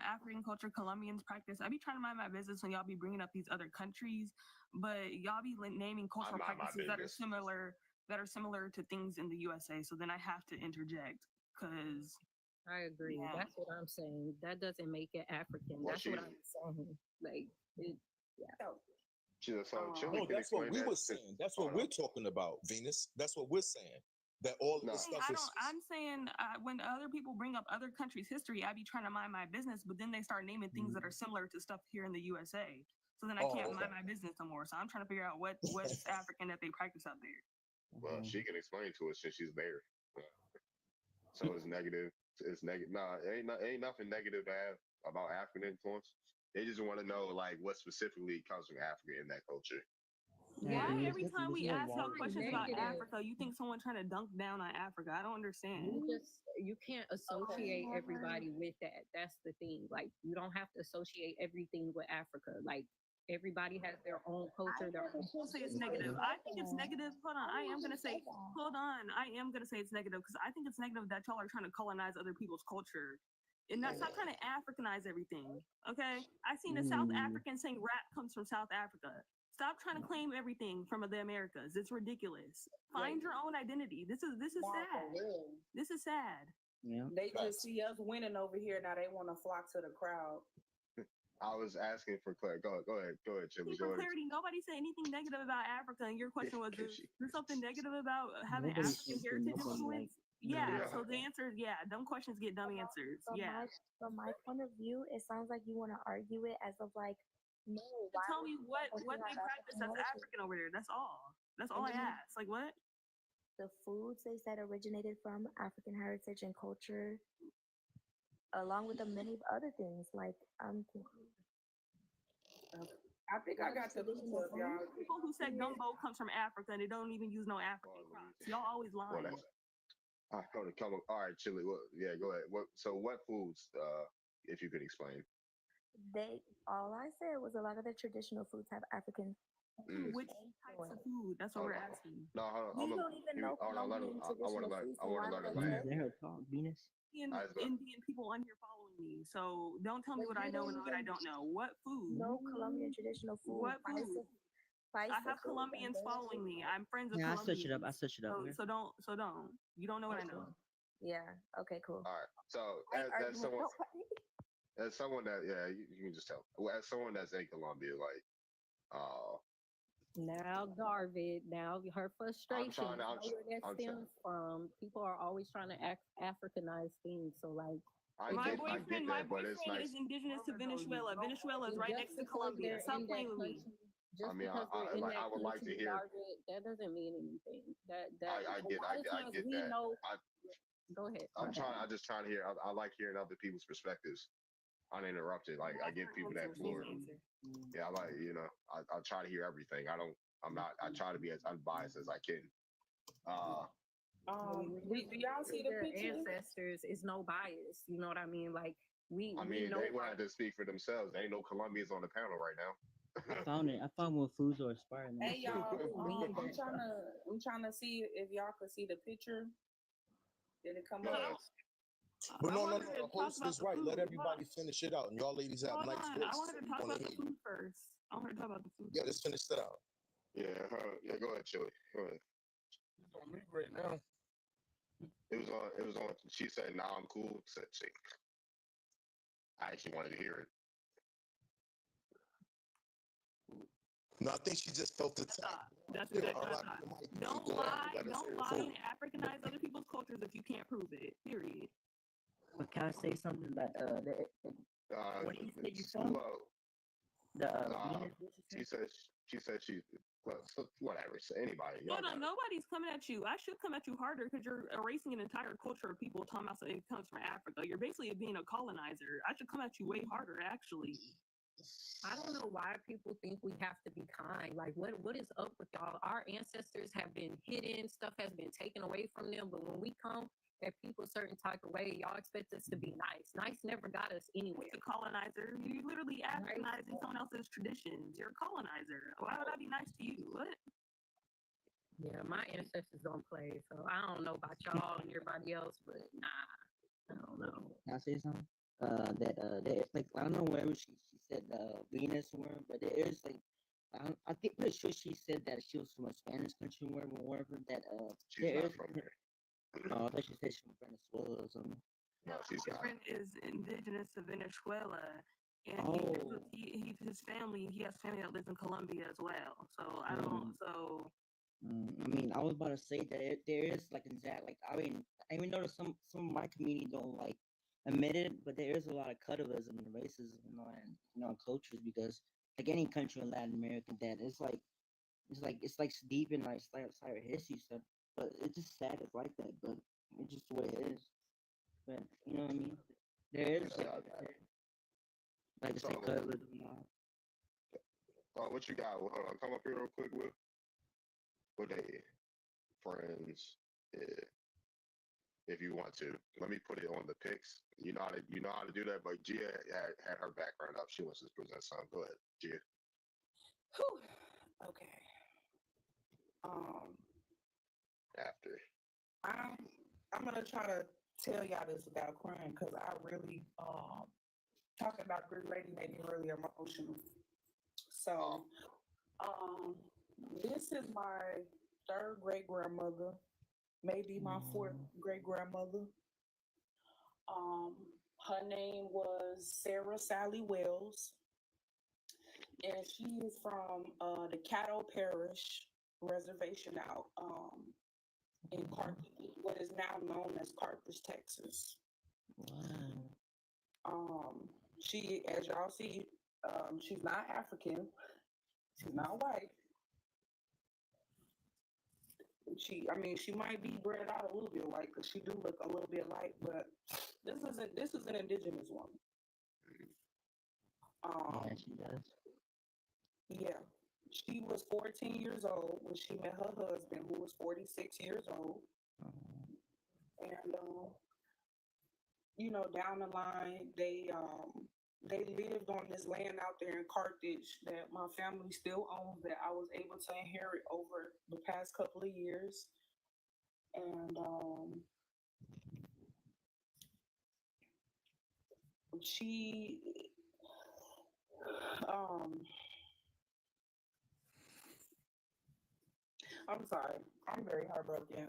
African culture Colombians practice. I be trying to mind my business when y'all be bringing up these other countries, but y'all be naming cultural practices that are similar to things in the USA. So then I have to interject because I agree. Yeah. That's what I'm saying. That doesn't make it African. Well, That's what I'm saying. Like, it, yeah. So Chili No, can that's what explain we that were 'cause- saying. That's what we're talking about, Venus. That's what we're saying. That all of this stuff I is. don't. I'm saying when other people bring up other countries' history, I be trying to mind my business, but then they start naming things that are similar to stuff here in the USA. So then I Oh, can't okay. mind my business no more. So I'm trying to figure out what's African that they practice out there. Well, she can explain to us since she's there. So it's negative. It's negative. Nah, ain't nothing negative to have about African influence. They just want to know like what specifically comes from Africa in that culture. Why every time we ask y'all questions about Negative. Africa, you think someone trying to dunk down on Africa? I don't understand. You can't associate everybody with that. That's the thing. Like, you don't have to associate everything with Africa. Like, everybody has their own culture. Their own People say it's negative. I think it's negative. Hold on. I am gonna say it's negative because I think it's negative that y'all are trying to colonize other people's culture. And not stop trying to Africanize everything. Okay? I seen a South African saying rap comes from South Africa. Stop trying to claim everything from the Americas. It's ridiculous. Find your own identity. This is sad. This is sad. Yeah. They just see us winning over here. Now they want to flock to the crowd. I was asking for clarity. Go ahead, Chili. For clarity, nobody said anything negative about Africa, and your question was, is there something negative about having Nobody African said heritage nobody, influence? like, Yeah, Yeah. so the answer is yeah. Dumb questions get dumb answers. Yeah. From my point of view, it sounds like you want to argue it as of like, no. Why Tell would me you what focus they on practice that's heritage? African over there. That's all. That's all I And then asked. Like what? The foods they said originated from African heritage and culture, along with the many other things. Like, I think I got the picture of y'all. People who said gumbo comes from Africa and they don't even use no African crops. Y'all always Well, lying. all right, come on. All right, Chili. Well, yeah, go ahead. What foods? If you could explain. all I said was a lot of the traditional foods have African. Which types of food? That's what we're asking. No, hold on. You don't even know Colombian traditional foods, so why would I Venus, say let her talk. Venus. Indian people on here following me, so don't tell me what I know and what I don't know. What food? No Colombian traditional food. What food? I have Colombians following me. I'm friends with Yeah, I Colombians. switch it up. I switch it up. Okay? So don't. You don't know what I know. Yeah. Okay. Cool. All right. So I ain't as arguing with someone that you can just tell. Well, as someone that's in Colombia, like Now, Garvin, now her frustration, trying to- know where that I'm stems from. People are always trying to Africanize things. So, like, My boyfriend is indigenous to Venezuela. Venezuela is right next to Colombia. Stop playing with me. Just I mean, because they're in that I would like to country, hear. Garvin, that doesn't mean anything. That I a lot of times get we that. know. Go ahead. I'm just trying to hear. I like hearing other people's perspectives, uninterrupted. Like I give people that floor. Yeah, I like I try to hear everything. I try to be as unbiased as I can. Do y'all see the Their picture? ancestors is no bias. You know what I mean? Like we know. They will have to speak for themselves. There ain't no Colombians on the panel right now. I found it. I found what foods are inspiring. Hey y'all, I'm trying to see if y'all could see the picture. Did it come up? But no. The host is right. Let everybody finish it out, and y'all ladies have Hold nice on. voices. I wanted to talk Wanna about the hear you. food first. I want to talk about the food. Yeah, let's finish that out. Yeah, go ahead, Chili. Go ahead. Right now. It was on. She said, "Nah, I'm cool." Said she. I actually wanted to hear it. No, I think she just felt the attack. That's Yeah, exactly what I thought. Don't lie and Africanize other people's cultures if you can't prove it. Period. But can I say something that what you said you found? Well, The Venus, she said whatever. So anybody. Y'all Hold got on, it. nobody's coming at you. I should come at you harder because you're erasing an entire culture of people talking about something that comes from Africa. You're basically being a colonizer. I should come at you way harder, actually. I don't know why people think we have to be kind. Like, what is up with y'all? Our ancestors have been hidden, stuff has been taken away from them. But when we come at people a certain type of way, y'all expect us to be nice. Nice never got us anywhere. A colonizer. You're literally Africanizing someone else's traditions. You're a colonizer. Why would I be nice to you? What? Yeah, my ancestors don't play, so I don't know about y'all and everybody else, but nah, I don't know. Can I say something? There's like I don't know wherever she said Venus or where, but there is like I think pretty sure she said that she was from a Spanish country or wherever that She's there not is. from there. No, I thought she said she's from Venezuela or something. No, she's My not. friend is indigenous to Venezuela, and Oh. he's his family. He has family that lives in Colombia as well. So I don't. So I mean, I was about to say that there is like exact like I mean, I even noticed some of my community don't like admit it, but there is a lot of colorism and racism, and cultures because like any country in Latin America, that it's like deep in like side history stuff, but it's just sad it's like that, but it's just the way it is. But you know what I mean? There is like So, say colorism. Now. what you got? Hold on, come up here real quick, Will. What they friends? Yeah. If you want to, let me put it on the pics. You know how to do that. But Gia had her background up. She wants to present something. Go ahead, Gia. Whew. Okay. After. I'm gonna try to tell y'all this without crying because I really talking about Great Lady made me really emotional. So this is my third great grandmother, maybe my fourth great grandmother. Her name was Sarah Sally Wells, and she is from the Caddo Parish Reservation out in Carthage, what is now known as Carthage, Texas. She, as y'all see, she's not African. She's not white. She might be bred out a little bit white because she do look a little bit light, but this is an indigenous woman. Yeah, she does. Yeah, she was 14 years old when she met her husband, who was 46 years old. And down the line, they lived on this land out there in Carthage that my family still owns, that I was able to inherit over the past couple of years. And she I'm sorry, I'm very heartbroken.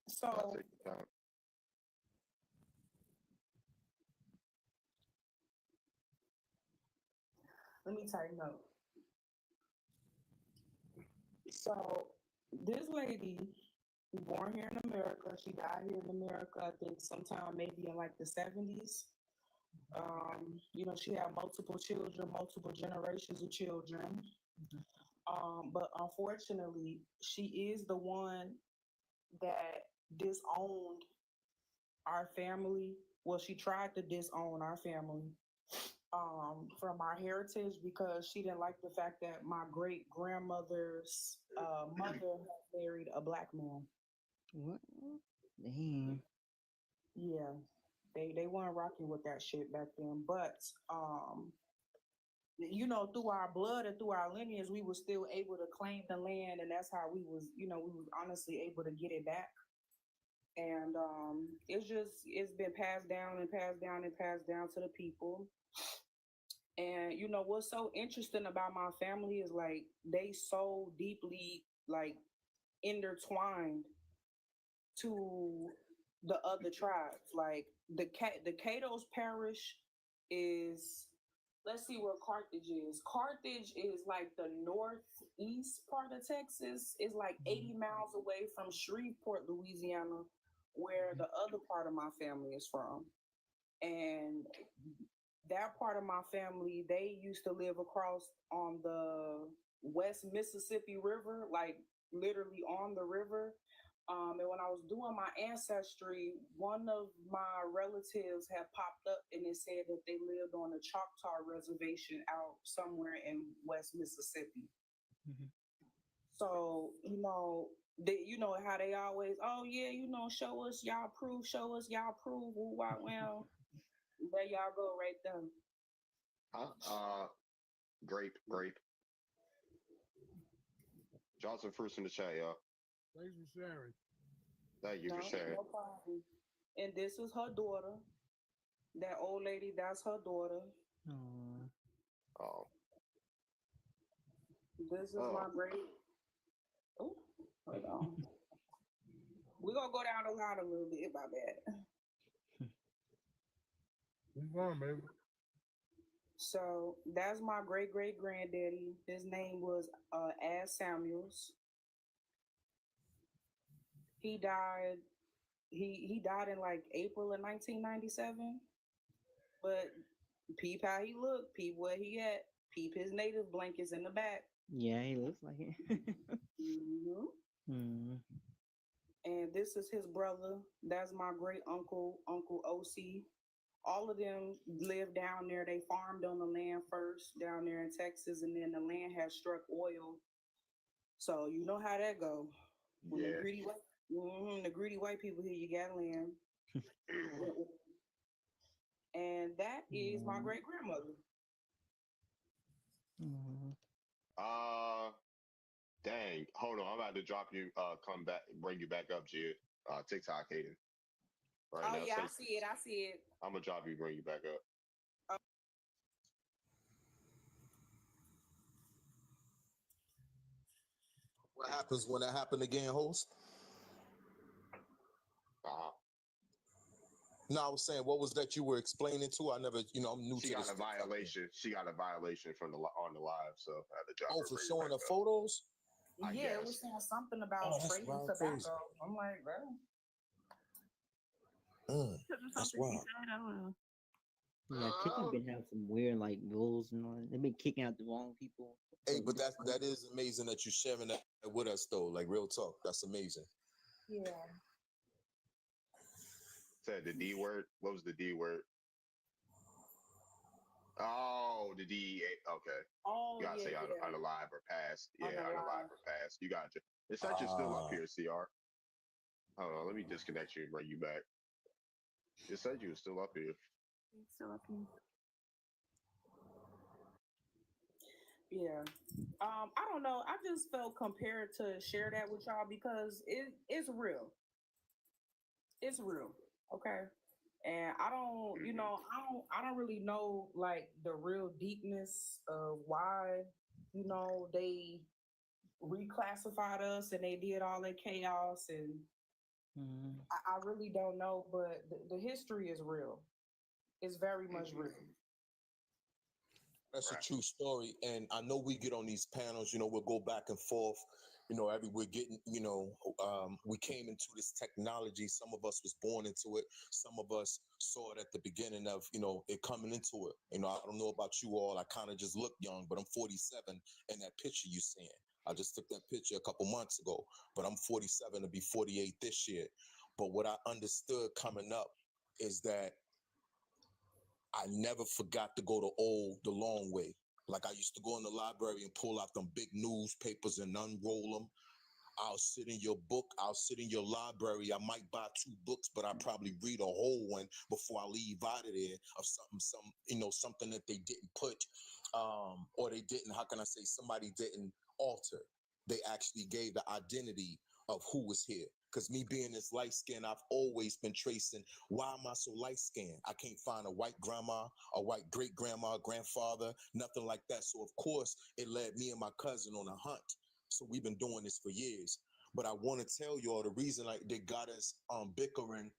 So let me tighten up. So this lady born here in America. She died here in America, I think sometime maybe in like the 70s. She had multiple children, multiple generations of children. But unfortunately, she is the one that disowned our family. Well, she tried to disown our family from our heritage because she didn't like the fact that my great grandmother's mother married a Black man. What? Damn. Yeah, they weren't rocking with that shit back then. But through our blood and through our lineage, we were still able to claim the land, and that's how we was honestly able to get it back. And it's been passed down and passed down and passed down to the people. And what's so interesting about my family is like they so deeply like intertwined to the other tribes. Like the Caddo's Parish is, let's see where Carthage is. Carthage is like the northeast part of Texas. It's like 80 miles away from Shreveport, Louisiana, where the other part of my family is from. And that part of my family, they used to live across on the West Mississippi River, like literally on the river. And when I was doing my ancestry, one of my relatives had popped up and it said that they lived on a Choctaw reservation out somewhere in West Mississippi. So, you know how they always, oh yeah, show us y'all proof, woo, wah, well, there y'all go right there. Huh? Grape. Johnson fruits in the chat, y'all. Thanks for sharing. Thank you for sharing. No problem. And this is her daughter. That old lady, that's her daughter. Oh. This is my great. Oh, hold on. We're gonna go down the line a little bit, my bad. Move on, baby. So that's my great granddaddy. His name was Ad Samuels. He died. He died in like April of 1997. But peep how he looked, peep where he at, peep his native blankets in the back. Yeah, he looks like it. And this is his brother. That's my great uncle, Uncle OC. All of them lived down there. They farmed on the land first down there in Texas, and then the land has struck oil. So you know how that go. When Yeah. the greedy white people here, you got land. And that is my great grandmother. Dang. Hold on. I'm about to drop you, come back, bring you back up, Jid. TikTok hating. Right Oh now. yeah, So I see it. I'm gonna drop you, bring you back up. What happens when that happened again, host? No, I was saying, what was that you were explaining to? I never, I'm new She to got this. a violation. She got a violation from on the live, so I had to drop Oh, her, for bring her showing back the up. photos? I Yeah, it guess. was saying something about Oh, that's trading wild tobacco. crazy. I'm like, bro. That's wild. I don't know. Yeah, TikTok been having some weird like rules and all that. They've been kicking out the wrong people. Hey, but that is amazing that you're sharing that with us, though. Like, real talk. That's amazing. Yeah. Said the D word. What was the D word? Oh, the DEA. Okay. Oh, You gotta say yeah. unalive or pass. Yeah, Unalive. unalive or pass. You got you. It said you're still up Ah. here, CR. Hold on, let me disconnect you and bring you back. It said you were still up here. Still up here. Yeah. I don't know. I just felt compared to share that with y'all because it's real. It's real. Okay. And I don't, I don't really know like the real deepness of why, they reclassified us and they did all that chaos and I really don't know, but the history is real. It's very much real. That's a true story. And I know we get on these panels, we'll go back and forth. We're getting, we came into this technology. Some of us was born into it. Some of us saw it at the beginning of, it coming into it. I don't know about you all. I kind of just look young, but I'm 47 in that picture you seeing. I just took that picture a couple months ago, but I'm 47 to be 48 this year. But what I understood coming up is that I never forgot to go the long way. Like I used to go in the library and pull out them big newspapers and unroll them. I'll sit in your book. I'll sit in your library. I might buy 2 books, but I probably read a whole one before I leave out of there of something that they didn't put, or they didn't. How can I say? Somebody didn't alter. They actually gave the identity of who was here. Because me being this light skin, I've always been tracing, why am I so light skinned? I can't find a white grandma, a white great grandma, grandfather, nothing like that. So of course it led me and my cousin on a hunt. So we've been doing this for years. But I want to tell y'all the reason they got us bickering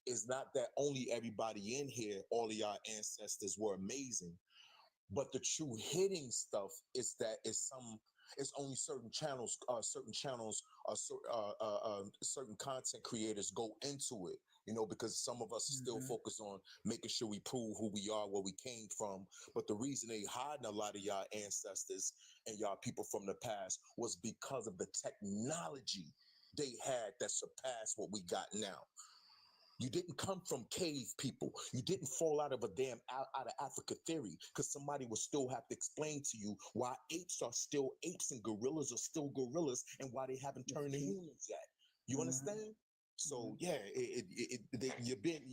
is not that only everybody in here, all of y'all ancestors were amazing, but the true hitting stuff is that it's some It's only certain channels, certain content creators go into it, you know, because some of us still focus on making sure we prove who we are, where we came from. But the reason they hiding a lot of y'all ancestors and y'all people from the past was because of the technology they had that surpassed what we got now. You didn't come from cave people. You didn't fall out of a damn out of Africa theory, because somebody will still have to explain to you why apes are still apes and gorillas are still gorillas and why they haven't turned to humans yet. You understand? So yeah, you're being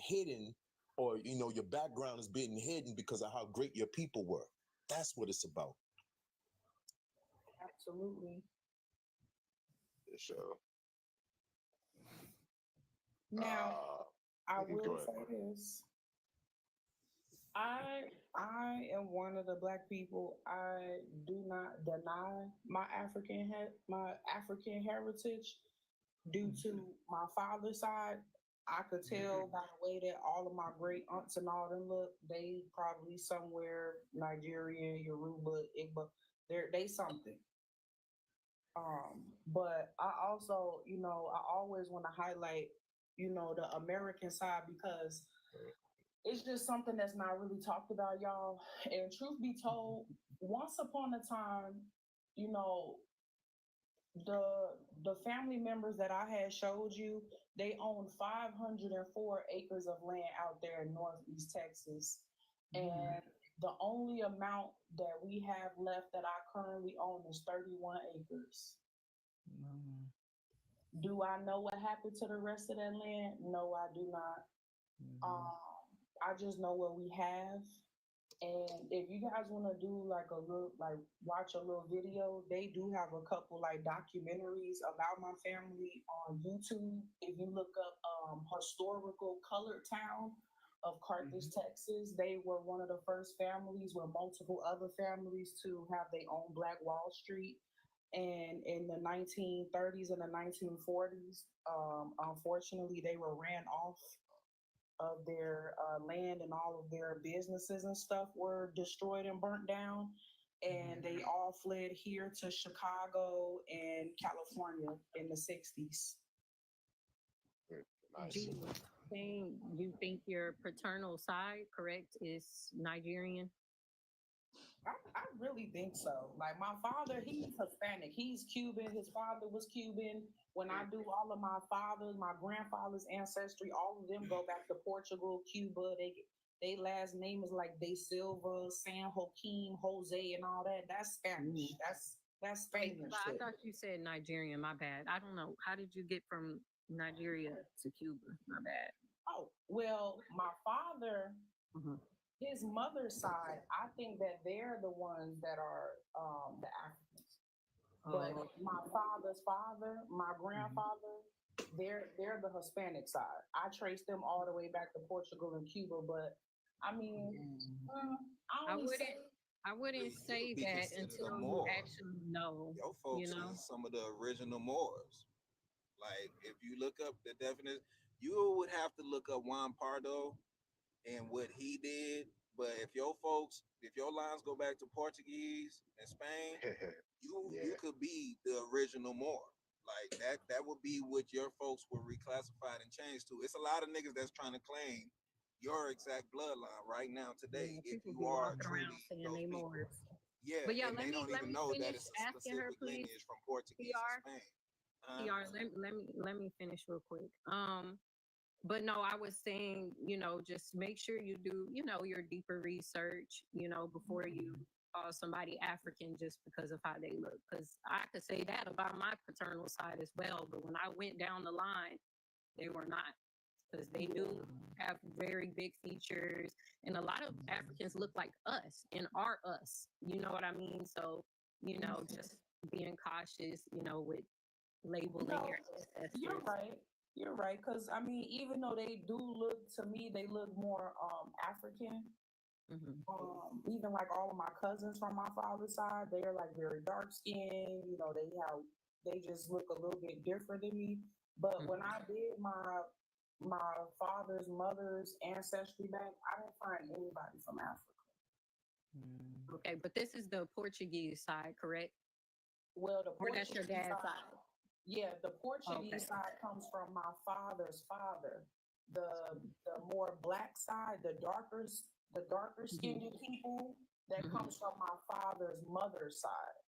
hidden, or you know, your background is being hidden because of how great your people were. That's what it's about. Absolutely. So Now, I you can go will ahead, say Mark. this. I am one of the black people. I do not deny my African heritage due to my father's side. I could tell by the way that all of my great aunts and all them look, they probably somewhere Nigerian, Yoruba, Igbo. They something. But I also, you know, I always want to highlight, you know, the American side, because it's just something that's not really talked about, y'all. And truth be told, once upon a time, you know, the family members that I had showed you, they own 504 acres of land out there in Northeast Texas. And the only amount that we have left that I currently own is 31 acres. Do I know what happened to the rest of that land? No, I do not. I just know what we have. And if you guys want to do like a little, like watch a little video, they do have a couple like documentaries about my family on YouTube. If you look up historical colored town of Carthage, Texas, they were one of the first families with multiple other families to have their own Black Wall Street. And in the 1930s and the 1940s, unfortunately, they were ran off of their land, and all of their businesses and stuff were destroyed and burnt down. And they all fled here to Chicago and California in the 60s. Do you think your paternal side, correct, is Nigerian? I really think so. Like my father, he's Hispanic. He's Cuban. His father was Cuban. When I do all of my father's, my grandfather's ancestry, all of them go back to Portugal, Cuba. They last name is like De Silva, San Joaquin, Jose, and all that. That's Spanish. That's Spanish. I thought you said Nigerian. My bad. I don't know. How did you get from Nigeria to Cuba? My bad. Oh, well, my father, his mother's side, I think that they're the ones that are the Africans. But my father's father, my grandfather, they're the Hispanic side. I trace them all the way back to Portugal and Cuba. But I mean, I wouldn't say Be that considered a until you Moor. actually know. Your folks You know, is some of the original Moors. Like if you look up the definition, you would have to look up Juan Pardo and what he did. But if your lines go back to Portuguese and Spain, you could be the original Moor. Like that would be what your folks were reclassified and changed to. It's a lot of niggas that's trying to claim your exact bloodline right now today. If people you be are walking around truly saying they Moors. yeah, But yeah, and they don't even know that it's a asking her, specific please. lineage from Portuguese and Spain. PR, let me finish real quick. But no, I was saying, you know, just make sure you do, you know, your deeper research, you know, before you call somebody African just because of how they look. Because I could say that about my paternal side as well. But when I went down the line, they were not. Because they do have very big features. And a lot of Africans look like us and are us. You know what I mean? So, you know, just being cautious, you know, with labeling your ancestors. You're right. You're right. Because I mean, even though they do look, to me, they look more African. Even like all of my cousins from my father's side, they are like very dark skinned. You know, they just look a little bit different than me. But when I did my father's mother's ancestry back, I didn't find anybody from Africa. Okay, but this is the Portuguese side, correct? Well, the Or that's your Portuguese dad's side. side? Yeah, the Portuguese Okay. side comes from my father's father. The more black side, the darker skinned people, that comes from my father's mother's side.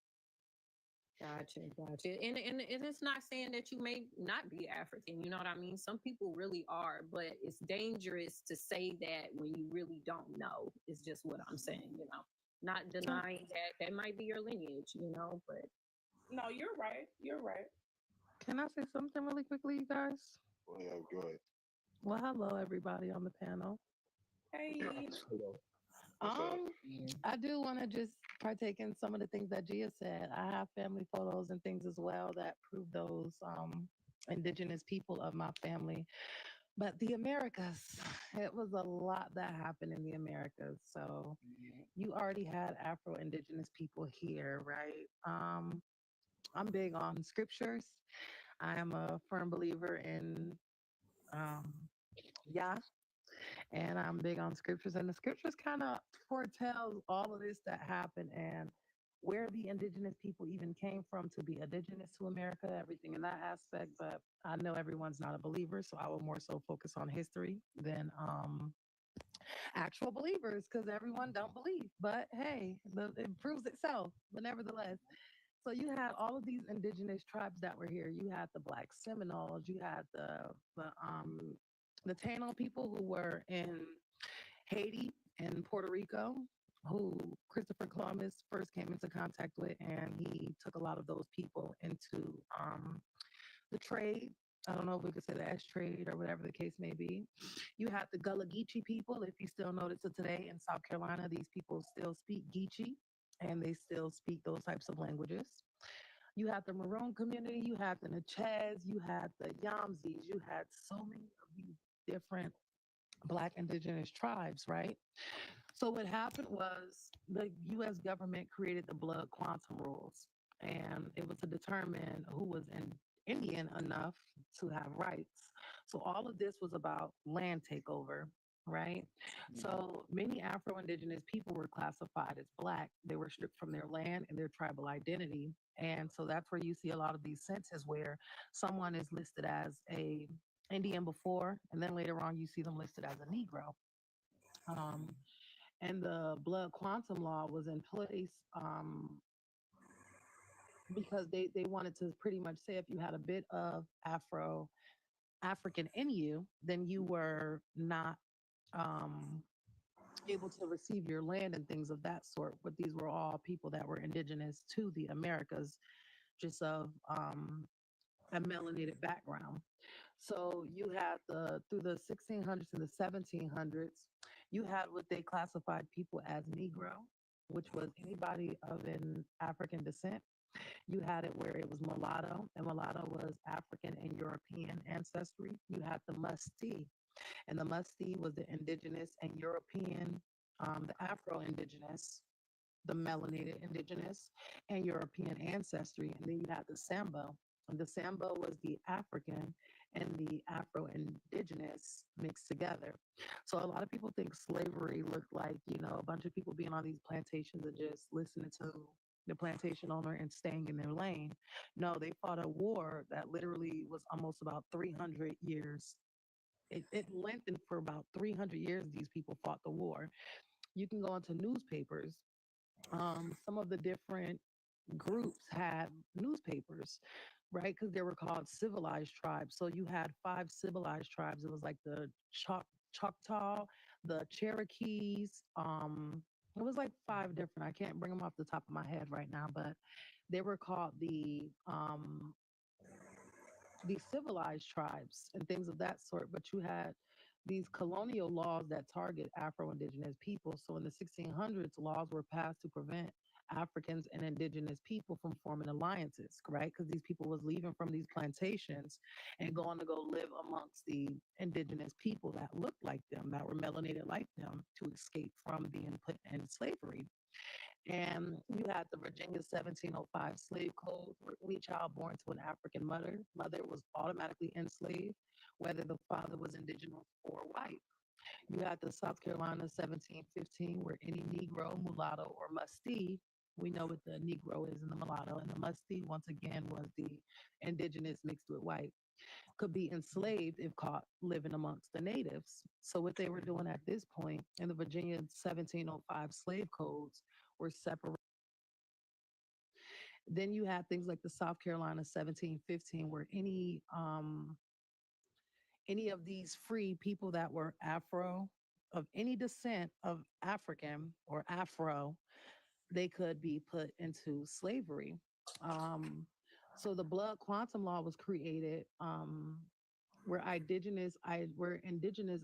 Gotcha, gotcha. And it's not saying that you may not be African, you know what I mean? Some people really are, but it's dangerous to say that when you really don't know. It's just what I'm saying, you know. Not denying that that might be your lineage, you know, but No, you're right. You're right. Can I say something really quickly, you guys? Well, yeah, go ahead. Well, hello everybody on the panel. Hey. I do want to just partake in some of the things that Gia said. I have family photos and things as well that prove those indigenous people of my family. But the Americas, it was a lot that happened in the Americas. So you already had Afro-Indigenous people here, right? I'm big on scriptures. I am a firm believer in um, Yah, and I'm big on scriptures. And the scriptures kind of foretells all of this that happened and where the indigenous people even came from to be indigenous to America, everything in that aspect. But I know everyone's not a believer, so I will more so focus on history than actual believers because everyone don't believe. But hey, it proves itself. But nevertheless, so you had all of these indigenous tribes that were here. You had the Black Seminoles. You had the Taino people who were in Haiti and Puerto Rico, who Christopher Columbus first came into contact with, and he took a lot of those people into the trade. I don't know if we could say the S trade or whatever the case may be. You had the Gullah Geechee people. If you still notice it today in South Carolina, these people still speak Geechee and they still speak those types of languages. You had the Maroon community, you had the Natchez, you had the Yamzis, you had so many of these different Black indigenous tribes, right? So what happened was the U.S. government created the blood quantum rules, and it was to determine who was Indian enough to have rights. So all of this was about land takeover, right? So many Afro-Indigenous people were classified as Black. They were stripped from their land and their tribal identity. And so that's where you see a lot of these census where someone is listed as a Indian before, and then later on you see them listed as a Negro. And the blood quantum law was in place because they wanted to pretty much say if you had a bit of African in you, then you were not able to receive your land and things of that sort. But these were all people that were indigenous to the Americas, just of a melanated background. So you had through the 1600s and the 1700s, you had what they classified people as Negro, which was anybody of an African descent. You had it where it was mulatto, and mulatto was African and European ancestry. You had the Musti, and the Musti was the indigenous and European, the Afro-Indigenous, the melanated indigenous and European ancestry. And then you had the Sambo. And the Sambo was the African and the Afro-Indigenous mixed together. So a lot of people think slavery looked like, a bunch of people being on these plantations and just listening to the plantation owner and staying in their lane. No, they fought a war that literally was almost about 300 years. It lengthened for about 300 years. These people fought the war. You can go into newspapers. Some of the different groups had newspapers, right? Because they were called civilized tribes. So you had 5 civilized tribes. It was like the Choctaw, the Cherokees. It was like 5 different. I can't bring them off the top of my head right now, but they were called the civilized tribes and things of that sort. But you had these colonial laws that target Afro-Indigenous people. So in the 1600s, laws were passed to prevent Africans and indigenous people from forming alliances, right? Because these people was leaving from these plantations and going to go live amongst the indigenous people that looked like them, that were melanated like them, to escape from being put in slavery. And you had the Virginia 1705 slave code, where any child born to an African mother was automatically enslaved, whether the father was indigenous or white. You had the South Carolina 1715, where any Negro, mulatto, or mustee, we know what the Negro is and the mulatto, and the mustee, once again, was the indigenous mixed with white, could be enslaved if caught living amongst the natives. So, what they were doing at this point in the Virginia 1705 slave codes were separate. Then you had things like the South Carolina 1715, where any of these free people that were Afro, of any descent of African or Afro, they could be put into slavery. Um, so the blood quantum law was created, where indigenous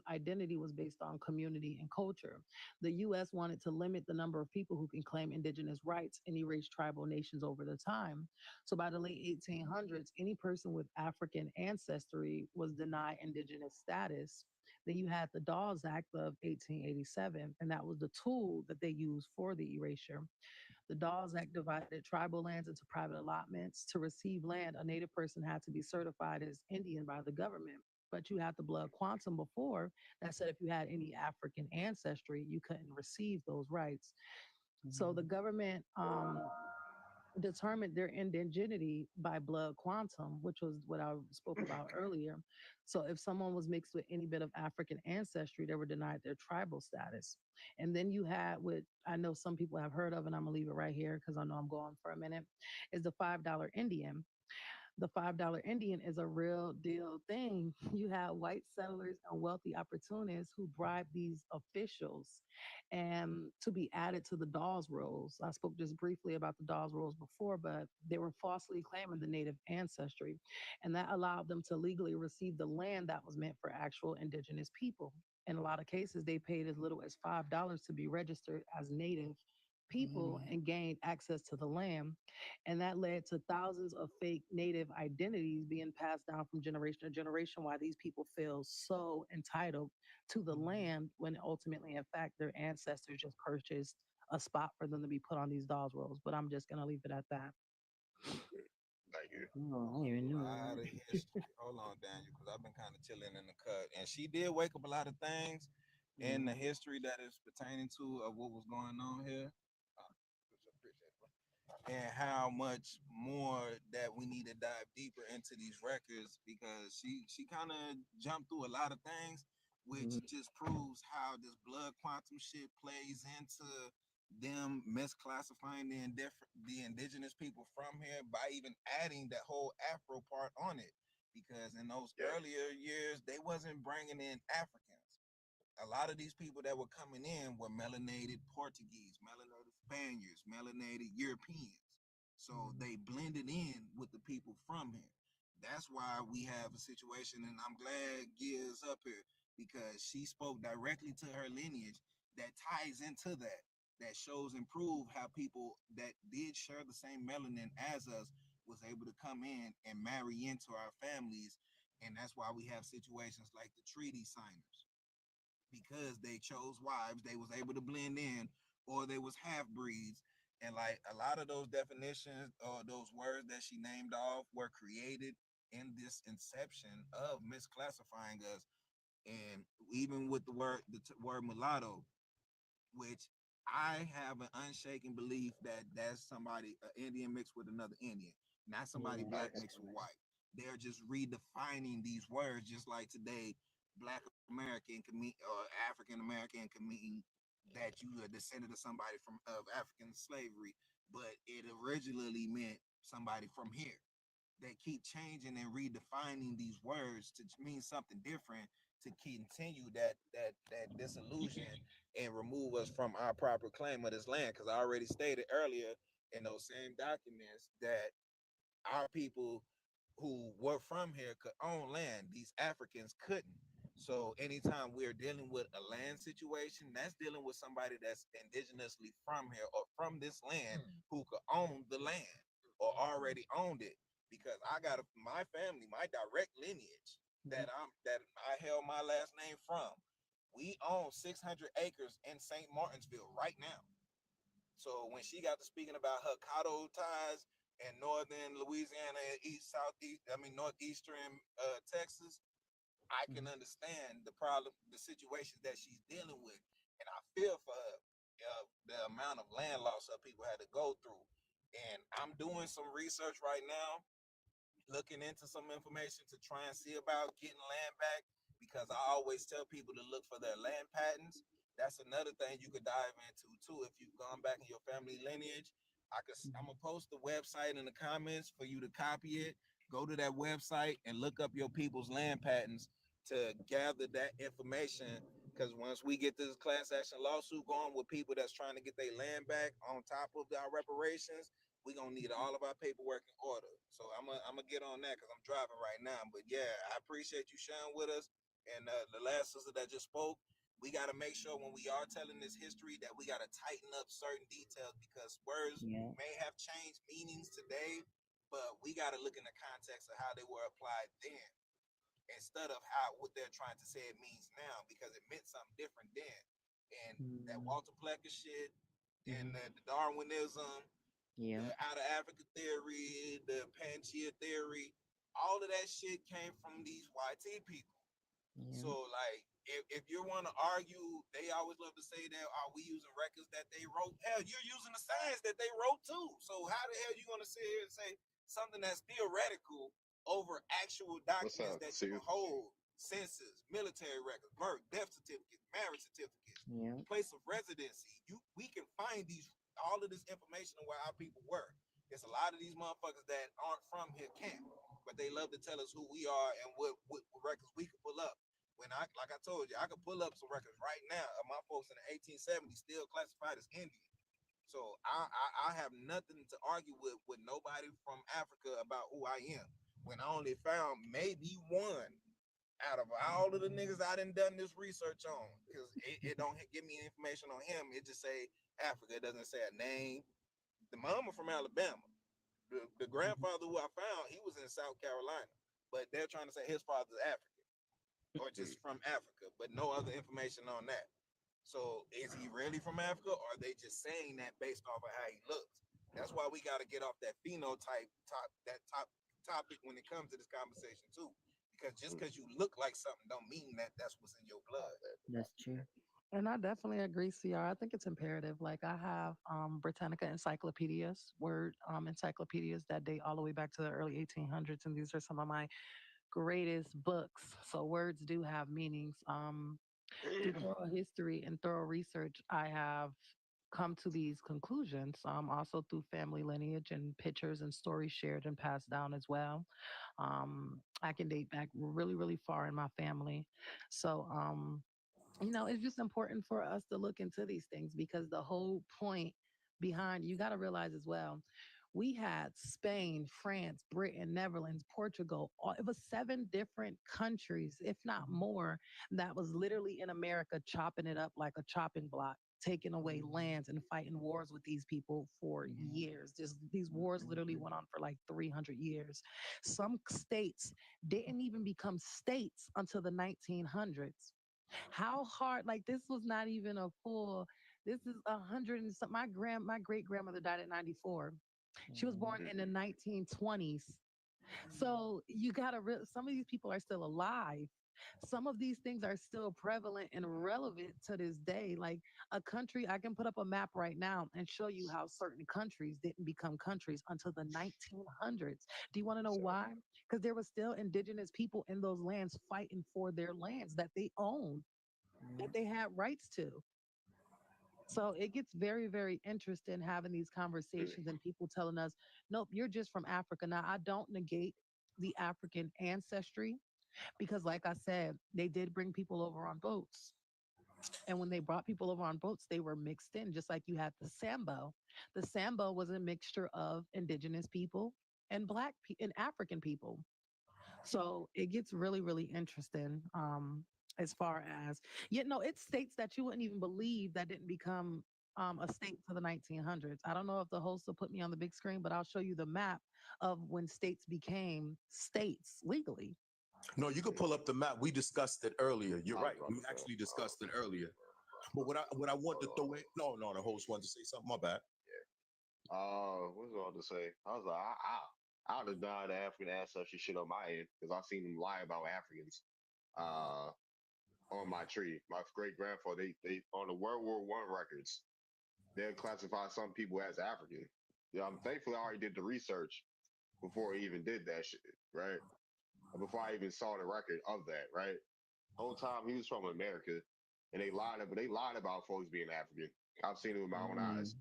identity was based on community and culture. The U.S. wanted to limit the number of people who can claim indigenous rights and erase tribal nations over the time. So by the late 1800s, any person with African ancestry was denied indigenous status. Then you had the Dawes Act of 1887, and that was the tool that they used for the erasure. The Dawes Act divided tribal lands into private allotments. To receive land, a Native person had to be certified as Indian by the government. But you had the blood quantum before that said if you had any African ancestry, you couldn't receive those rights. So the government determined their indigeneity by blood quantum, which was what I spoke about earlier. So if someone was mixed with any bit of African ancestry, they were denied their tribal status. And then you had what I know some people have heard of, and I'm gonna leave it right here because I know I'm going for a minute, is the $5 Indian. The $5 Indian is a real deal thing. You have white settlers and wealthy opportunists who bribe these officials and to be added to the Dawes rolls. I spoke just briefly about the Dawes rolls before, but they were falsely claiming the native ancestry, and that allowed them to legally receive the land that was meant for actual indigenous people. In a lot of cases, they paid as little as $5 to be registered as native people and gained access to the land. And that led to thousands of fake native identities being passed down from generation to generation, why these people feel so entitled to the land when ultimately, in fact, their ancestors just purchased a spot for them to be put on these Dawes rolls. But I'm just going to leave it at that. Thank you. Oh, I even knew. Hold on, Daniel, because I've been kind of chilling in the cut, and she did wake up a lot of things in the history that is pertaining to what was going on here, and how much more that we need to dive deeper into these records, because she kind of jumped through a lot of things, which just proves how this blood quantum shit plays into them misclassifying the indigenous people from here by even adding that whole Afro part on it, because in those earlier years they wasn't bringing in Africans. A lot of these people that were coming in were melanated Portuguese, melanated Spaniards, melanated Europeans. So they blended in with the people from here. That's why we have a situation, and I'm glad Gia's up here, because she spoke directly to her lineage that ties into that shows and prove how people that did share the same melanin as us was able to come in and marry into our families. And that's why we have situations like the treaty signers, because they chose wives, they was able to blend in, or they was half breeds. And like a lot of those definitions or those words that she named off were created in this inception of misclassifying us. And even with the word mulatto, which I have an unshaken belief that that's somebody, an Indian mixed with another Indian, not somebody black mixed with white. They're just redefining these words, just like today, Black American can mean or African American can mean that you are descended of somebody from of African slavery, but it originally meant somebody from here. They keep changing and redefining these words to mean something different to continue that disillusion and remove us from our proper claim of this land. Because I already stated earlier in those same documents that our people who were from here could own land. These Africans couldn't. So anytime we're dealing with a land situation, that's dealing with somebody that's indigenously from here or from this land who could own the land or already owned it. Because I got my family, my direct lineage that I held my last name from. We own 600 acres in St. Martinsville right now. So when she got to speaking about her Caddo ties in northern Louisiana and northeastern Texas, I can understand the problem, the situations that she's dealing with, and I feel for her, the amount of land loss her people had to go through. And I'm doing some research right now, looking into some information to try and see about getting land back, because I always tell people to look for their land patents. That's another thing you could dive into too if you've gone back in your family lineage. I'm gonna post the website in the comments for you to copy it. Go to that website and look up your people's land patents to gather that information. Because once we get this class action lawsuit going with people that's trying to get their land back on top of our reparations, we're gonna need all of our paperwork in order. So I'm gonna get on that because I'm driving right now. But yeah, I appreciate you sharing with us. And the last sister that just spoke, we got to make sure when we are telling this history that we got to tighten up certain details, because words may have changed meanings today, but we got to look in the context of how they were applied then, instead of what they're trying to say it means now, because it meant something different then. And that Walter Plecker shit, and the Darwinism, the out of Africa theory, the Pangea theory, all of that shit came from these YT people. So like, if you want to argue, they always love to say that, are we using records that they wrote? Hell, you're using the science that they wrote too. So how the hell are you going to sit here and say something that's theoretical over actual documents that you hold? Census, military records, birth, death certificates, marriage certificates, place of residency. We can find all of this information on where our people were. There's a lot of these motherfuckers that aren't from here camp, but they love to tell us who we are and what records we can pull up. When like I told you, I could pull up some records right now of my folks in the 1870s still classified as Indian. So I have nothing to argue with nobody from Africa about who I am, when I only found maybe one out of all of the niggas I done this research on, because it don't give me information on him. It just say Africa. It doesn't say a name. The mama from Alabama. The grandfather who I found, he was in South Carolina, but they're trying to say his father's African or just from Africa, but no other information on that. So is he really from Africa, or are they just saying that based off of how he looks? That's why we got to get off that phenotype topic when it comes to this conversation too, because just because you look like something don't mean that that's what's in your blood. That's true. And I definitely agree, CR. I think it's imperative. Like I have Britannica encyclopedias, word encyclopedias that date all the way back to the early 1800s, and these are some of my greatest books. So words do have meanings. Through thorough history and thorough research, I have come to these conclusions. Also through family lineage and pictures and stories shared and passed down as well. I can date back really, really far in my family. So it's just important for us to look into these things, because the whole point behind, you got to realize as well, we had Spain, France, Britain, Netherlands, Portugal. It was 7 different countries, if not more, that was literally in America chopping it up like a chopping block, taking away lands and fighting wars with these people for years. These wars literally went on for like 300 years. Some states didn't even become states until the 1900s. How hard, like this was not even a full, this is 100 and some, my great grandmother died at 94. She was born in the 1920s. So you gotta, some of these people are still alive. Some of these things are still prevalent and relevant to this day. Like a country, I can put up a map right now and show you how certain countries didn't become countries until the 1900s. Do you want to know why? Because there were still indigenous people in those lands fighting for their lands that they owned, that they had rights to. So it gets very, very interesting having these conversations and people telling us, nope, you're just from Africa. Now, I don't negate the African ancestry, because like I said, they did bring people over on boats. And when they brought people over on boats, they were mixed in, just like you had the Sambo. The Sambo was a mixture of indigenous people and and African people. So it gets really, really interesting. As far as, it's states that you wouldn't even believe that didn't become a state to the 1900s. I don't know if the host will put me on the big screen, but I'll show you the map of when states became states legally. No, you can pull up the map. We discussed it earlier. You're right. We actually discussed it earlier. But what I want to throw in, no, the host wanted to say something. My bad. What was I about to say? I was like, I'd have done the African ancestry shit on my end, because I've seen them lie about Africans. uh, on my tree. My great grandfather, they on the World War One records, they'll classify some people as African. Yeah, I'm thankful I already did the research before I even did that shit, right? Before I even saw the record of that, right? Whole time he was from America, and they lied about folks being African. I've seen it with my own eyes.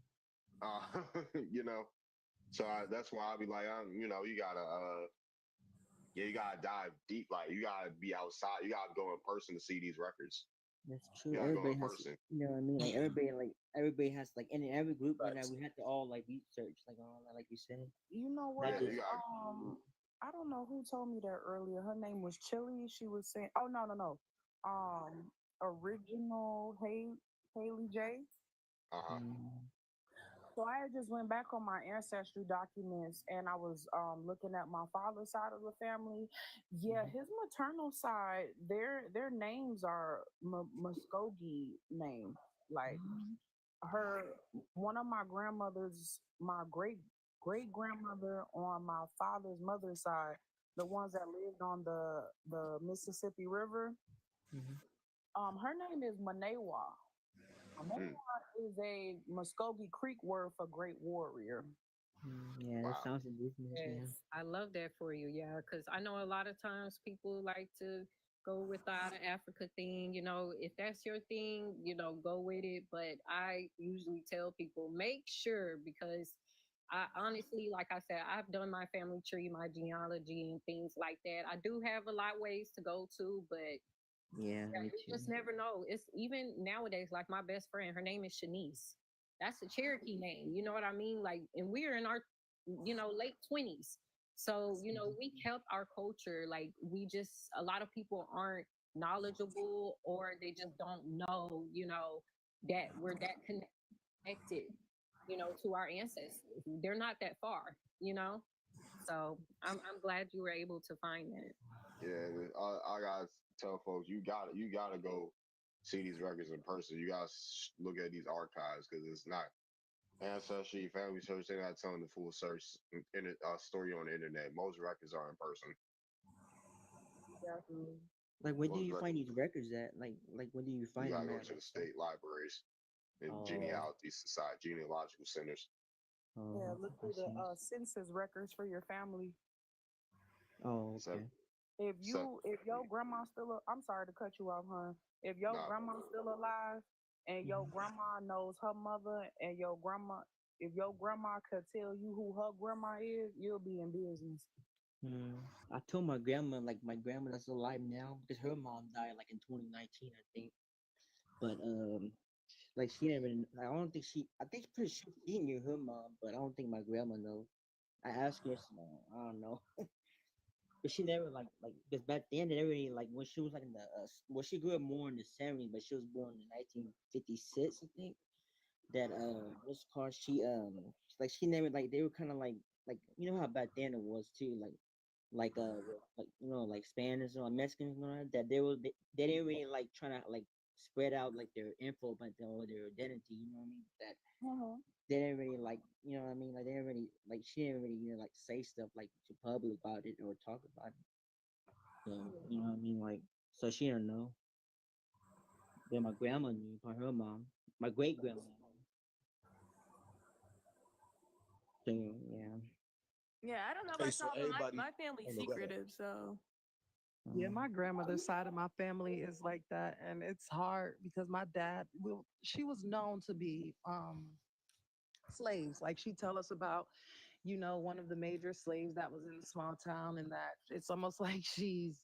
You know, so that's why I'll be like, you gotta, yeah, you gotta dive deep. Like you gotta be outside. You gotta go in person to see these records. That's You true. gotta go Everybody in has, person. you know what I mean? Everybody has like in every group right now we have to all like research like all that, like you said. You know Not what? just I don't know who told me that earlier. Her name was Chili. She was saying, oh no. Original Haley J. So I had just went back on my ancestry documents and I was looking at my father's side of the family. Yeah, his maternal side, their names are Muskogee name. Like one of my grandmothers, my great grandmother on my father's mother's side, the ones that lived on the Mississippi River. Her name is Manewa. Manewa is a Muskogee Creek word for great warrior. Yeah, that sounds indigenous. Yeah. Yes, I love that for you. Yeah, because I know a lot of times people like to go with the out of Africa thing. You know, if that's your thing, you know, go with it. But I usually tell people make sure because I honestly, like I said, I've done my family tree, my genealogy, and things like that. I do have a lot of ways to go to, but Yeah, me you too. just never know. It's even nowadays, like my best friend, her name is Shanice. That's a Cherokee name. You know what I mean? Like, and we're in our, late 20s. So, we kept our culture. Like, a lot of people aren't knowledgeable or they just don't know, that we're that connected, to our ancestors. They're not that far. So I'm glad you were able to find that. Yeah, I gotta tell folks you gotta go see these records in person. You gotta look at these archives because it's not ancestry, family search. They're not telling the full search story on the internet. Most records are in person. Like where do Most you find these records at? Like when do you you find gotta them go at? to the state libraries and Oh. genealogy society, genealogical centers. Yeah, look through the census records for your family. Oh, okay. If your grandma's I'm sorry to cut you off, hon. If your grandma's still alive and your grandma knows her mother and if your grandma could tell you who her grandma is, you'll be in business. I told my grandma, like my grandma that's alive now, because her mom died like in 2019, I think. But like she never. I don't think she. I think pretty sure she knew her mom, but I don't think my grandma knows. I asked her, so I don't know. But she never because back then they already like when she was like in the she grew up more in the 70s, but she was born in 1956, I think. That what's it called she never they were kind of like how back then it was too like like Spanish or Mexicans and all that they didn't really like trying to like spread out like their info but their identity, you know what I mean, that they didn't really like, you know what I mean, like they didn't really like she didn't really like say stuff like to public about it or talk about it, so you know what I mean, like so she didn't know, but my grandma knew by her mom, my great grandma. So yeah. Yeah, I don't know Hey, about so y'all, but everybody my family's on the record. secretive, so Yeah, my grandmother's side of my family is like that, and it's hard because my dad, she was known to be slaves. Like she tell us about, one of the major slaves that was in a small town, and that it's almost like she's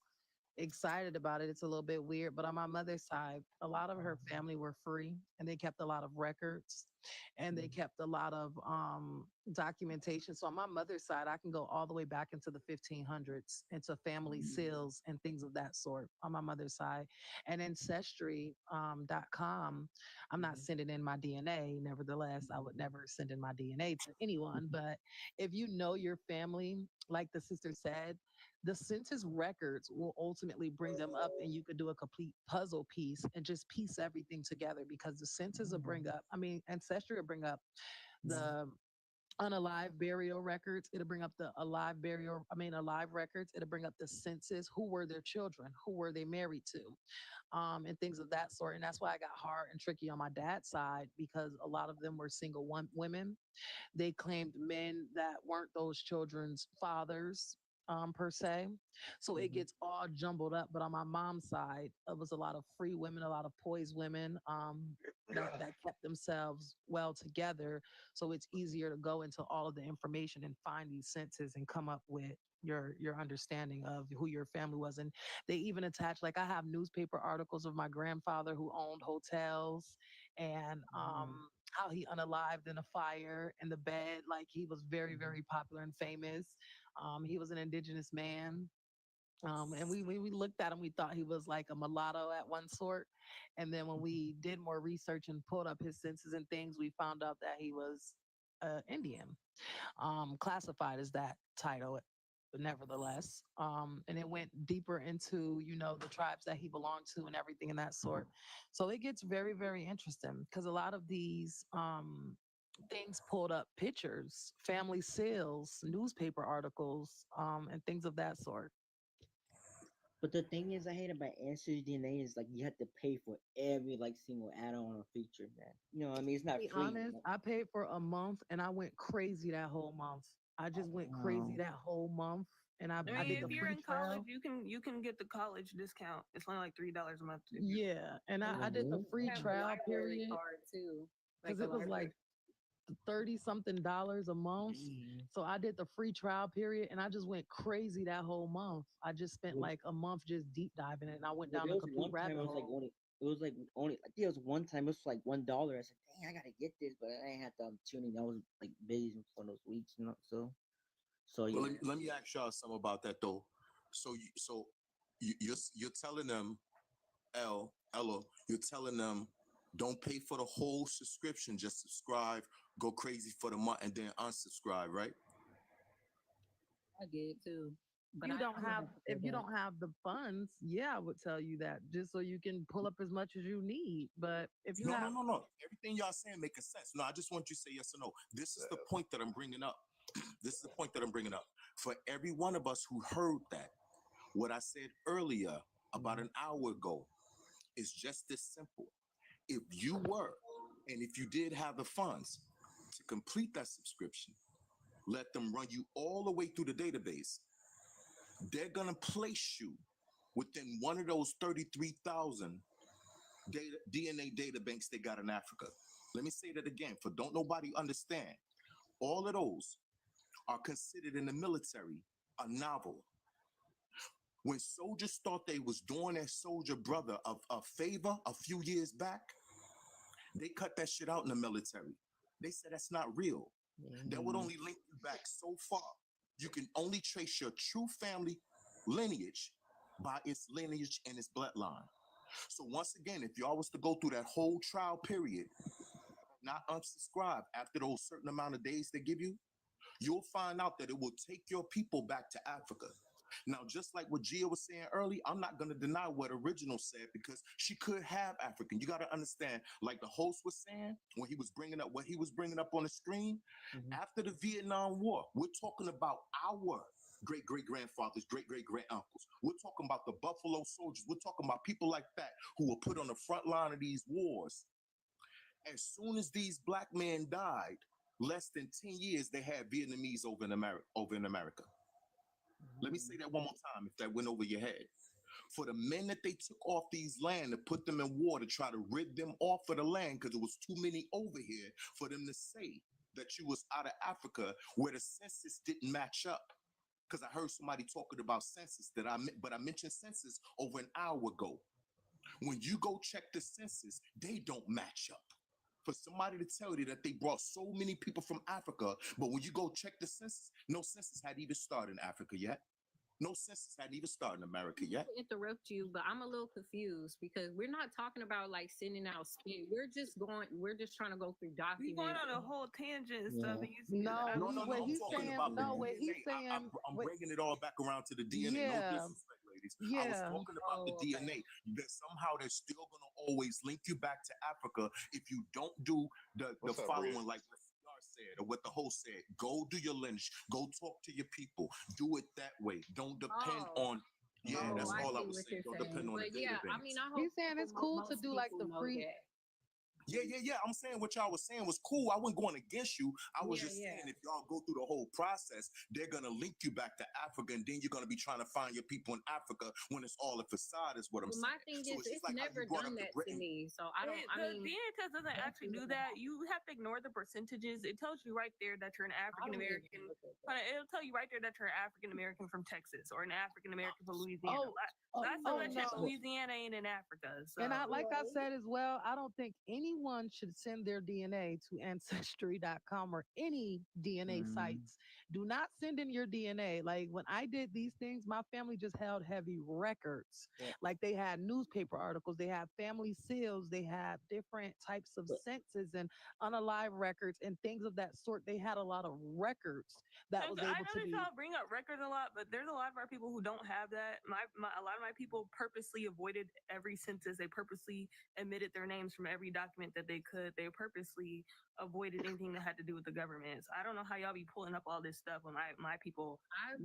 excited about it. It's a little bit weird, but on my mother's side, a lot of her family were free, and they kept a lot of records, and they kept a lot of documentation. So on my mother's side, I can go all the way back into the 1500s, into family seals and things of that sort on my mother's side. And ancestry.com, I'm not sending in my DNA. Nevertheless, I would never send in my DNA to anyone. But if you know your family, like the sister said, the census records will ultimately bring them up, and you could do a complete puzzle piece and just piece everything together, because the census will bring up, Ancestry will bring up the unalive burial records. It'll bring up the alive records. It'll bring up the census. Who were their children? Who were they married to? And things of that sort. And that's why I got hard and tricky on my dad's side because a lot of them were single women. They claimed men that weren't those children's fathers, per se. So it gets all jumbled up. But on my mom's side, it was a lot of free women, a lot of poised women that kept themselves well together. So it's easier to go into all of the information and find these census and come up with your understanding of who your family was. And they even attach, like I have newspaper articles of my grandfather who owned hotels and how he unalived in a fire in the bed. Like he was very, very popular and famous. He was an indigenous man. And we looked at him, we thought he was like a mulatto at one sort. And then when we did more research and pulled up his census and things, we found out that he was Indian, classified as that title, but nevertheless. And it went deeper into, the tribes that he belonged to and everything in that sort. So it gets very, very interesting because a lot of these things pulled up pictures, family sales, newspaper articles, and things of that sort. But the thing is, I hate about Answers DNA is like you have to pay for every like single add-on or feature, man. You know what I mean? It's not To be free. honest, I paid for a month and I went crazy that whole month. I just went crazy that whole month, and I I did mean, the if you're free in trial. college, you can get the college discount. It's only like $3 a month. Yeah, and I did the free have a trial library period card too. because a it was like $30 something a month. So I did the free trial period and I just went crazy that whole month. I just spent Yeah. like a month just deep diving it and I went Well, down there a was complete one time rabbit it was like hole. only I think it was one time it was like $1. I said, dang, I gotta get this, but I ain't had to tune in. I was like busy for those weeks, So yeah. Well, let me ask y'all something about that though. You're telling them, Ella, you're telling them, don't pay for the whole subscription, just subscribe, go crazy for the month, and then unsubscribe, right? I get too. But If you don't have the funds, yeah, I would tell you that just so you can pull up as much as you need. But if you No, have, no. Everything y'all saying making sense. No, I just want you to say yes or no. This is the point that I'm bringing up. This is the point that I'm bringing up. For every one of us who heard that, what I said earlier about an hour ago is just this simple. If you were, and if you did have the funds to complete that subscription, let them run you all the way through the database. They're gonna place you within one of those 33,000 DNA data banks they got in Africa. Let me say that again, for don't nobody understand. All of those are considered in the military a novel. When soldiers thought they was doing their soldier brother a favor a few years back, they cut that shit out in the military. They said that's not real. That would only link you back so far. You can only trace your true family lineage by its lineage and its bloodline. So once again, if y'all was to go through that whole trial period, not unsubscribe after those certain amount of days they give you, you'll find out that it will take your people back to Africa. Now, just like what Gia was saying early, I'm not going to deny what Original said because she could have African. You got to understand, like the host was saying, when he was bringing up what he was bringing up on the screen, after the Vietnam War, we're talking about our great-great-grandfathers, great-great-grand-uncles. We're talking about the Buffalo Soldiers. We're talking about people like that who were put on the front line of these wars. As soon as these black men died, less than 10 years, they had Vietnamese over in America. Let me say that one more time if that went over your head. For the men that they took off these land to put them in war to try to rid them off of the land because it was too many over here for them to say that you was out of Africa where the census didn't match up. Because I heard somebody talking about census but I mentioned census over an hour ago. When you go check the census, they don't match up. For somebody to tell you that they brought so many people from Africa, but when you go check the census, no census had even started in Africa yet. No census hadn't even started in America yet. To interrupt you, but I'm a little confused because we're not talking about like sending out skin. We're just trying to go through documents. We going on a whole tangent and stuff. And what he's saying, I'm bringing it all back around to the DNA. No disrespect, ladies. I was talking about the DNA. That somehow they're still going to always link you back to Africa if you don't do the following, like what CR said or what the host said. Go do your lineage. Go talk to your people. Do it that way. Don't depend on. Yeah, that's I all I see was what saying. you're Don't depend saying. on the But yeah, data I banks. mean, I hope He's saying it's cool to most do like the people know free. that. Yeah. I'm saying what y'all was saying was cool. I wasn't going against you. I was Yeah, just yeah. saying if y'all go through the whole process, they're gonna link you back to Africa, and then you're gonna be trying to find your people in Africa when it's all a facade. Is what I'm Well, saying. my thing So is, it's just it's like how never you brought done up the that to Britain. me. So I don't. I The mean, DNA doesn't actually do that. You have to ignore the percentages. It tells you right there that you're an African American. It'll tell you right there that you're an African American from Texas or an African American from Louisiana. Last time I checked, Louisiana ain't in Africa. So. And like I said as well, I don't think anyone should send their DNA to Ancestry.com or any DNA sites. Do not send in your DNA. Like when I did these things, my family just held heavy records. Like they had newspaper articles, they had family seals, they had different types of census and unalive records and things of that sort. They had a lot of records that was I able know to that be. y'all bring up records a lot, but there's a lot of our people who don't have that. A lot of my people purposely avoided every census. They purposely omitted their names from every document that they could. They purposely avoided anything that had to do with the government. So I don't know how y'all be pulling up all this stuff when my people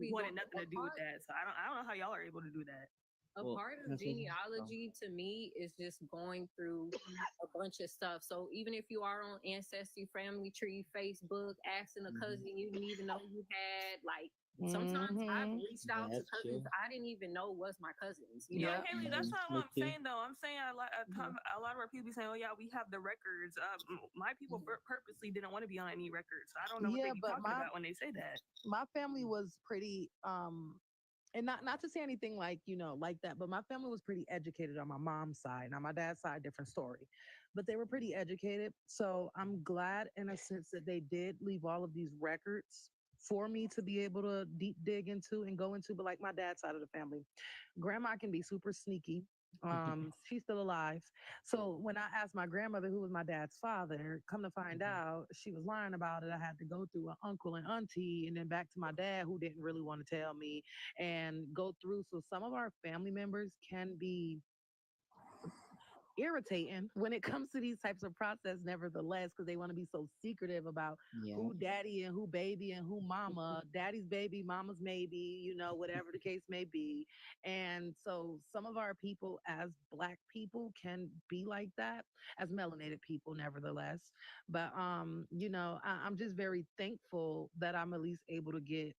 wanted nothing to do with that. So I don't know how y'all are able to do that. A part of genealogy to me is just going through a bunch of stuff. So even if you are on Ancestry, Family Tree, Facebook, asking a cousin you didn't even know you had, like sometimes I've reached out to cousins I didn't even know was my cousins. You know, Haley, that's not what I'm saying though. I'm saying a lot of our people be saying, "Oh yeah, we have the records." My people purposely didn't want to be on any records. So I don't know what they be talking about when they say that. My family was pretty and not to say anything like like that, but my family was pretty educated on my mom's side. Now my dad's side, different story, but they were pretty educated. So I'm glad in a sense that they did leave all of these records for me to be able to deep dig into and go into. But like my dad's side of the family, grandma can be super sneaky. She's still alive. So when I asked my grandmother, who was my dad's father, come to find out, she was lying about it. I had to go through an uncle and auntie, and then back to my dad, who didn't really want to tell me, and go through. So some of our family members can be irritating when it comes to these types of process, nevertheless, because they want to be so secretive about who daddy and who baby and who mama, daddy's baby, mama's maybe, whatever the case may be. And so some of our people as Black people can be like that, as melanated people, nevertheless. But I'm just very thankful that I'm at least able to get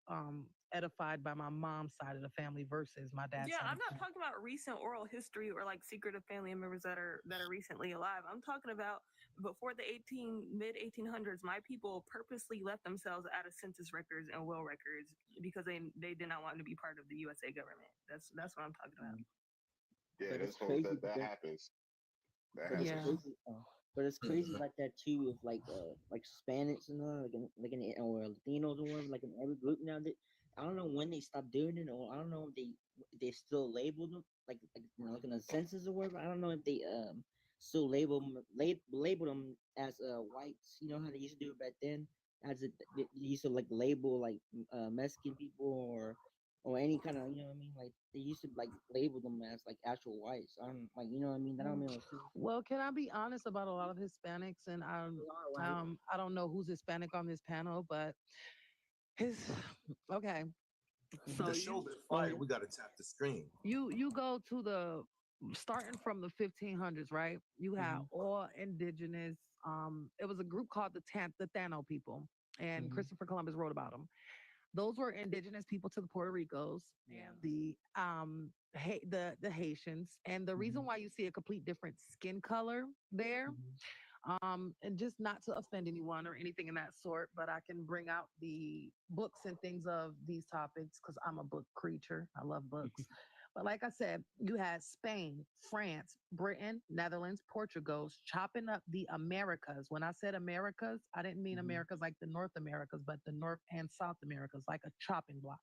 edified by my mom's side of the family versus my dad's Yeah, side. I'm not talking about recent oral history or like secretive family members that are recently alive. I'm talking about before the mid 1800s. My people purposely left themselves out of census records and will records because they did not want to be part of the USA government. That's what I'm talking about. Yeah, But it's that's what crazy that because- happens. That But it's happens. crazy. But it's crazy like that too with like Hispanics and all, like in or Latinos or whatever, like in every group now. I don't know when they stopped doing it, or I don't know if they still label them like in the census or whatever. I don't know if they still label them as whites. You know how they used to do it back then, they used to like label like Mexican people or any kind of, you know what I mean? Like they used to like label them as like actual whites. I'm like, you know what I mean? I don't know. Well, can I be honest about a lot of Hispanics? And I don't know who's Hispanic on this panel, but okay. For the show been fire, we gotta tap the screen. You go to starting from the 1500s, right? You have all indigenous. It was a group called the Thano people, and Christopher Columbus wrote about them. Those were indigenous people to the Puerto Ricos and the Haitians. And the reason why you see a complete different skin color there, and just not to offend anyone or anything in that sort, but I can bring out the books and things of these topics because I'm a book creature. I love books. But like I said, you had Spain, France, Britain, Netherlands, Portugal chopping up the Americas. When I said Americas, I didn't mean Americas like the North Americas, but the North and South Americas, like a chopping block,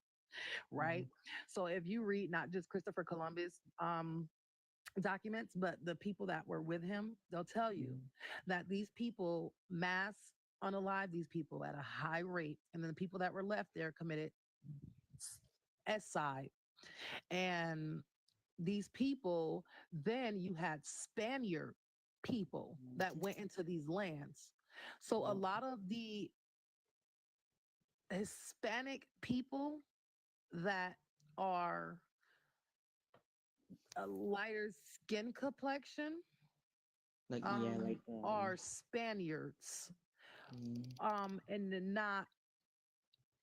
right? So if you read not just Christopher Columbus documents, but the people that were with him, they'll tell you that these people mass unalive these people at a high rate. And then the people that were left there committed S-side. And these people, then you had Spaniard people that went into these lands. So a lot of the Hispanic people that are a lighter skin complexion Like are Spaniards, and they're not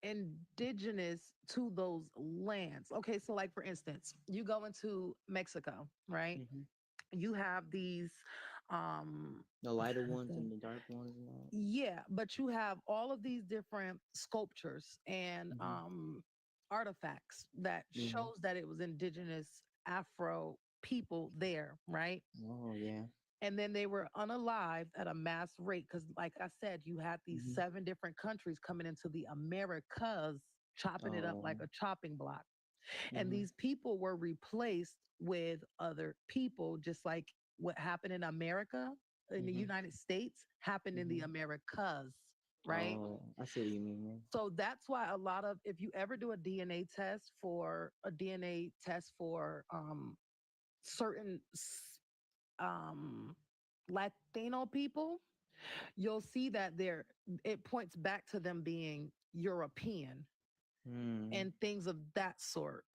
indigenous to those lands. Okay, so like for instance, you go into Mexico, right? You have these the lighter ones and the dark ones and all. yeah, but you have all of these different sculptures and artifacts that shows that it was indigenous Afro people there, right? Oh yeah. And then they were unalived at a mass rate because, like I said, you had these 7 different countries coming into the Americas, chopping it up like Oh. a chopping block. And these people were replaced with other people, just like what happened in America, in the United States, happened in the Americas, right? Oh, I see what you mean. Yeah. So that's why a lot of, if you ever do a DNA test for certain Latino people, you'll see that it points back to them being European and things of that sort.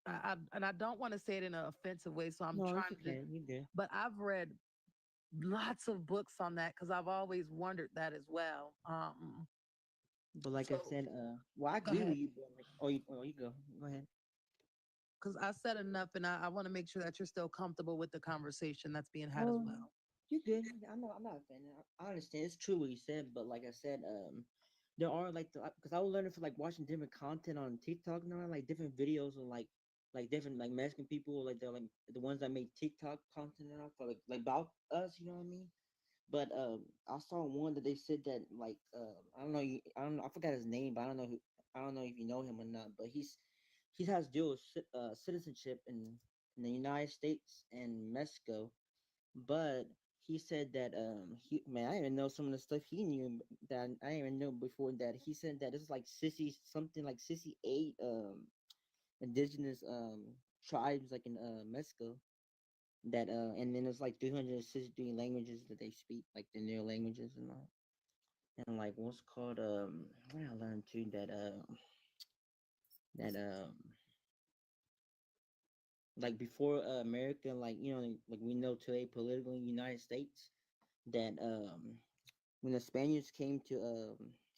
And I don't want to say it in an offensive way, so I'm No, trying it's to. okay. You good. But I've read lots of books on that because I've always wondered that as well. But like I said, well, I Go agree ahead. with you. But like, you go. Go ahead. Because I said enough, and I want to make sure that you're still comfortable with the conversation that's being had as well. You good? I'm not offended. I understand. It's true what you said, but like I said, there are like because I was learning from like watching different content on TikTok now, like different videos of like different like Mexican people, like they're like the ones that make TikTok content now for like about us, you know what I mean? But I saw one that they said that like I don't know, I don't know, I forgot his name, but I don't know if you know him or not, but he has dual citizenship in the United States and Mexico, but he said that he man, I didn't even know some of the stuff he knew that I didn't even know before that. He said that it's like sissy something like 68 indigenous tribes like in Mexico that and then it's like 363 languages that they speak, like the their languages and all. And like what's called what I learned too that like before America, like you know, like we know today politically United States, that when the Spaniards came to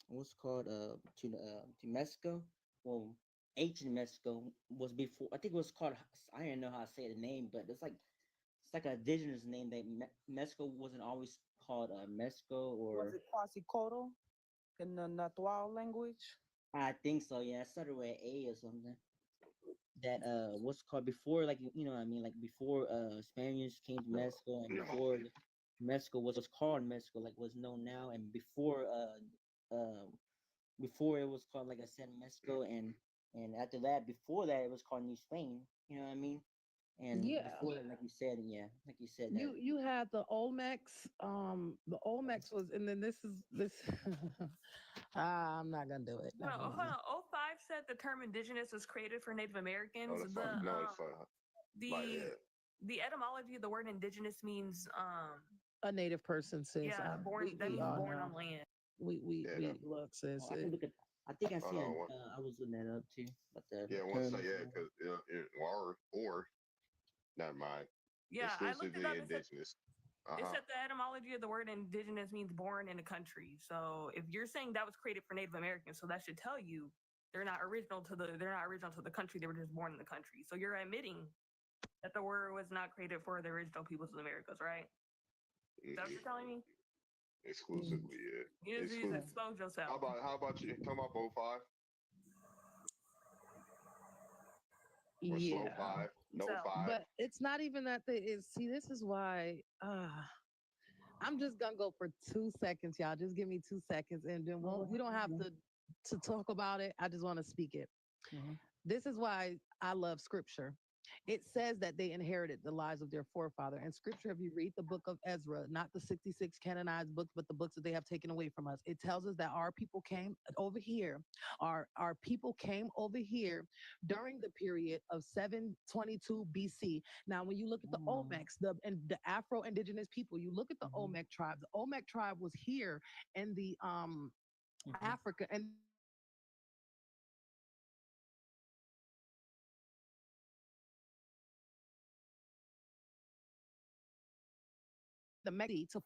what's called to Mexico, well ancient Mexico was before, I think it was called, I don't know how to say the name, but it's like an indigenous name that Mexico wasn't always called Mexico, Was or it Quasicoto in the Natural language? I think so, yeah, it started with A or something. That what's called before, like you know what I mean, like before Spaniards came to Mexico, and before Mexico was called Mexico, like was known now, and before it was called, like I said, Mexico, and after that, before that, it was called New Spain. You know what I mean? And Yeah. before that, like you said, yeah, like you said, You had the Olmecs. The Olmecs was, and then this. I'm not gonna do it. No, hold on. O5 said the term indigenous was created for Native Americans. No, it's fine. No, it's fine. The etymology of the word indigenous means a native person, sis. yeah, born that means all born know. on land. We look, sis. I can look at. I think I see. Hold on, I was looking that up too. But the yeah, one term second, is, yeah, because or never mind. Yeah, I looked it Exclusively up. indigenous. It said the etymology of the word indigenous means born in a country. So if you're saying that was created for Native Americans, so that should tell you they're not original to the country. They were just born in the country. So you're admitting that the word was not created for the original peoples of the Americas, right? Is that what you're telling me? Exclusively, yeah. You just expose yourself. How about you? Come up 05? Or Yeah. slow 5? No 5. But it's not even that they is. See, this is why. I'm just gonna go for 2 seconds, y'all. Just give me 2 seconds, and then we don't have to talk about it. I just want to speak it. This is why I love scripture. It says that they inherited the lives of their forefather. And scripture, if you read the book of Ezra, not the 66 canonized books, but the books that they have taken away from us, it tells us that our people came over here. Our people came over here during the period of 722 BC. Now, when you look at the Olmecs, the Afro-Indigenous people, you look at the Olmec tribe. The Olmec tribe was here in the Africa, and the Medi to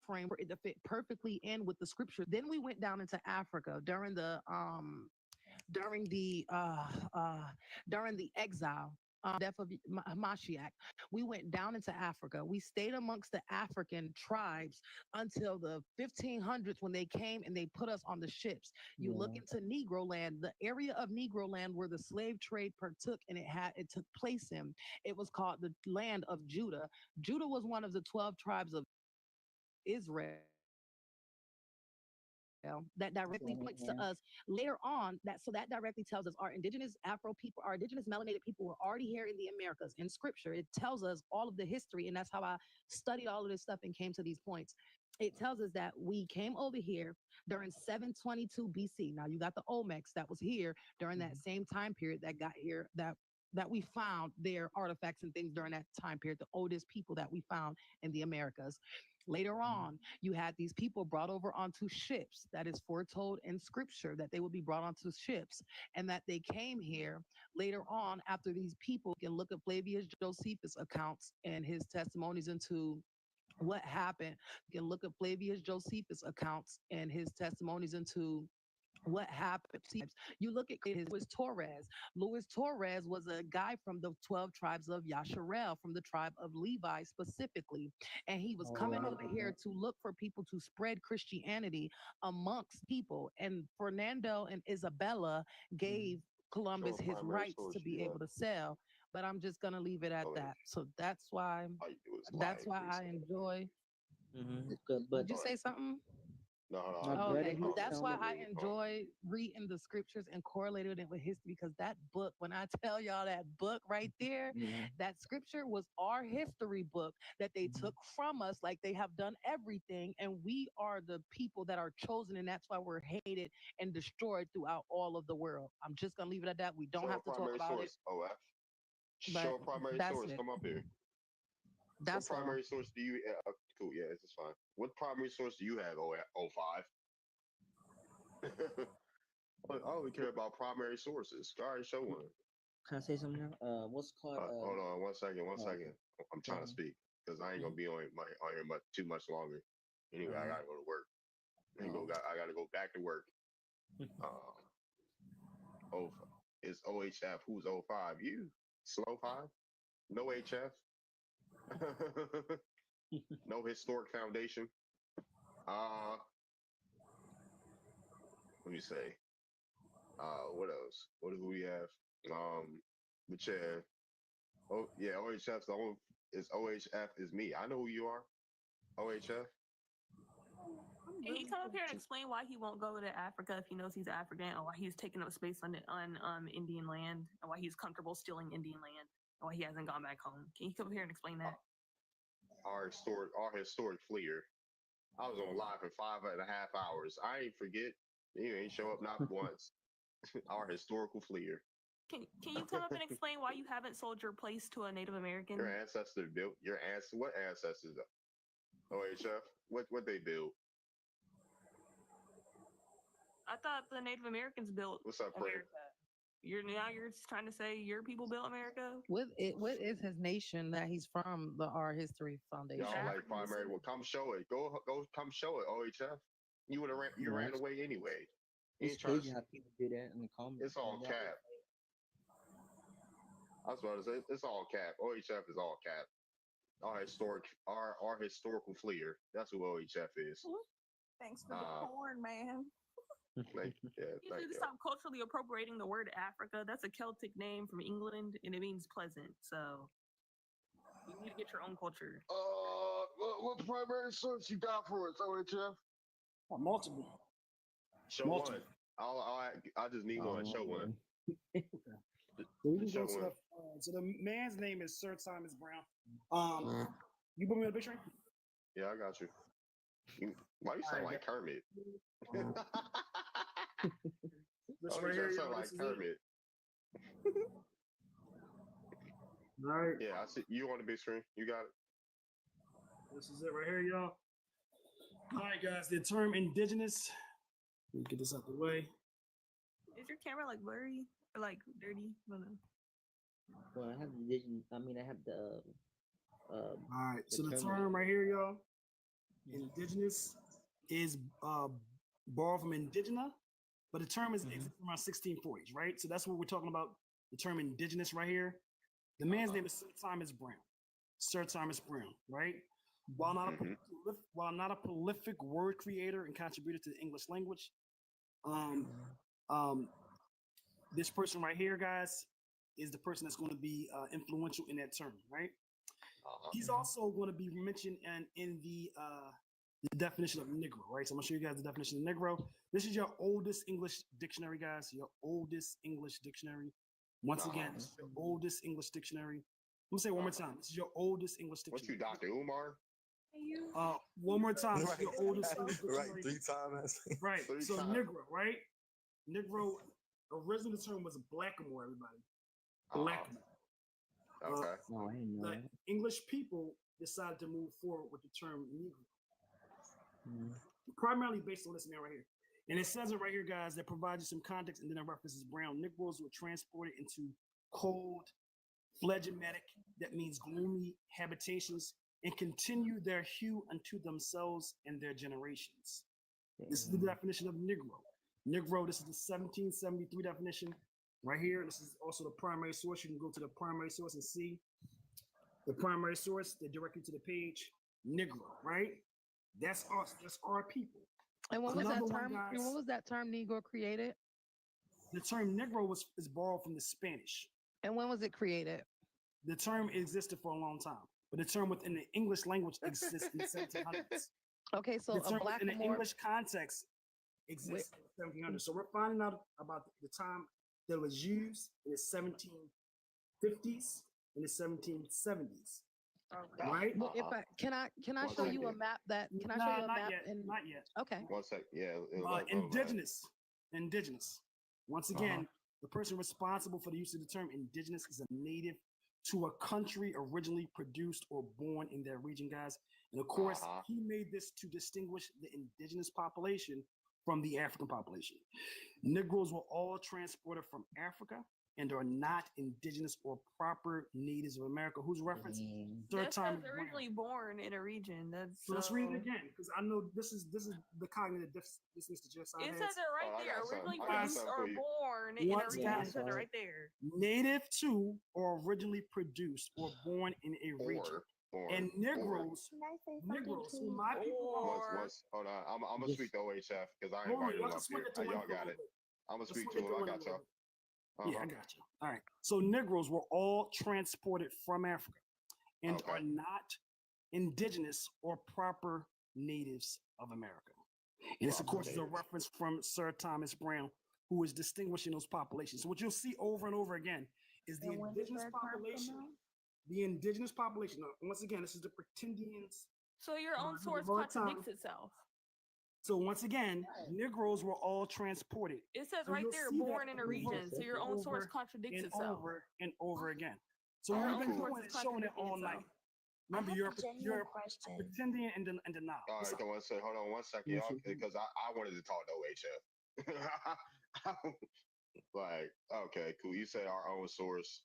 frame for it to fit perfectly in with the scripture. Then we went down into Africa during the exile, death of Mashiach. We went down into Africa. We stayed amongst the African tribes until the 1500s when they came and they put us on the ships. You look into Negro land, the area of Negro land where the slave trade partook and it took place in. It was called the land of Judah. Judah was one of the 12 tribes of Israel. That directly points to us later on. That directly tells us our indigenous Afro people, our indigenous melanated people were already here in the Americas. In scripture, it tells us all of the history, and that's how I studied all of this stuff and came to these points. It tells us that we came over here during 722 BC. Now you got the Olmecs that was here during that same time period that got here, that we found their artifacts and things during that time period, the oldest people that we found in the Americas. Later on, you had these people brought over onto ships. That is foretold in scripture that they would be brought onto ships and that they came here later on after these people. You can look at Flavius Josephus' accounts and his testimonies into what happened. You can look at Flavius Josephus' accounts and his testimonies into what happened. You look at Luis Torres. Luis Torres was a guy from the 12 tribes of Yasharel, from the tribe of Levi specifically. And he was coming over here to look for people to spread Christianity amongst people. And Fernando and Isabella gave Columbus his rights to be able to sell. But I'm just gonna leave it at that. So that's why I enjoy. Did you say something? No, Okay, that's why I enjoy reading the scriptures and correlating it with history, because that book, when I tell y'all that book right there, that scripture was our history book that they took from us, like they have done everything, and we are the people that are chosen, and that's why we're hated and destroyed throughout all of the world. I'm just gonna leave it at that. We don't have to talk about it. OF. but Show a primary that's source. it. Come up here. That's what all. primary source do you? Cool. Yeah, this is fine. What primary source do you have? 05. I only care about primary sources. All right, show one. Can I say something now? What's called? Hold on, one second. okay. I'm trying to speak because I ain't gonna be on here too much longer. Anyway, I gotta go to work. I gotta go back to work. It's OHF. Who's 05? You? Slow 5? No HF? No historic foundation? Let me say. What else? What do we have? But yeah. Oh yeah, OHF's the only OHF is me. I know who you are. OHF. Can he come up here and explain why he won't go to Africa if he knows he's African, or why he's taking up space on Indian land, and why he's comfortable stealing Indian land, and why he hasn't gone back home? Can you come up here and explain that? Our historic fleer. I was on live for 5.5 hours. I ain't forget. You ain't show up not once. Our historical fleer. Can you come up and explain why you haven't sold your place to a Native American? Your ancestors built what ancestors? OHF. What they built? I thought the Native Americans built What's up, America. You're trying to say your people built America? What is his nation that he's from? The Our History Foundation. Y'all like primary? Well, come show it. Go, come show it. OHF. You would have ran away anyway. You It's ain't trying crazy to, how people do that in the comments. it's all cap. I was about to say it's all cap. OHF is all cap. Our historical fleer. That's who OHF is. Thanks for the porn, man. Thank you. Yeah, You thank need to you. stop culturally appropriating the word Africa. That's a Celtic name from England, and it means pleasant. So you need to get your own culture. What primary source you got for us, OHF? Multiple. Show one. I just need one. Show one. We can Show go to one. so the man's name is Sir Thomas Brown. You put me on the picture? Yeah, I got you. Why you sound Alright, like Kermit? This Oh, right you here, sound yo, like this is it. Kermit. All right. Yeah, I see you on the big screen. You got it. This is it right here, y'all. All right, guys. The term indigenous. Let me get this out the way. Is your camera like blurry or like dirty? I don't know. Well, I have the vision. I mean, I have the All right. So the term- term right here, y'all, indigenous is borrowed from indigena, but the term is exists around 1640s, right? So that's what we're talking about. The term indigenous right here. The man's name is Sir Thomas Brown. Sir Thomas Brown, right? While not a prolific word creator and contributor to the English language, this person right here, guys, is the person that's going to be influential in that term, right? He's also going to be mentioned in the definition of Negro, right? So I'm gonna show you guys the definition of Negro. This is your oldest English dictionary, guys. Your oldest English dictionary. Once again, this is your oldest English dictionary. I'm gonna say it one more time. This is your oldest English What dictionary. you, Dr. Umar? One more time. This is Right. your oldest English Right, dictionary. 3 times. Right. Three So times. Negro, right? Negro, originally the term was blackamoor, everybody. Blackamoor. Okay. No, I didn't know The that. English people decided to move forward with the term Negro, Mm. primarily based on this man right here. And it says it right here, guys, that provides you some context, and then it references brown. Negroes were transported into cold, phlegmatic, that means gloomy habitations, and continue their hue unto themselves and their generations. This is the definition of Negro. Negro, this is the 1773 definition right here. This is also the primary source. You can go to the primary source and see the primary source. They direct you to the page. Negro, right? That's us. That's our people. And when was that Another one, term? guys. When was that term Negro created? The term Negro is borrowed from the Spanish. And when was it created? The term existed for a long time, but the term within the English language exists in the 1700s. Okay, so The a term black in the English context exists in the 1700s. So we're finding out about the time that it was used in the 1750s and the 1770s. Right? Well, if can I One show you a second. map that can I Nah, show you a not map? yet, not yet. Okay. One sec. Yeah. Indigenous. Indigenous. Once Uh-huh. again, the person responsible for the use of the term indigenous is a native to a country originally produced or born in that region, guys. And of course, he made this to distinguish the indigenous population from the African population. Negroes were all transported from Africa and are not indigenous or proper natives of America. Whose reference? Third That time. says originally born in a region. That's So let's read it again because I know this is the cognitive dissonance that your side It has. says it right there. Originally I got produced something or for you. born in a Once region. again, It says it right there. native to or originally produced or born in a region. And Negroes, Negroes, who my people are. Hold on. I'm gonna speak to OHF because I Hold on, invited him let's up swing here. it to Y'all one got for it. one. I'm gonna Let's speak swing to it to him. I one got for y'all. one. Yeah, I got you. All right. So Negroes were all transported from Africa and are not indigenous or proper natives of America. And this, of course, is a reference from Sir Thomas Brown, who is distinguishing those populations. So what you'll see over and over again is the indigenous population. The indigenous population. Now, once again, this is the pretendians. So your own the source maritime- contradicts itself. So once again, Negroes were all transported. It says So right you'll there, see that born in a over region. So your own source over contradicts and itself. over and over again. So Your we've own been source doing is it, showing it contradicting all night. itself. Remember, have you're a genuine you're question. pretending and denial. All right, so hold on one second, Yes, y'all, you can. because I wanted to talk to OHF. Like, okay, cool. You said our own source.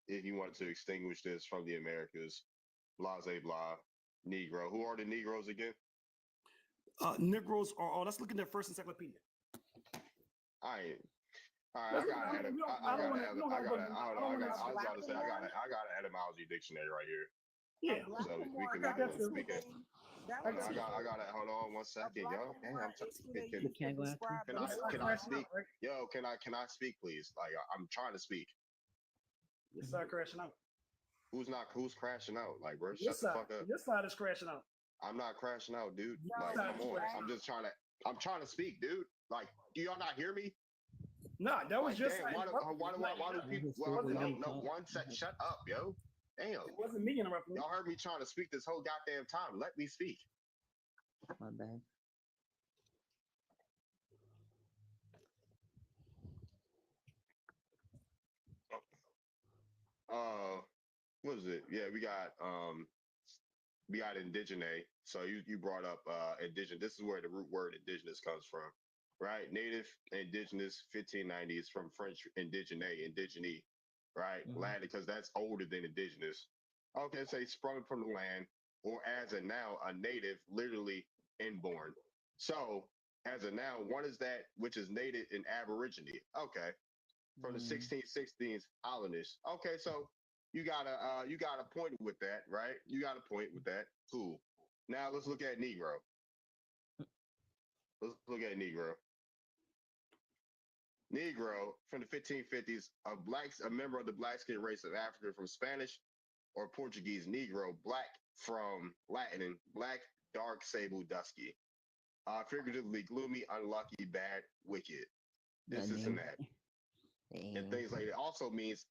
If you want to extinguish this from the Americas, blah, blah, blah, Negro. Who are the Negroes again? Negroes are all. Let's look at their first encyclopedia. All right, I got an etymology dictionary right here. Yeah. So we can I got it. Hold on one second, yo. Damn, can I speak? Yo, can I speak, please? Like I'm trying to speak. Your side crashing out. Who's crashing out? Like, bro, Your shut the side, fuck up. your side is crashing out. I'm not crashing out, dude. Your Like, side come is on. crashing I'm trying to speak, dude. Like, do y'all not hear me? Nah, that was Like, just. damn, why do people? No, one sec. Shut up, yo. Damn. It wasn't me interrupting you. Y'all heard me trying to speak this whole goddamn time. Let me speak. My bad. What is it? Yeah, we got indigene. So you brought up indigenous. This is where the root word indigenous comes from, right? Native, indigenous, 1590s from French indigene, indigene, right? Latin, because that's older than indigenous. Okay, say sprung from the land, or as a noun, a native, literally inborn. So as a noun, one is that which is native in Aborigine. Okay, from the 1616s Hollandish. Okay, so you got a point with that, right? You got a point with that. Cool. Now let's look at Negro. Let's look at Negro. Negro from the 1550s, a member of the black skin race of Africa from Spanish or Portuguese. Negro, black from Latin, black, dark, sable, dusky. Figuratively gloomy, unlucky, bad, wicked. This and that. And things like that. Also means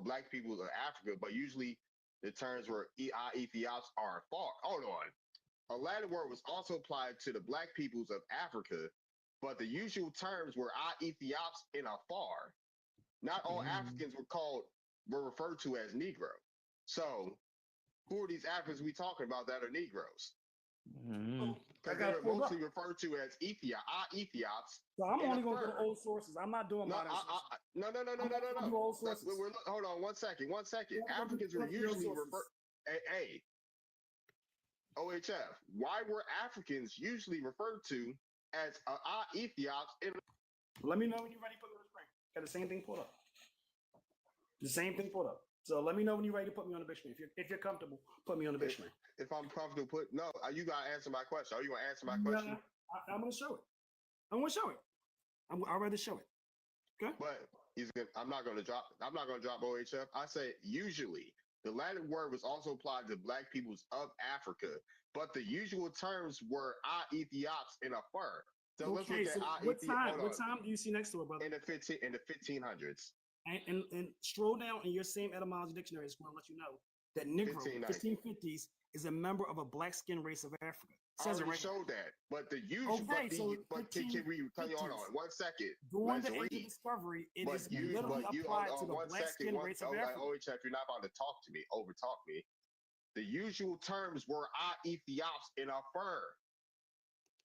black people of Africa, but usually the terms where Ethiops are far. Hold on. A Latin word was also applied to the black peoples of Africa, but the usual terms were Ethiops and afar. Not all Africans were referred to as Negro. So who are these Africans we talking about that are Negroes? Because they were mostly referred to as Ethiops. So I'm only going to go to old sources. I'm not doing modern sources. No. Hold on, 1 second. Africans were usually referred. Hey, OHF. Why were Africans usually referred to as Ethiops? Let me know when you're ready to put me on the screen. Got the same thing pulled up. The same thing pulled up. So let me know when you're ready to put me on the big screen. If you're comfortable, put me on the big screen. If I'm comfortable, you gotta answer my question. Are you gonna answer my question? I'm gonna show it. I'd rather show it. Okay. But I'm not gonna drop OHF. I say usually. The Latin word was also applied to black peoples of Africa, but the usual terms were Ethiops and afar. So let's look at what time do you see next to it, brother? In the 1500s. And scroll down in your same etymology dictionary. It's going to let you know that Negro, 1550s, is a member of a black skin race of Africa. I already showed that, but the usual. Okay, can we hold on 1 second? During the age of discovery, it is literally applied to the black skin race of Africa. OHF, you're not about to talk to me, overtalk me. The usual terms were Ethiops and afar.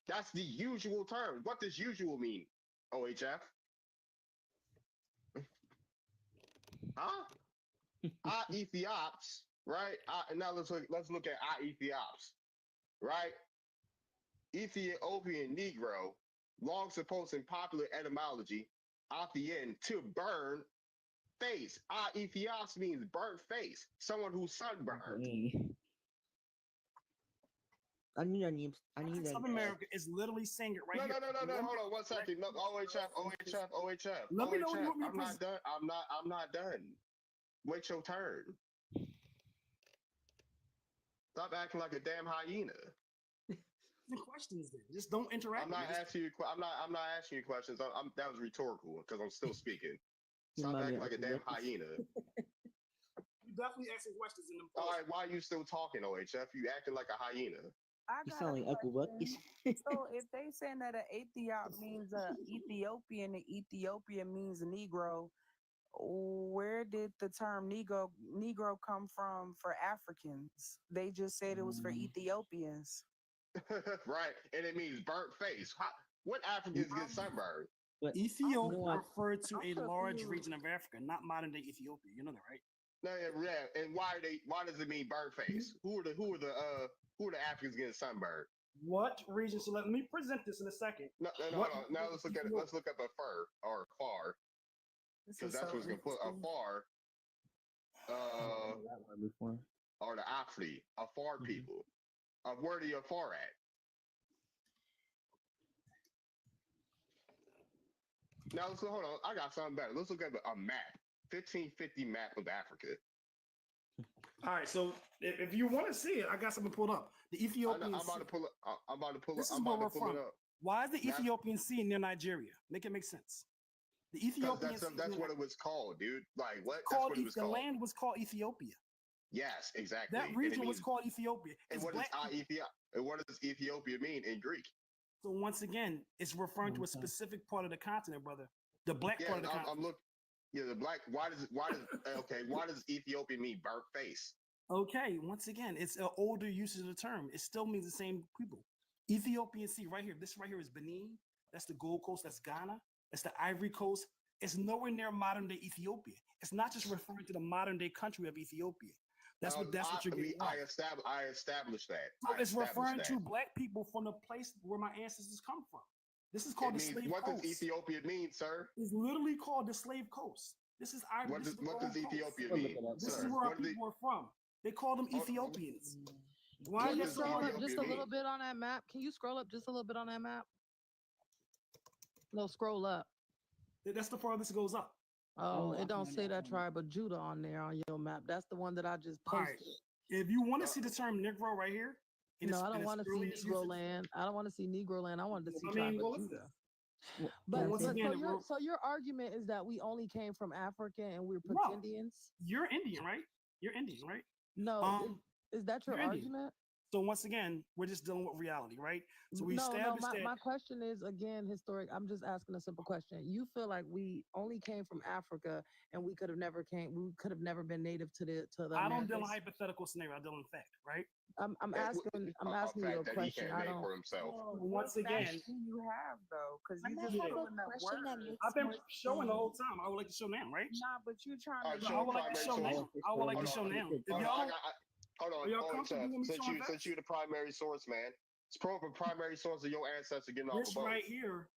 That's the usual term. What does usual mean, OHF? Ethiops, right? Now let's look at Ethiops, right? Ethiopian Negro, long supposed in popular etymology, Athien, to burn face. Ethiops means burnt face, someone who's sunburned. I need that. South America is literally saying it right here. No. Hold on 1 second. No, OHF. Let me know when you want me to I'm not done. I'm not done. Wait your turn. Stop acting like a damn hyena. The questions then. Just don't interact. I'm not asking you questions. That was rhetorical because I'm still speaking. Stop acting like a damn hyena. You definitely asking questions in them. All right, why are you still talking, OHF? You acting like a hyena. You sound like Uncle Ruckus. So if they saying that an Ethiop means Ethiopian and Ethiopia means Negro, where did the term Negro come from for Africans? They just said it was for Ethiopians. Right, and it means burnt face. What Africans get sunburned? Ethiopia referred to a large region of Africa, not modern day Ethiopia. You know that, right? No, yeah. And why does it mean burnt face? Who are the Africans getting sunburned? What region? So let me present this in a second. No. Now let's look at it. Let's look up a fur or far, because that's what's gonna put a far. Or the Afri, Afar people. Where do you Afar at? Now let's hold on. I got something better. Let's look at a map. 1550 map of Africa. All right, so if you want to see it, I got something pulled up. The Ethiopian. I'm about to pull it. This is where we're from. Why is the Ethiopian Sea near Nigeria? Make it make sense. The Ethiopian Sea. That's what it was called, dude. Like what? That's what it was called. The land was called Ethiopia. Yes, exactly. That region was called Ethiopia. And what does Ethiopia mean in Greek? So once again, it's referring to a specific part of the continent, brother. The black part of the continent. The black. Why does Ethiopia mean burnt face? Okay, once again, it's an older usage of the term. It still means the same people. Ethiopian Sea, right here. This right here is Benin. That's the Gold Coast. That's Ghana. That's the Ivory Coast. It's nowhere near modern day Ethiopia. It's not just referring to the modern day country of Ethiopia. That's what you're getting. I established that. So I it's established referring that. to black people from the place where my ancestors come from. This is called the slave What coast. does Ethiopia mean, sir? It's literally called the slave coast. This is our. What does Ethiopia mean, This sir? is where our What do they- people are from. They call them Ethiopians. Why Can you does scroll up Ethiopia just a mean? little bit on that map? Can you scroll up just a little bit on that map? No, scroll up. That's the farthest it goes up. Oh, it don't say that tribe of Judah on there on your map. That's the one that I just All posted. right. If you want to see the term Negro right here, No, I don't want to see Negro land. I don't want to see Negro land. I wanted to see tribe of Judah. But, once again, so your argument is that we only came from Africa and we're No. pretendians? You're Indian, right? You're Indian, right? No, is that your you're Indian. argument? So once again, we're just dealing with reality, right? So we No, established that. my question is again historic. I'm just asking a simple question. You feel like we only came from Africa and we could have never been native to the I don't deal in Americas? hypothetical scenario. I deal in fact, right? I'm asking you a question. I don't. Once again, do you have though? Because I you might just have a filling up question that words. makes I've been more showing the whole sense. time. I would like to show now, right? Nah, but you're trying Alright, to. I would like to show now. I would like to show now. If y'all, Hold are on, y'all hold on, comfortable with me since showing you facts? since you the primary source, man. It's proof of primary source of your ancestors getting off This the boat. right here,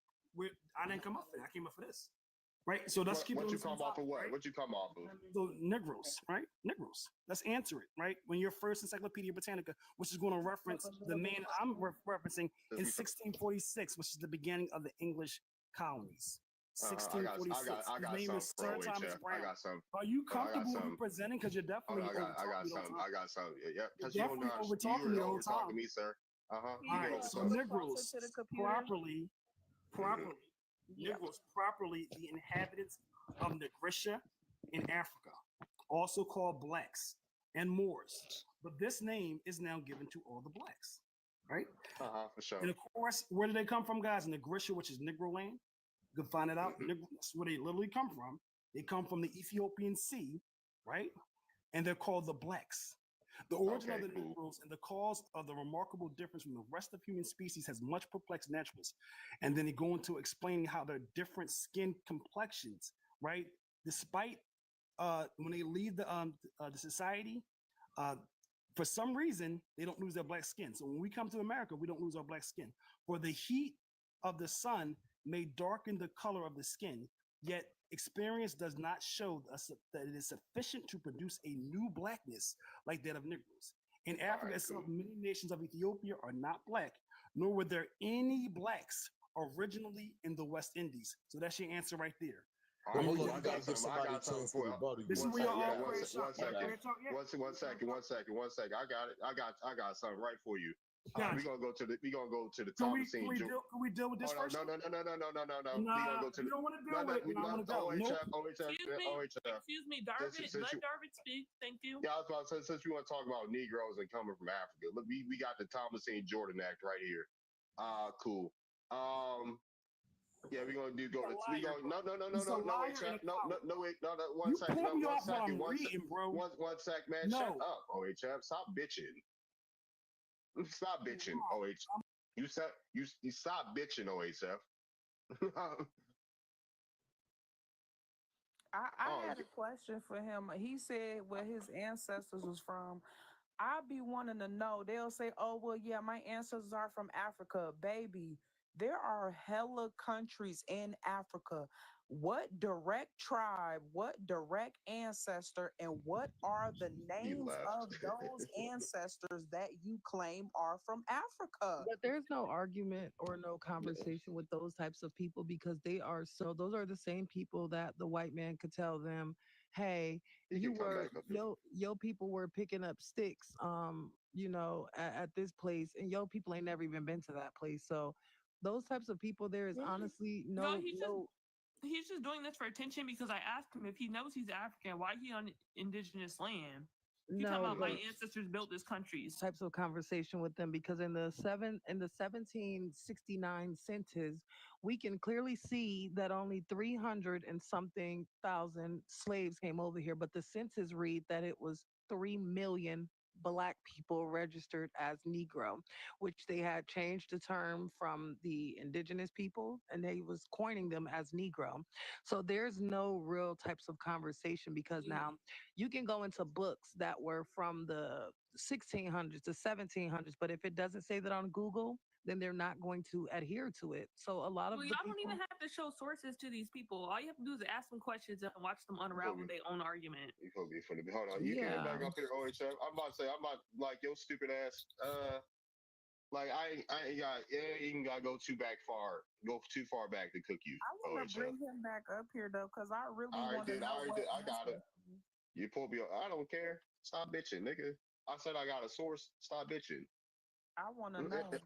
I didn't come up for that. I came up for this. Right? So let's keep it What on you the same come off topic, of what? right? What you come off of? So Negroes, right? Negroes. Let's answer it, right? When your first Encyclopedia Britannica, which is going to reference the man I'm referencing in 1646, which is the beginning of the English colonies. 1646. I got His name is something Sir for Thomas HF. Brown. I got some. Are you I got comfortable with me something. presenting? Because you're definitely I got over-talking me the whole something. time. I got something. Yeah, because You're you don't know definitely how over-talking me the you whole over-talking time. me, sir. Uh-huh. All right, so Negroes properly, Negroes properly the inhabitants of Nigrisha in Africa, also called blacks and Moors. But this name is now given to all the blacks, right? For sure. And of course, where do they come from, guys? Nigrisha, which is Negro land. You can find it out. That's where they literally come from. They come from the Ethiopian Sea, right? And they're called the blacks. The origin of the Negroes and the cause of the remarkable difference from the rest of human species has much perplexed naturalists. And then they go into explaining how their different skin complexions, right? Despite when they leave the society, for some reason, they don't lose their black skin. So when we come to America, we don't lose our black skin. For the heat of the sun may darken the color of the skin, yet experience does not show us that it is sufficient to produce a new blackness like that of Negroes. In Africa itself, many nations of Ethiopia are not black, nor were there any blacks originally in the West Indies. So that's your answer right there. All right, Hold cool. on, I gotta give somebody a chance to rebuttal you. This is where y'all operate. One second. I got it. I got something right for you. We're gonna go to the Thomasine. Can we deal with this first? No. Nah, We gonna go to you don't want to deal with it. I want to go. Excuse me, Darvin. Let Darvin speak. Thank you. Yeah, I was about to say, since we want to talk about Negroes and coming from Africa, look, we got the Thomasine Jordan Act right here. Cool. Yeah, we're gonna we gonna no wait, one second, one sec, man. Shut up, OHF. Stop bitching. Stop bitching, OH. You stop bitching, OHF. I had a question for him. He said where his ancestors was from. I be wanting to know. They'll say, "Oh, well, yeah, my ancestors are from Africa, baby." There are hella countries in Africa. What direct tribe, what direct ancestor, and what are the names of those ancestors that you claim are from Africa? But there's no argument or no conversation with those types of people because those are the same people that the white man could tell them, hey, your people were picking up sticks, at this place, and your people ain't never even been to that place. So those types of people, there is honestly he's just doing this for attention because I asked him if he knows he's African, why he on indigenous land. He's talking about my ancestors built this country. Types of conversation with them because in the 1769 census, we can clearly see that only 300 and something thousand slaves came over here, but the census read that it was 3 million Black people registered as Negro, which they had changed the term from the indigenous people and they was coining them as Negro. So there's no real types of conversation because now you can go into books that were from the 1600s to 1700s, but if it doesn't say that on Google, then they're not going to adhere to it. So a lot of Well, the y'all don't people, even have to show sources to these people. All you have to do is ask them questions and watch them unravel their own argument. You gonna be funny. Hold on, you can yeah, back up here, OHF. I'm about to say, I'm not like your stupid ass. Like I ain't got, yeah, you ain't gotta go go too far back to cook you, I want to OHF. bring him back up here though, because I really I already want to did. I know already what did. I got it. answer. You pulled me up. I don't care. Stop bitching, nigga. I said I got a source. Stop bitching. I want to know.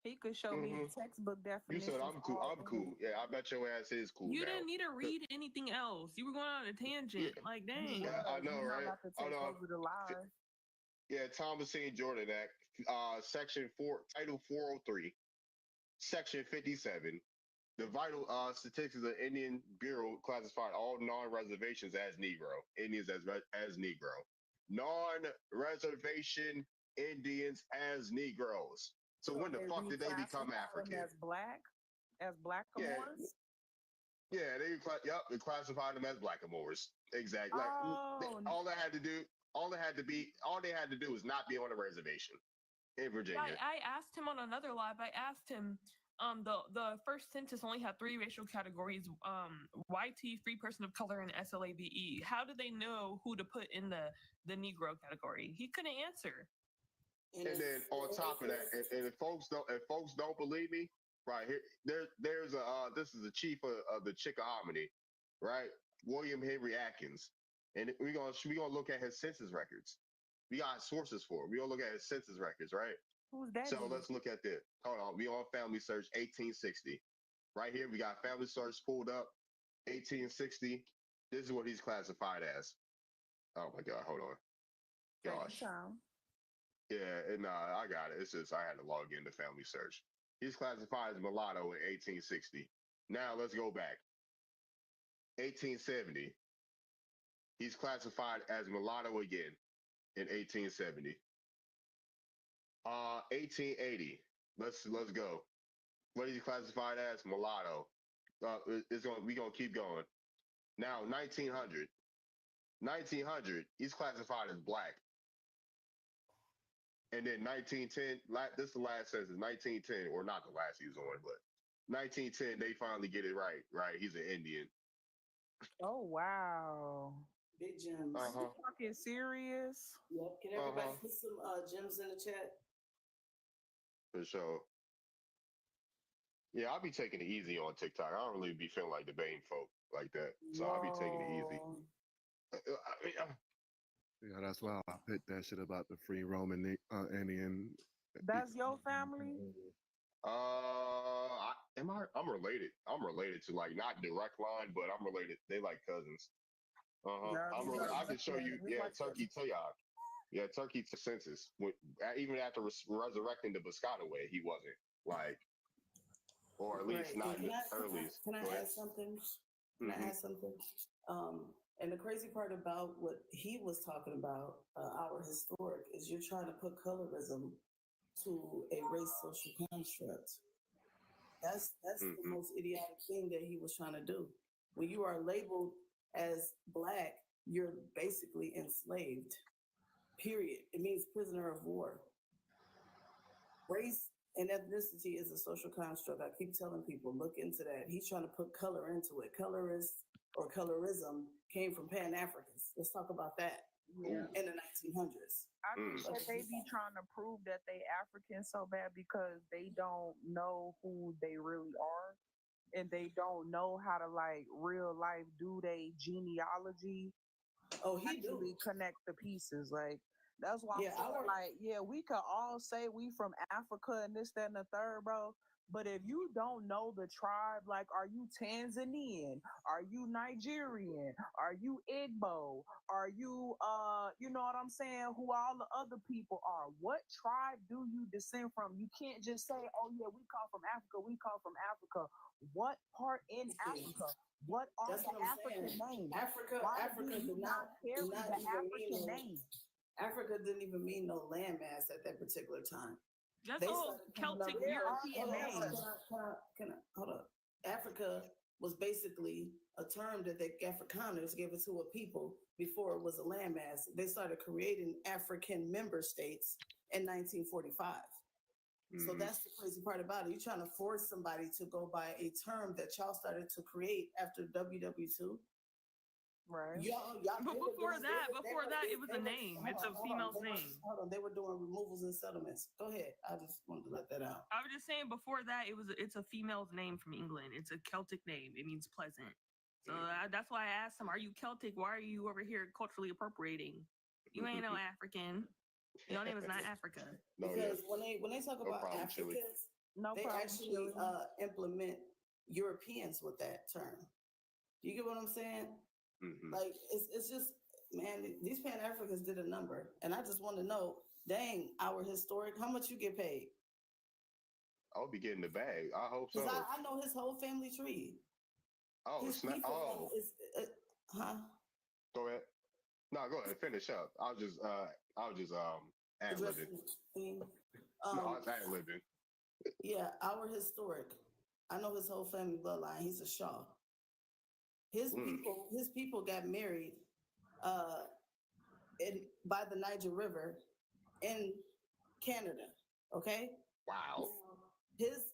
He could show me Mhm. textbook You definitions. said I'm cool. all I'm cool. day. Yeah, I bet your ass is cool You now. didn't need to read anything else. You were going on a tangent. Like, dang. Yeah, I know, You right? about to Hold take on. over the live. Yeah, Thomasine Jordan Act, Section 4, Title 403, Section 57. The vital statistics of Indian Bureau classified all non-reservations as Negro, Indians as Negro, non-reservation Indians as Negroes. So when the they fuck did they become reclassify them African? as blackamoors? Yeah, they classified them as blackamoors. Exactly. Like all they had to do was not be on a reservation in Virginia. I asked him on another live. I asked him, the first census only had 3 racial categories: YT, free person of color, and SLABE. How do they know who to put in the Negro category? He couldn't answer. And then on top of that, and if folks don't believe me, right here, there's this is the chief of the Chickahominy, right? William Henry Atkins, and we're gonna look at his census records. We got sources for it. We're gonna look at his census records, right? Who's that? So let's look at this. Hold on, we on Family Search 1860. Right here, we got Family Search pulled up, 1860. This is what he's classified as. Oh my God, hold on. Gosh. Yeah, and I got it. It's just I had to log into Family Search. He's classified as mulatto in 1860. Now let's go back. 1870. He's classified as mulatto again in 1870. 1880. Let's go. What is he classified as? Mulatto. We gonna keep going. Now 1900. 1900. He's classified as black. And then 1910, this is the last census, 1910, or not the last he was on, but 1910, they finally get it right, He's an Indian. Oh, wow. Big gems. Are you fucking serious? Yep. Can everybody put some gems in the chat? For sure. Yeah, I'll be taking it easy on TikTok. I don't really be feeling like debating folk like that. So I'll be taking it easy. Yeah, that's why I picked that shit about the free Roman Indian. That's your family? I'm related. I'm related to, like, not direct line, but I'm related. They like cousins. I can show you. Yeah, Turkey Tayak. Yeah, Turkey to census. Even after resurrecting the Piscataway, he wasn't, like, or at least not in the earliest. Can I add something? Can I add something? And the crazy part about what he was talking about, our historic, is you're trying to put colorism to a race social construct. That's the most idiotic thing that he was trying to do. When you are labeled as black, you're basically enslaved. Period. It means prisoner of war. Race and ethnicity is a social construct. I keep telling people, look into that. He's trying to put color into it. Colorist or colorism came from Pan-Africans. Let's talk about that. Yeah. In the 1900s. I think that they be trying to prove that they African so bad because they don't know who they really are. And they don't know how to, like, real life do they genealogy. Oh, he actually connect the pieces. Like, that's why Yeah, I'm saying, like, yeah, we could all say we from Africa and this, that, and the third, bro. But if you don't know the tribe, like, are you Tanzanian? Are you Nigerian? Are you Igbo? Are you, you know what I'm saying? Who all the other people are? What tribe do you descend from? You can't just say, oh, yeah, we come from Africa. We come from Africa. What part in Africa? What are That's the what I'm African saying. names? Africa Why Africa do you do not carry even the mean African name? Africa didn't even mean no landmass at that particular time. That's all Celtic European names. Hold up. Africa was basically a term that the Afrikaners gave it to a people before it was a landmass. They started creating African member states in 1945. So that's the crazy part about it. You're trying to force somebody to go by a term that y'all started to create after WW2. Right. But before that, it was a name. It's a female's name. Hold on, they were doing removals and settlements. Go ahead. I just wanted to let that out. I was just saying before that, it's a female's name from England. It's a Celtic name. It means pleasant. So that's why I asked him, "Are you Celtic? Why are you over here culturally appropriating? You ain't no African. Your name is not Africa." Because when they talk about Africans, they actually implement Europeans with that term. You get what I'm saying? Like it's just, man, these Pan Africans did a number, and I just want to know, dang, our historic, how much you get paid? I'll be getting the bag. I hope so. Because I know his whole family tree. Oh, His it's not. people, Oh, huh? go ahead. No, go ahead. Finish up. I'll just ad libbing. No, I was ad libbing. Yeah, our historic. I know his whole family bloodline. He's a Shaw. His people got married by the Niger River in Canada. Okay. Wow. His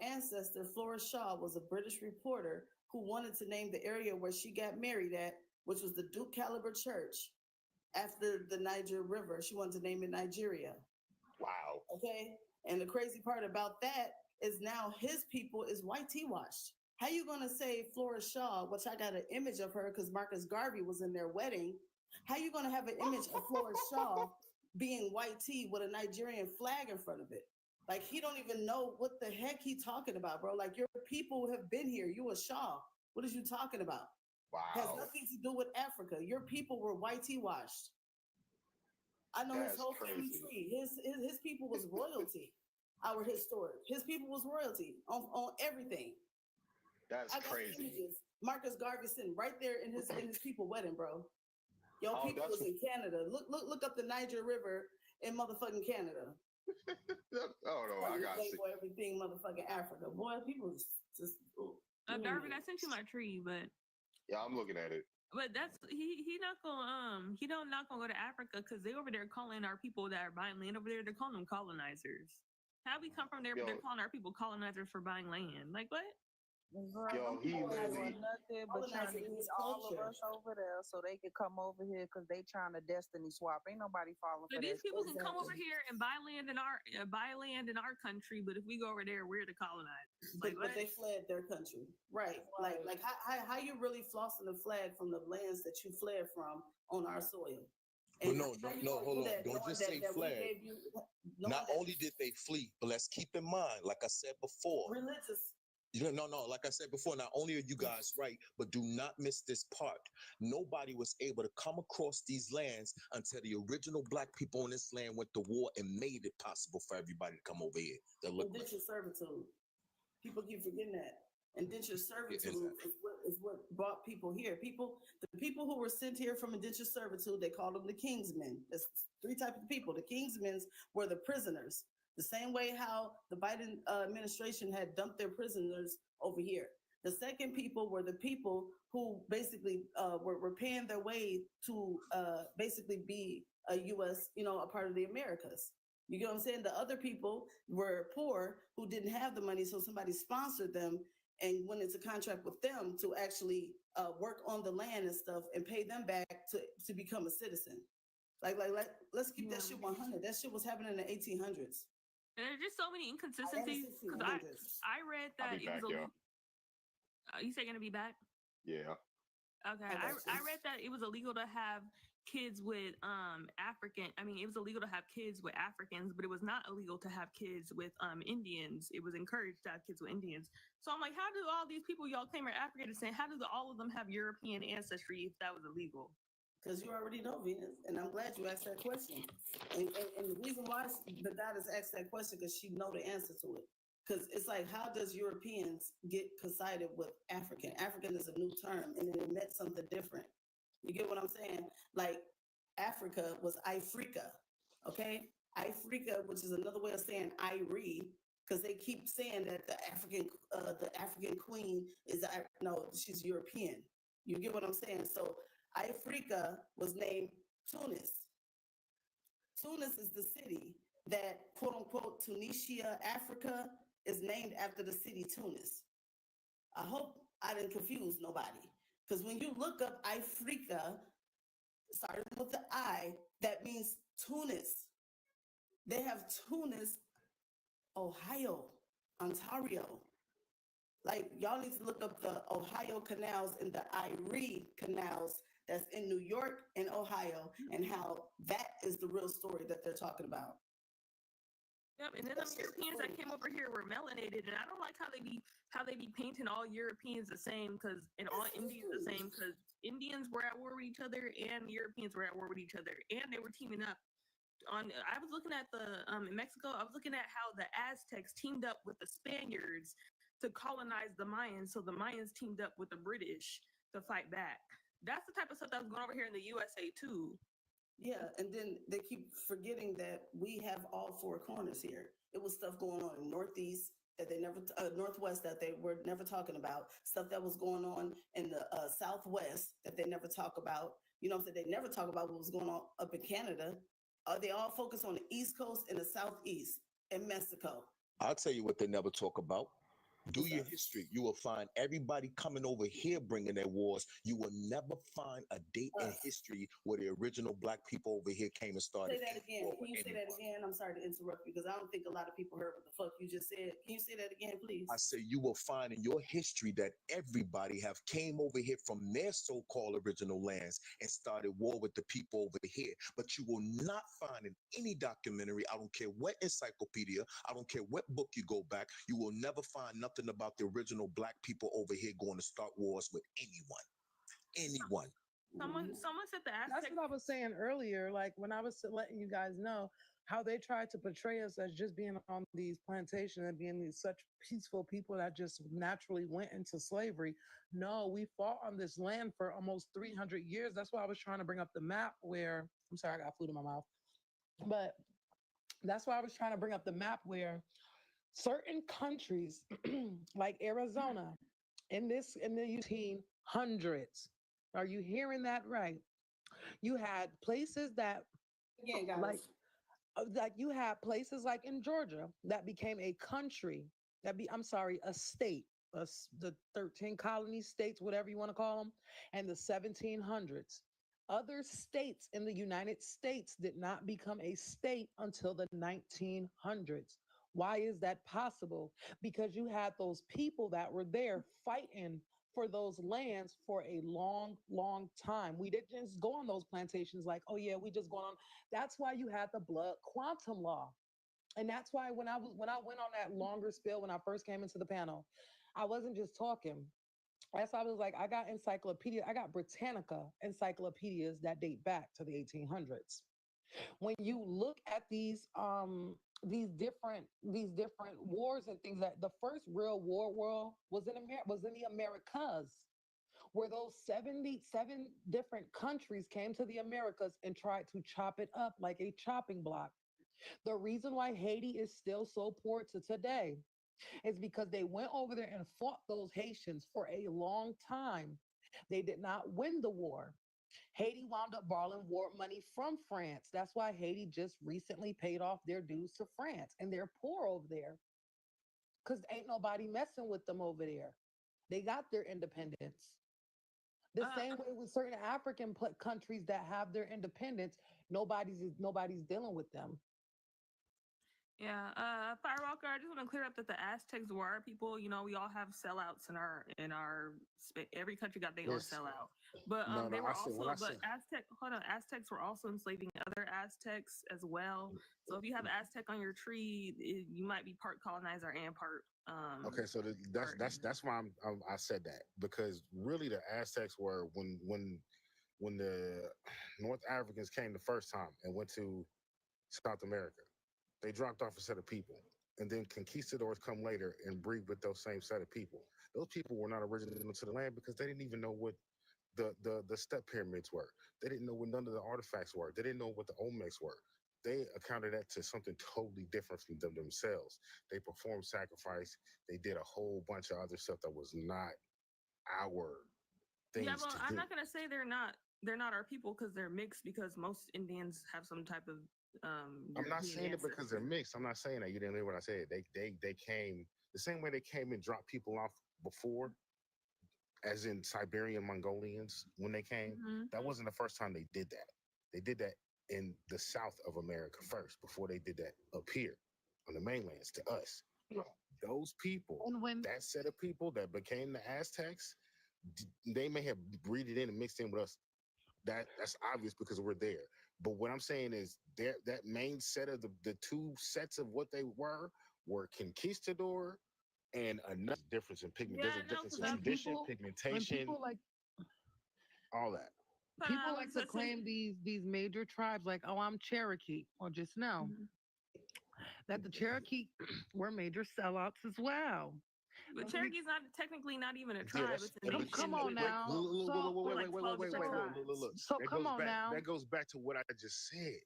ancestor, Flora Shaw, was a British reporter who wanted to name the area where she got married at, which was the Duke Caliber Church, after the Niger River. She wanted to name it Nigeria. Wow. Okay. And the crazy part about that is now his people is white washed. How you gonna say Flora Shaw, which I got an image of her because Marcus Garvey was in their wedding? How you gonna have an image of Flora Shaw being white tea with a Nigerian flag in front of it? Like he don't even know what the heck he talking about, bro. Like your people have been here. You a Shaw. What is you talking about? Wow. Has nothing to do with Africa. Your people were white washed. I know his whole family tree. His people was royalty. Our historic. His people was royalty on everything. That's crazy. Images. Marcus Garvey sitting right there in his people wedding, bro. Your people was in Canada. Look up the Niger River in motherfucking Canada. Oh no, I got it. Everything motherfucking Africa. Boy, people just. Darvin, I sent you my tree, but. Yeah, I'm looking at it. But that's he not gonna go to Africa because they over there calling our people that are buying land over there. They're calling them colonizers. How we come from there? But they're calling our people colonizers for buying land. Like what? Yo, he literally nothing but trying to get all of us over there so they could come over here because they trying to destiny swap. Ain't nobody falling for So these that. people can come over here and buy land in our country, but if we go over there, we're the colonizers. Like but they fled their country, right? Like how you really flossing the flag from the lands that you fled from on our soil? But no, hold on. Don't just say fled. Not only did they flee, but let's keep in mind, like I said before, religious. No. Like I said before, not only are you guys right, but do not miss this part. Nobody was able to come across these lands until the original black people on this land went to war and made it possible for everybody to come over here. Indentured servitude. People keep forgetting that. Indentured servitude is what brought people here. The people who were sent here from indentured servitude, they called them the Kingsmen. There's three types of people. The Kingsmen were the prisoners. The same way how the Biden administration had dumped their prisoners over here. The second people were the people who basically were paying their way to basically be a U.S., a part of the Americas. You get what I'm saying? The other people were poor who didn't have the money, so somebody sponsored them and went into contract with them to actually work on the land and stuff and pay them back to become a citizen. Like let's keep that shit 100. That shit was happening in the 1800s. And there's just so many inconsistencies because I read that it was you say gonna be back? Yeah. Okay. I read that it was illegal to have kids with it was illegal to have kids with Africans, but it was not illegal to have kids with Indians. It was encouraged to have kids with Indians. So I'm like, how do all these people y'all claim are African how do all of them have European ancestry if that was illegal? Because you already know, Venus, and I'm glad you asked that question. And the reason why the goddess asked that question because she know the answer to it. Because it's like, how does Europeans get coincided with African? African is a new term, and it meant something different. You get what I'm saying? Like, Africa was Ifrica, okay? Ifrica, which is another way of saying Irie, because they keep saying that the African queen is, no, she's European. You get what I'm saying? So Ifrica was named Tunis. Tunis is the city that, quote unquote, Tunisia, Africa, is named after the city Tunis. I hope I didn't confuse nobody. Because when you look up Ifrica, starting with the I, that means Tunis. They have Tunis, Ohio, Ontario. Like, y'all need to look up the Ohio canals and the Erie canals that's in New York and Ohio, and how that is the real story that they're talking about. Yep, and then the Europeans that came over here were melanated, and I don't like how they be painting all Europeans the same, because and all Indians the same, because Indians were at war with each other and Europeans were at war with each other, and they were teaming up. I was looking at in Mexico, I was looking at how the Aztecs teamed up with the Spaniards to colonize the Mayans, so the Mayans teamed up with the British to fight back. That's the type of stuff that was going over here in the USA too. Yeah, and then they keep forgetting that we have all four corners here. It was stuff going on in Northeast that they never, Northwest that they were never talking about. Stuff that was going on in the Southwest that they never talk about. You know what I'm saying? They never talk about what was going on up in Canada. They all focus on the East Coast and the Southeast and Mexico. I'll tell you what they never talk about. Do your history. You will find everybody coming over here bringing their wars. You will never find a date in history where the original black people over here came and started. Say that again. Can you say that again? I'm sorry to interrupt you because I don't think a lot of people heard what the fuck you just said. Can you say that again, please? I say you will find in your history that everybody have came over here from their so-called original lands and started war with the people over here. But you will not find in any documentary, I don't care what encyclopedia, I don't care what book you go back, you will never find nothing about the original black people over here going to start wars with anyone. Someone said the Aztec. That's what I was saying earlier. Like when I was letting you guys know how they tried to portray us as just being on these plantations and being these such peaceful people that just naturally went into slavery. No, we fought on this land for almost 300 years. That's why I was trying to bring up the map where, I'm sorry, I got food in my mouth. But that's why I was trying to bring up the map where certain countries like Arizona in the 1800s, are you hearing that right? You had places that like you had places like in Georgia that became a country a state, the 13 colony states, whatever you want to call them, and the 1700s. Other states in the United States did not become a state until the 1900s. Why is that possible? Because you had those people that were there fighting for those lands for a long, long time. We didn't just go on those plantations like, oh yeah, we just going on. That's why you had the blood quantum law. And that's why when I went on that longer spiel, when I first came into the panel, I wasn't just talking. That's why I was like, I got Britannica encyclopedias that date back to the 1800s. When you look at these different wars and things, that the first real war was in the Americas, where those 77 different countries came to the Americas and tried to chop it up like a chopping block. The reason why Haiti is still so poor to today is because they went over there and fought those Haitians for a long time. They did not win the war. Haiti wound up borrowing war money from France. That's why Haiti just recently paid off their dues to France, and they're poor over there because ain't nobody messing with them over there. They got their independence. The same way with certain African countries that have their independence, nobody's dealing with them. Yeah, Firewalker, I just want to clear up that the Aztecs were our people. You know, we all have sellouts in our every country got their own sellout. But they were Aztecs were also enslaving other Aztecs as well. So if you have Aztec on your tree, you might be part colonizer and part. Okay, so that's why I said that, because really the Aztecs were when the North Africans came the first time and went to South America. They dropped off a set of people, and then conquistadors come later and breed with those same set of people. Those people were not original to the land because they didn't even know what the step pyramids were. They didn't know what none of the artifacts were. They didn't know what the Olmecs were. They accounted that to something totally different from them themselves. They performed sacrifice. They did a whole bunch of other stuff that was not our things Yeah, well, to I'm do. not gonna say they're not our people because they're mixed. Because most Indians have some type of I'm not European saying it because they're ancestry. mixed. I'm not saying that. You didn't hear what I said. They came the same way they came and dropped people off before, as in Siberian Mongolians when they came. Mhm. That wasn't the first time they did that. They did that in the South of America first before they did that up here on the mainlands to us. Those people, And when that set of people that became the Aztecs, they may have breeded in and mixed in with us. That's obvious because we're there. But what I'm saying is that main set of the two sets of what they were conquistador and another difference in pigment. Yeah, There's a no, difference because in when I've condition, people when pigmentation, people like all that. people like like to I said, claim these major tribes, like, oh, I'm Cherokee, or just now Mhm. that the Cherokee were major sellouts as well. But Cherokee's not technically not even a Yeah, tribe; that's it's a So nation come on with wait, now. look, So with like 12 different tribes. so That come goes on back. now. That goes back to what I just said.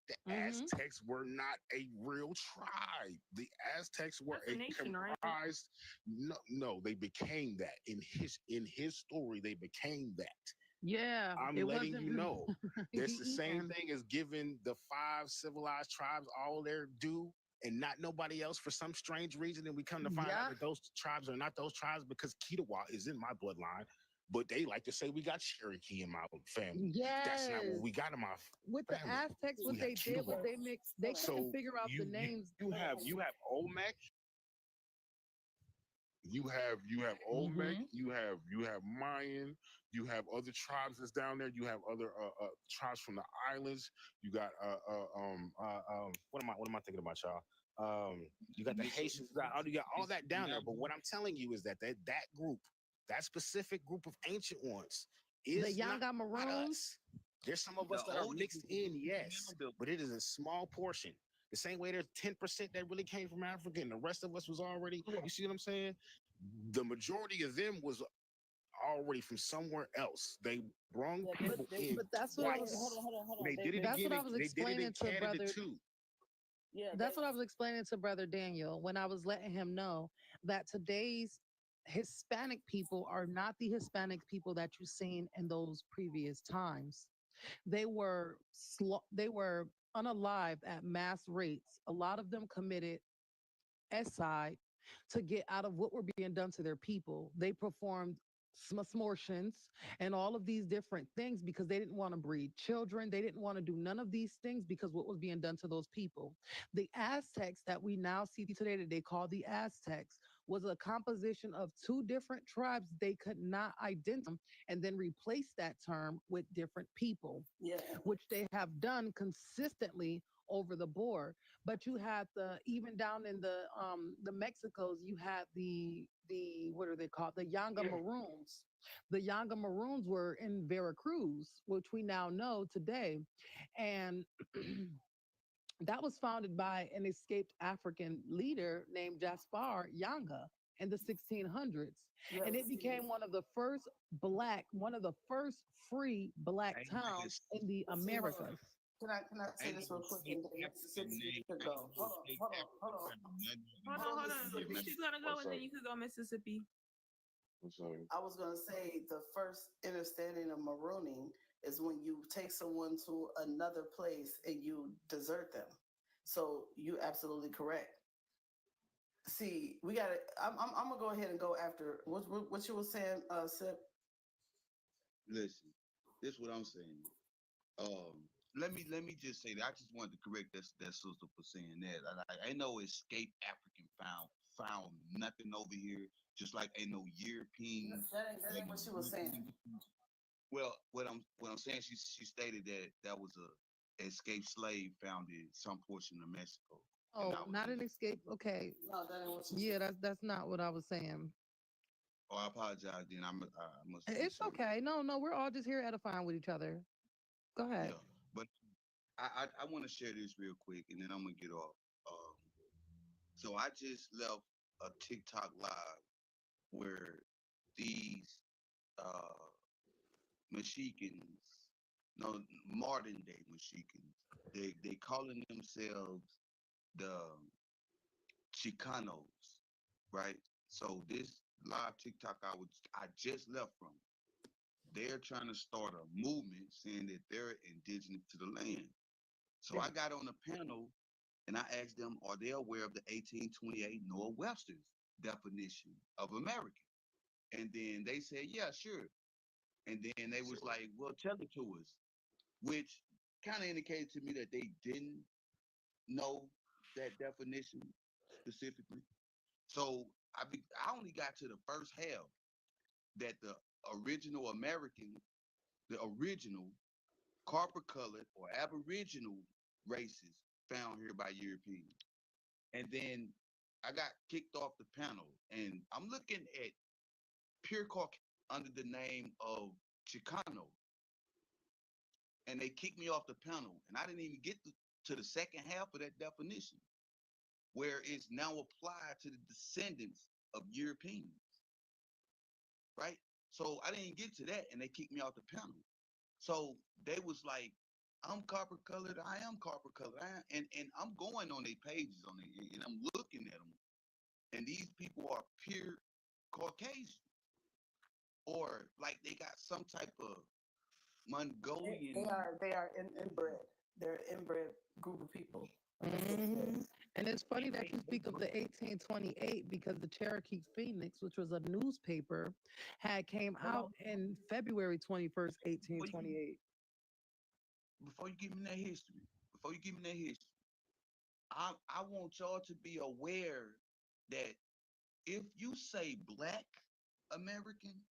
The Mm-hmm. Aztecs were not a real tribe. The Aztecs were That's a nation, right? comprised. No, they became that in his story. They became that. Yeah, I'm it letting wasn't you know. That's the same Ian. thing as giving the 5 civilized tribes all their due and not nobody else for some strange reason. And we come to find out Yeah. that those tribes are not those tribes because Kitawa is in my bloodline. But they like to say we got Cherokee in my family. That's not what Yes. we got in my With the family. Aztecs, what We have they did was Kitawa. they mixed. They couldn't So figure out the names. you have Olmec, you have Olmec, Mm-hmm. you have Mayan, you have other tribes that's down there, you have other tribes from the islands. You got what am I thinking about, y'all? You got the Haitians, you got all that down there. But what I'm telling you is that group, that specific group of ancient ones, The is not Yanga Maroons. us. There's some of us that are mixed in, yes, but it is a small portion. The same way there's 10% that really came from Africa and the rest of us was already, you see what I'm saying? The majority of them was already from somewhere else. They brung people in But that's what I was. twice. Hold on. When they did it That's again, what I was they did it explaining in to Canada brother. too. Yeah, That's what I was explaining to brother Daniel when I was letting him know that today's Hispanic people are not the Hispanic people that you've seen in those previous times. They were they were unalived at mass rates. A lot of them committed aside to get out of what were being done to their people. They performed smortions and all of these different things because they didn't want to breed children. They didn't want to do none of these things because what was being done to those people. The Aztecs that we now see today that they call the Aztecs was a composition of two different tribes they could not identify and then replace that term with different people, yeah. which they have done consistently over the board. But you had even down in the Mexicos, you had the what are they called? The Yanga Maroons. The Yanga Maroons were in Veracruz, which we now know today. And that was founded by an escaped African leader named Jaspar Yanga in the 1600s. And it became one of the first free black towns in the Americas. Can I say this real quick and then Mississippi could go? Hold on. She's gonna go and then you could go Mississippi. I was gonna say the first understanding of marooning is when you take someone to another place and you desert them. So you absolutely correct. See, we got to. I'm gonna go ahead and go after what you were saying, Sip. Listen, this is what I'm saying. Let me just say that I just wanted to correct that sister for saying that. I know escape African found nothing over here, just like ain't no European. That ain't what she was saying. Well, what I'm saying, she stated that was a escaped slave found in some portion of Mexico. Oh, not an escape. Okay. No, that ain't what she Yeah, said. that's not what I was saying. Oh, I apologize. Then I must. It's okay. No, we're all just here edifying with each other. Go ahead. Yeah, but I want to share this real quick, and then I'm gonna get off. So I just left a TikTok live where these Mexicans, no modern day Mexicans. They calling themselves the Chicanos, right? So this live TikTok I just left from, they're trying to start a movement saying that they're indigenous to the land. So I got on the panel and I asked them, are they aware of the 1828 Noah Webster's definition of American? And then they said, yeah, sure. And then they was like, well, tell it to us, which kind of indicated to me that they didn't know that definition specifically. So I only got to the first half, that the original American, the original copper-colored or aboriginal races found here by Europeans. And then I got kicked off the panel, and I'm looking at pure Caucasian under the name of Chicano. And they kicked me off the panel, and I didn't even get to the second half of that definition, where it's now applied to the descendants of Europeans, right? So I didn't get to that, and they kicked me off the panel. So they was like, I'm copper colored, I am copper colored, and I'm going on their pages on it, and I'm looking at them, and these people are pure Caucasian, or like they got some type of Mongolian. They are inbred. They're an inbred group of people. Mhm. And it's funny that you speak of the 1828 because the Cherokee Phoenix, which was a newspaper, had came out in February 21st, 1828. Before you give me that history, I want y'all to be aware that if you say Black American,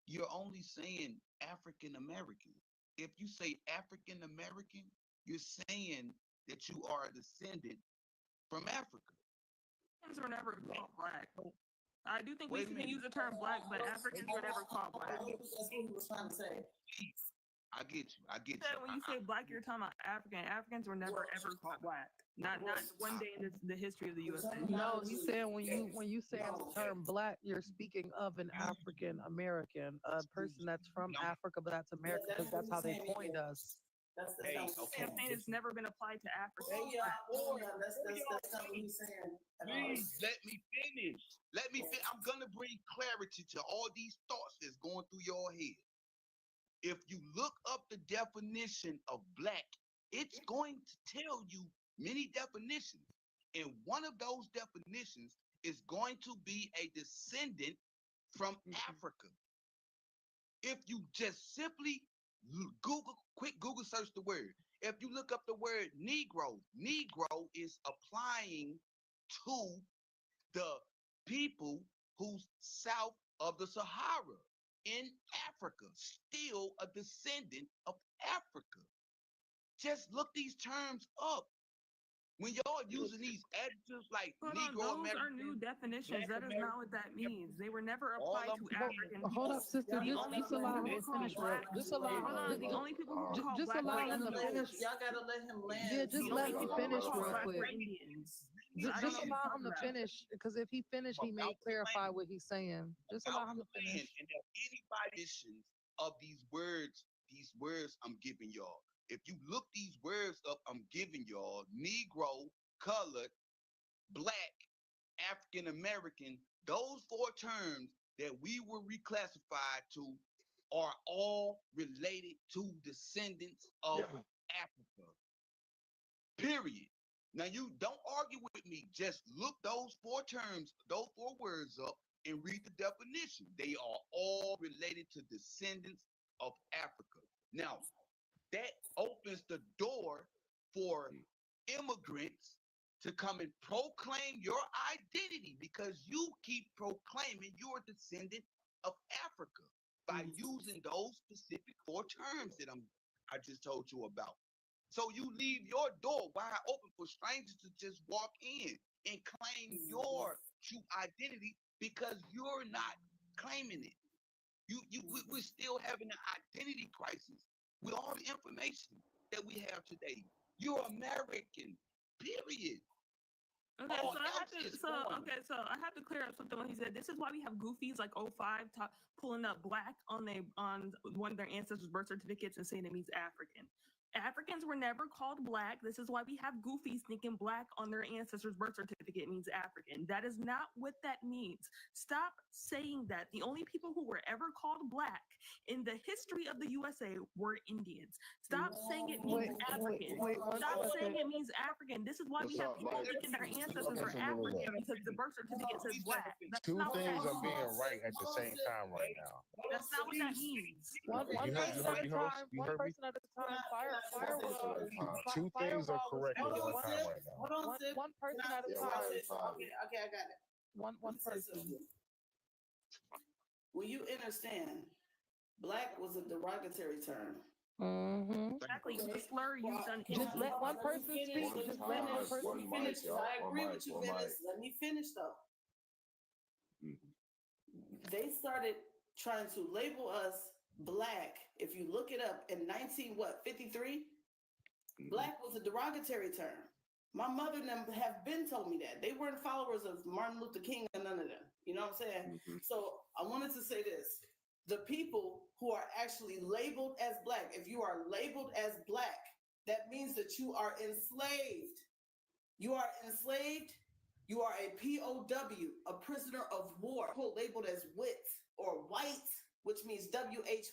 you're only saying African American. If you say African American, you're saying that you are a descendant from Africa. Africans were never called black. I do think Wait a we can minute. use the term black, but Africans were never called black. That's what he was trying to say. I get you. When you say black, you're talking about African. Africans were never ever called black. Not one day in the history of the USA. No, he's saying when you say the term black, you're speaking of an African American, a person that's from Africa, but that's American because that's how they coined us. That's Hey, I'm saying it's never been applied to Africa. That's not what he's saying. Please let me finish. I'm gonna bring clarity to all these thoughts that's going through your head. If you look up the definition of Black, it's going to tell you many definitions. And one of those definitions is going to be a descendant from Africa. If you just simply quick Google search the word. If you look up the word Negro, Negro is applying to the people who's south of the Sahara in Africa, still a descendant of Africa. Just look these terms up. When y'all using these adjectives like Negro Those are American, new definitions. Black That is not what that means. They were never applied to African Hold people. up, sister. Just allow him to finish. Just allow him. The only people who were called Just black allow were him to Indians. finish. Y'all gotta let him land. Yeah, just let him finish real Black were quick. Indians. Just allow him to finish, because if he finished, he may clarify what he's saying. Just allow him to finish. And there are any definitions of these words I'm giving y'all. If you look these words up, I'm giving y'all: Negro, colored, Black, African American. Those four terms that we were reclassified to are all related to descendants of Africa. Period. Now you don't argue with me. Just look those four terms, those four words up and read the definition. They are all related to descendants of Africa. Now, that opens the door for immigrants to come and proclaim your identity, because you keep proclaiming you're a descendant of Africa by using those specific four terms that I just told you about. So you leave your door wide open for strangers to just walk in and claim your true identity, because you're not claiming it. We're still having an identity crisis with all the information that we have today. You're American, period. Okay, All so I have else to. is So I have to clear up something when he said this is why we have goofies like 05 pulling up black on one of their ancestors' birth certificates and saying it means African. Africans were never called black. This is why we have goofies thinking black on their ancestors' birth certificate means African. That is not what that means. Stop saying that. The only people who were ever called black in the history of the USA were Indians. Stop saying it means African. Stop saying it means African. This is why we have people thinking their ancestors were African because the birth certificate says black. That's Two not what that things are being means. right at the same time right now. That's not what that means. One You person heard at a me, time. host? You One heard me? person at a time. Two things are correct at one time right now. Hold on, Sip. One person at a Can I time. say something? Okay, I got it. One Let me say person. something. When you understand, black was a derogatory term. Mm-hmm. Exactly. It's a slur used on Just let one person speak. Just let one person finish. speak. I agree with you, Venice. Let me finish though. They started trying to label us black. If you look it up in 53, black was a derogatory term. My mother and them have been told me that. They weren't followers of Martin Luther King or none of them. You know what I'm saying? So I wanted to say this. The people who are actually labeled as black, if you are labeled as black, that means that you are enslaved. You are enslaved. You are a POW, a prisoner of war, labeled as wit or white, which means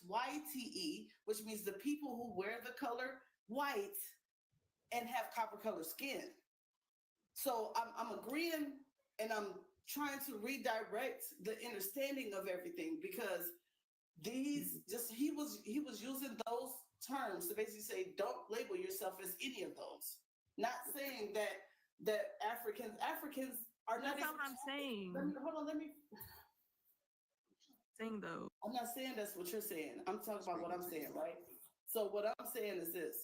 WHYTE, which means the people who wear the color white and have copper colored skin. So I'm agreeing and I'm trying to redirect the understanding of everything because he was using those terms to basically say, don't label yourself as any of those. Not saying that Africans are not. That's not what I'm saying. Let me. Saying though. I'm not saying that's what you're saying. I'm talking about what I'm saying, right? So what I'm saying is this.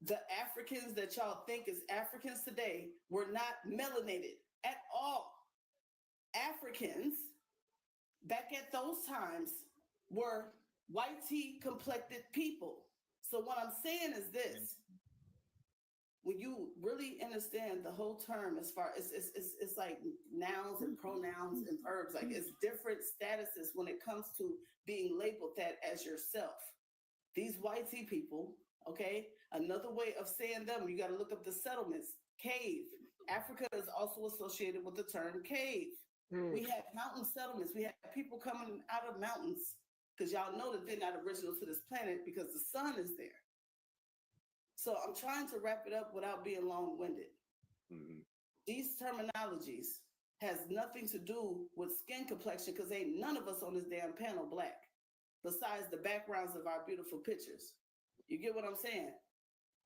The Africans that y'all think is Africans today were not melanated at all. Africans back at those times were white tea complected people. So what I'm saying is this. When you really understand the whole term as far as it's like nouns and pronouns and verbs, like it's different statuses when it comes to being labeled that as yourself. These white tea people, okay, another way of saying them, you got to look up the settlements. Cave. Africa is also associated with the term cave. We have mountain settlements. We have people coming out of mountains because y'all know that they're not original to this planet because the sun is there. So I'm trying to wrap it up without being long-winded. These terminologies has nothing to do with skin complexion because ain't none of us on this damn panel black, besides the backgrounds of our beautiful pictures. You get what I'm saying?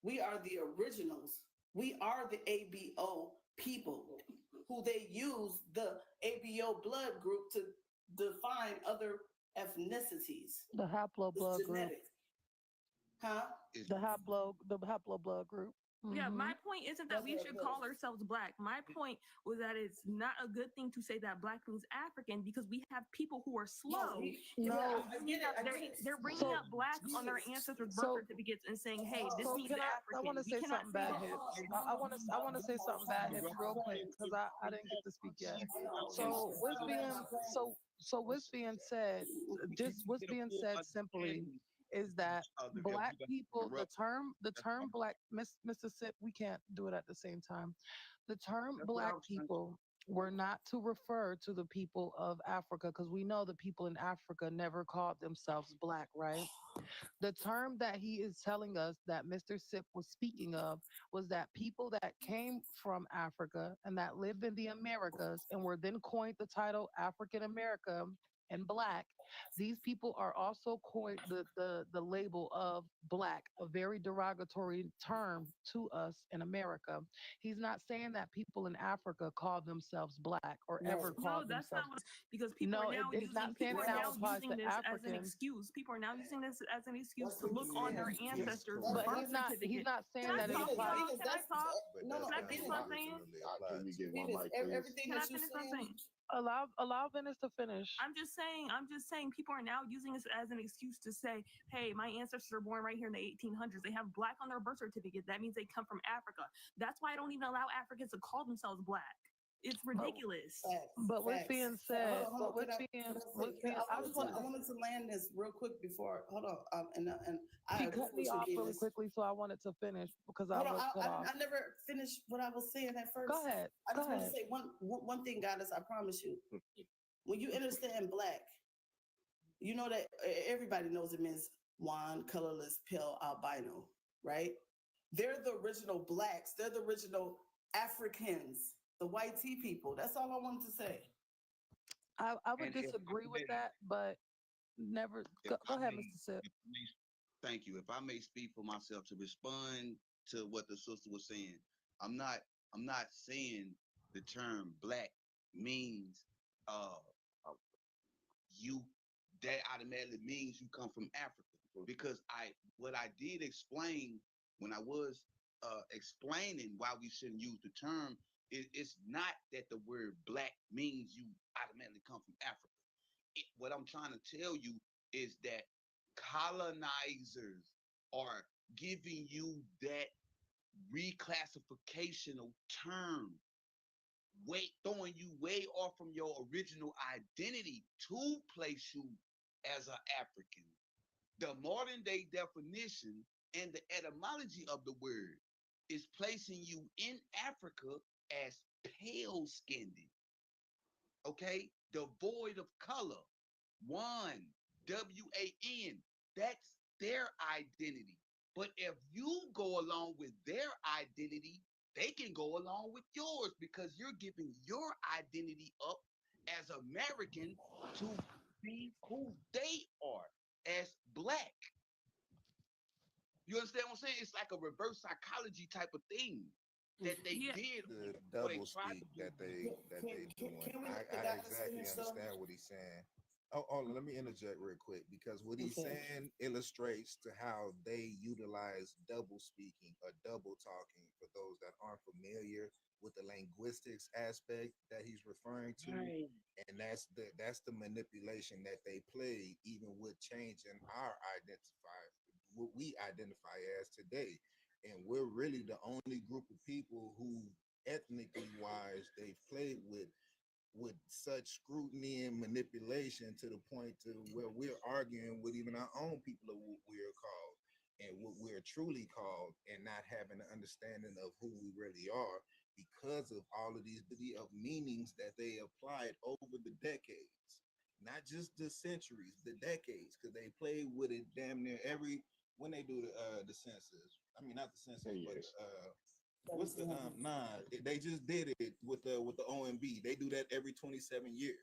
We are the originals. We are the ABO people who they use the ABO blood group to define other ethnicities. The haplo blood group. Huh? The haplo blood group. Yeah, my point isn't that we should call ourselves black. My point was that it's not a good thing to say that black means African because we have people who are slow. They're bringing up black on their ancestors' birth certificates and saying, "Hey, this means African." I want to say something bad here. I want to say something bad here real quick because I didn't get to speak yet. So what's being said? Just what's being said simply is that black people, the term black, Mr. Sip, we can't do it at the same time. The term black people were not to refer to the people of Africa because we know the people in Africa never called themselves black, right? The term that he is telling us that Mr. Sip was speaking of was that people that came from Africa and that lived in the Americas and were then coined the title African America and black. These people are also coined the label of black, a very derogatory term to us in America. He's not saying that people in Africa call themselves black or ever called that's themselves. not what, because people are now it's not saying using, that now applies to this as an Africans. excuse. People are now using this as an excuse to look on their ancestors' But birth he's not saying Can I that it talk, applies. y'all? Can I talk? No, Can I finish what I'm saying? Can we get one mic, please? Everything Can I that you're finish what I'm saying. saying? Allow Venice to finish. I'm just saying people are now using this as an excuse to say, hey, my ancestors are born right here in the 1800s. They have black on their birth certificate. That means they come from Africa. That's why I don't even allow Africans to call themselves black. It's ridiculous. But with Facts. being Hold said, on, hold but on. with Can I- being, can I say- with can being, I I just want I wanted to land this real quick before. Hold on. And I she agree cut me with you, off really Venus. quickly, so I wanted to finish because I Hold on, was cut off. I never finished what I was saying at first. Go ahead. I Go just want to ahead. say one thing, Goddess. I promise you. When you understand black, you know that everybody knows it means wan, colorless, pale, albino, right? They're the original blacks. They're the original Africans, the white tea people. That's all I wanted to say. I would And if I disagree with may- that, but never. if Go I ahead, may- Mr. Sip. if I may- Thank you. If I may speak for myself to respond to what the sister was saying, I'm not saying the term black means you that automatically means you come from Africa, because what I did explain when I was explaining why we shouldn't use the term, it's not that the word black means you automatically come from Africa. What I'm trying to tell you is that colonizers are giving you that reclassificational term, throwing you way off from your original identity to place you as an African. The modern day definition and the etymology of the word is placing you in Africa as pale skinned, okay, devoid of color. One, W-A-N, that's their identity. But if you go along with their identity, they can go along with yours, because you're giving your identity up as American to be who they are as black. You understand what I'm saying? It's like a reverse psychology type of thing that they did. The or they double tried speak to do. that they doing. I exactly understand what he's saying. Oh, let me interject real quick, because what he's Okay. saying illustrates to how they utilize double speaking or double talking for those that aren't familiar with the linguistics aspect that he's referring to. Right. And that's the manipulation that they play, even with changing our what we identify as today. And we're really the only group of people who ethnically wise they've played with such scrutiny and manipulation to the point to where we're arguing with even our own people of what we're called and what we're truly called, and not having an understanding of who we really are because of all of these of meanings that they applied over the decades, not just the centuries, the decades, because they play with it damn near when they do the census. I mean, not the census, but what's the they just did it with the OMB. They do that every 27 years.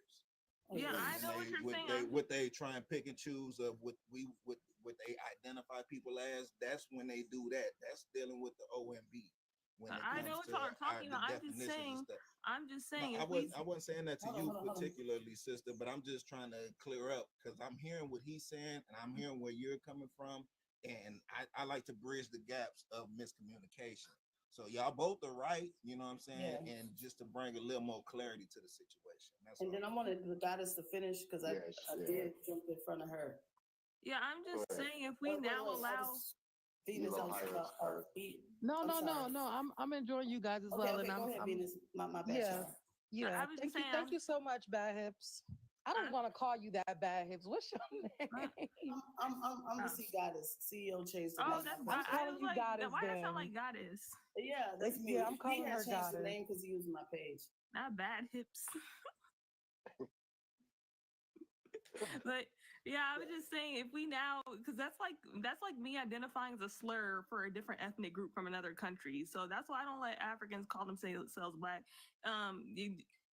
Yeah, I know what you're saying. What they try and pick and choose of what they identify people as. That's when they do that. That's dealing with the OMB. When it I know comes what y'all are to talking the about. definitions and stuff. I'm just saying. No, I wasn't saying that to Hold on, you hold on, hold on. particularly, sister, but I'm just trying to clear up, because I'm hearing what he's saying and I'm hearing where you're coming from. And I like to bridge the gaps of miscommunication. So y'all both are right, you know what I'm saying? Yeah. And just to bring a little more clarity to the situation. That's And all. then I wanted the Goddess to finish because I did jump in front of her. Yeah, I'm just Go ahead. saying if we Wait, now wait, allow. Venus, Elon No, I'm no, no, sorry. no. I'm enjoying you guys as Okay, well, okay, and go ahead, I'm Venus. My bad, yeah, y'all. yeah. I was just Thank you so much, Bad Hips. I don't want to call you that, Bad Hips. What's your name? I'm the Sea Goddess. CEO changed the Oh, name. that's I'm calling you Goddess. Why does that sound then. like goddess? Yeah, that's me. Yeah, I'm calling He her had changed the Goddess. name because he used my page. Not Bad Hips. But yeah, I was just saying if we now, because that's like me identifying as a slur for a different ethnic group from another country. So that's why I don't let Africans call themselves black.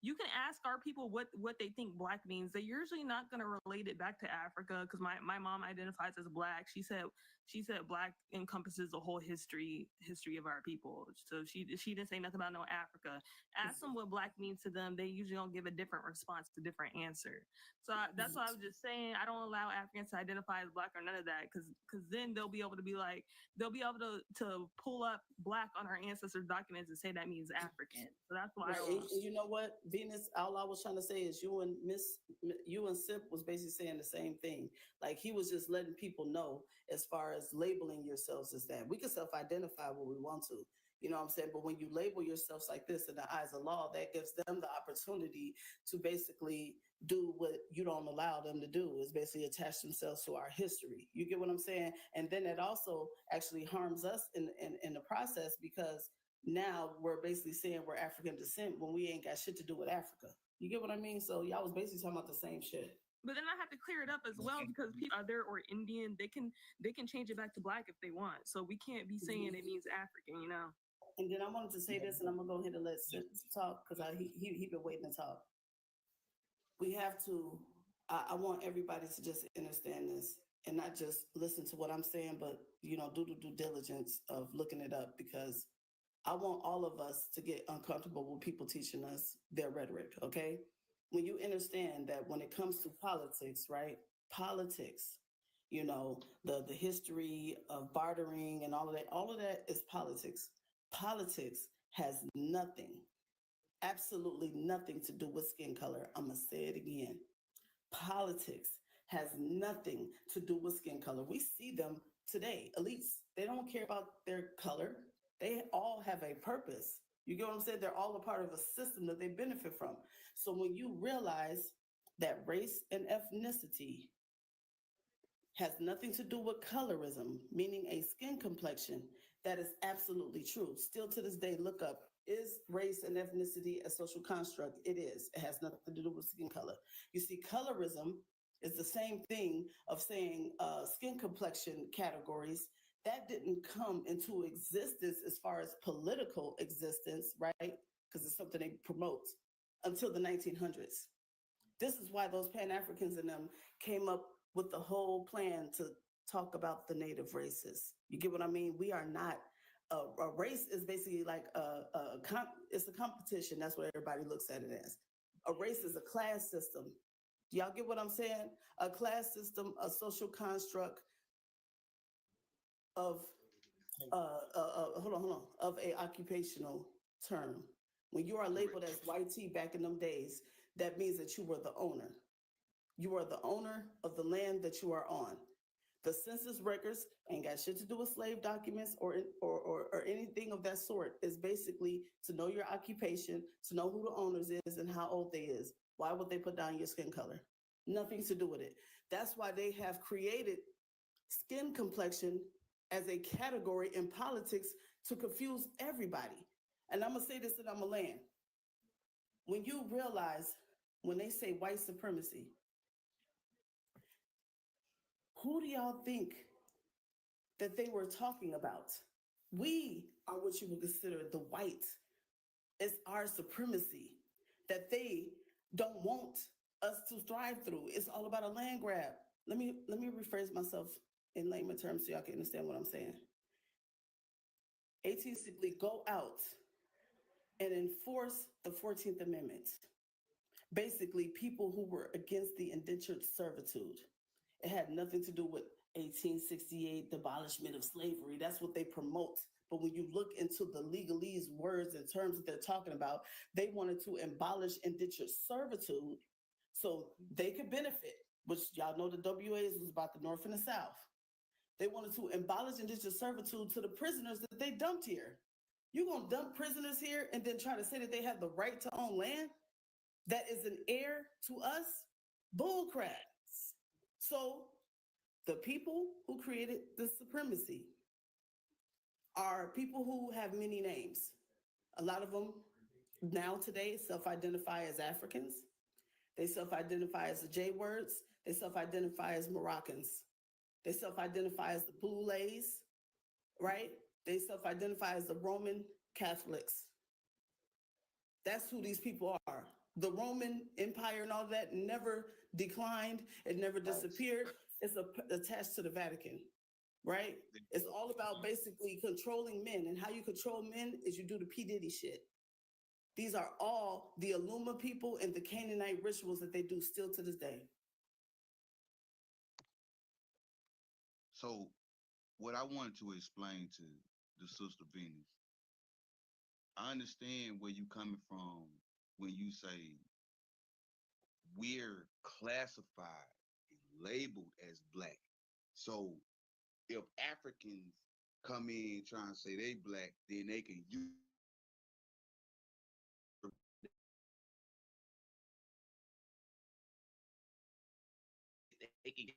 You can ask our people what they think black means. They're usually not going to relate it back to Africa, because my mom identifies as black. She said black encompasses the whole history of our people. So she didn't say nothing about no Africa. Ask them what black means to them. They usually don't give a different response, a different answer. So that's why I was just saying I don't allow Africans to identify as black or none of that, because then they'll be able to pull up black on our ancestors' documents and say that means African. So that's why. Right. And you know what, Venus? All I was trying to say is you and Sip was basically saying the same thing. Like he was just letting people know, as far as labeling yourselves as that. We can self-identify what we want to. You know what I'm saying? But when you label yourselves like this in the eyes of law, that gives them the opportunity to basically do what you don't allow them to do, is basically attach themselves to our history. You get what I'm saying? And then it also actually harms us in the process, because now we're basically saying we're African descent when we ain't got shit to do with Africa. You get what I mean? So y'all was basically talking about the same shit. But then I have to clear it up as well, because people other or Indian, they can change it back to black if they want. So we can't be saying it means African, you know. And then I wanted to say this, and I'm gonna go ahead and let Sid talk, because he been waiting to talk. We have to. I want everybody to just understand this and not just listen to what I'm saying, but do the due diligence of looking it up, because I want all of us to get uncomfortable with people teaching us their rhetoric. Okay, when you understand that when it comes to politics, right? Politics, the history of bartering and all of that is politics. Politics has nothing, absolutely nothing to do with skin color. I'm going to say it again. Politics has nothing to do with skin color. We see them today. Elites, they don't care about their color. They all have a purpose. You get what I'm saying? They're all a part of a system that they benefit from. So when you realize that race and ethnicity has nothing to do with colorism, meaning a skin complexion, that is absolutely true. Still to this day, look up, is race and ethnicity a social construct? It is. It has nothing to do with skin color. You see, colorism is the same thing of saying skin complexion categories. That didn't come into existence as far as political existence, right? Because it's something they promote until the 1900s. This is why those Pan-Africans and them came up with the whole plan to talk about the native races. You get what I mean? We are not, a race is basically like it's a competition. That's what everybody looks at it as. A race is a class system. Do y'all get what I'm saying? A class system, a social construct of, hold on, of a occupational term. When you are labeled as white tea back in them days, that means that you were the owner. You are the owner of the land that you are on. The census records ain't got shit to do with slave documents or anything of that sort. It's basically to know your occupation, to know who the owners is and how old they is. Why would they put down your skin color? Nothing to do with it. That's why they have created skin complexion as a category in politics to confuse everybody. And I'm gonna say this and I'm gonna land. When you realize, when they say white supremacy, who do y'all think that they were talking about? We are what you would consider the white. It's our supremacy that they don't want us to thrive through. It's all about a land grab. Let me rephrase myself in layman terms so y'all can understand what I'm saying. Basically go out and enforce the 14th Amendment. Basically, people who were against the indentured servitude. It had nothing to do with 1868, the abolishment of slavery. That's what they promote. But when you look into the legalese words and terms that they're talking about, they wanted to abolish indentured servitude so they could benefit, which y'all know the WAs was about the North and the South. They wanted to abolish indentured servitude to the prisoners that they dumped here. You gonna dump prisoners here and then try to say that they have the right to own land that is an heir to us? Bull crap. So the people who created the supremacy are people who have many names. A lot of them now today self-identify as Africans. They self-identify as the J words. They self-identify as Moroccans. They self-identify as the Boulés, right? They self-identify as the Roman Catholics. That's who these people are. The Roman Empire and all that never declined. It never disappeared. It's attached to the Vatican, right? It's all about basically controlling men. And how you control men is you do the P. Diddy shit. These are all the Aluma people and the Canaanite rituals that they do still to this day. So what I wanted to explain to the sister Venus, I understand where you coming from when you say we're classified and labeled as black. So if Africans come in trying to say they black, then they can use they can get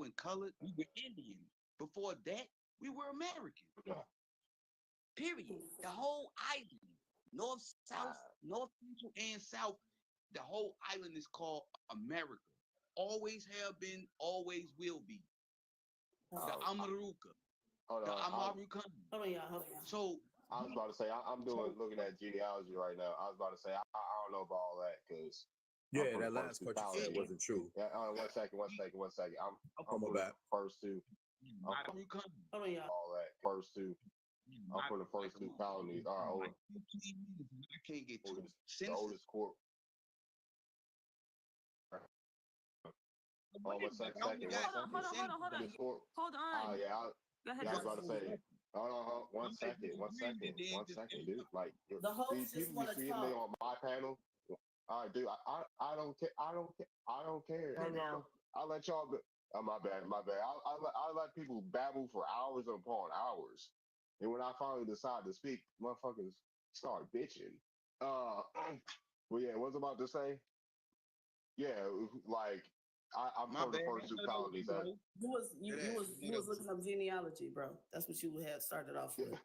and colored. We were Indian. Before that, we were American. Period. The whole island, north, south, north, central, and south, the whole island is called America. Always have been, always will be. The Amaruka. Hold The on. Amarukan. Hold on, y'all. Hold on, y'all. So I was about to say I'm looking at genealogy right now. I was about to say I don't know about all that because Yeah, that last part you said wasn't true. Yeah, one second. I'm Oh, my from bad. the first two. I'm from Amarukan. Hold on, y'all. all that first two. I'm from the first two colonies. All right, I can't get to the oldest court. Oh, one second. Hold on. This court. Hold on. Yeah, Go ahead. I was about to Justin. say. Hold on, one second, dude. Like, The host these just people want be to treating me talk. on my panel. All right, dude. I don't care. I don't care. Hey, now. I let y'all. Oh, my bad. I let people babble for hours upon hours, and when I finally decide to speak, motherfuckers start bitching. Well, yeah, what was I about to say? Yeah, like I'm from the first two colonies. You was looking up genealogy, bro. That's what you had started off with.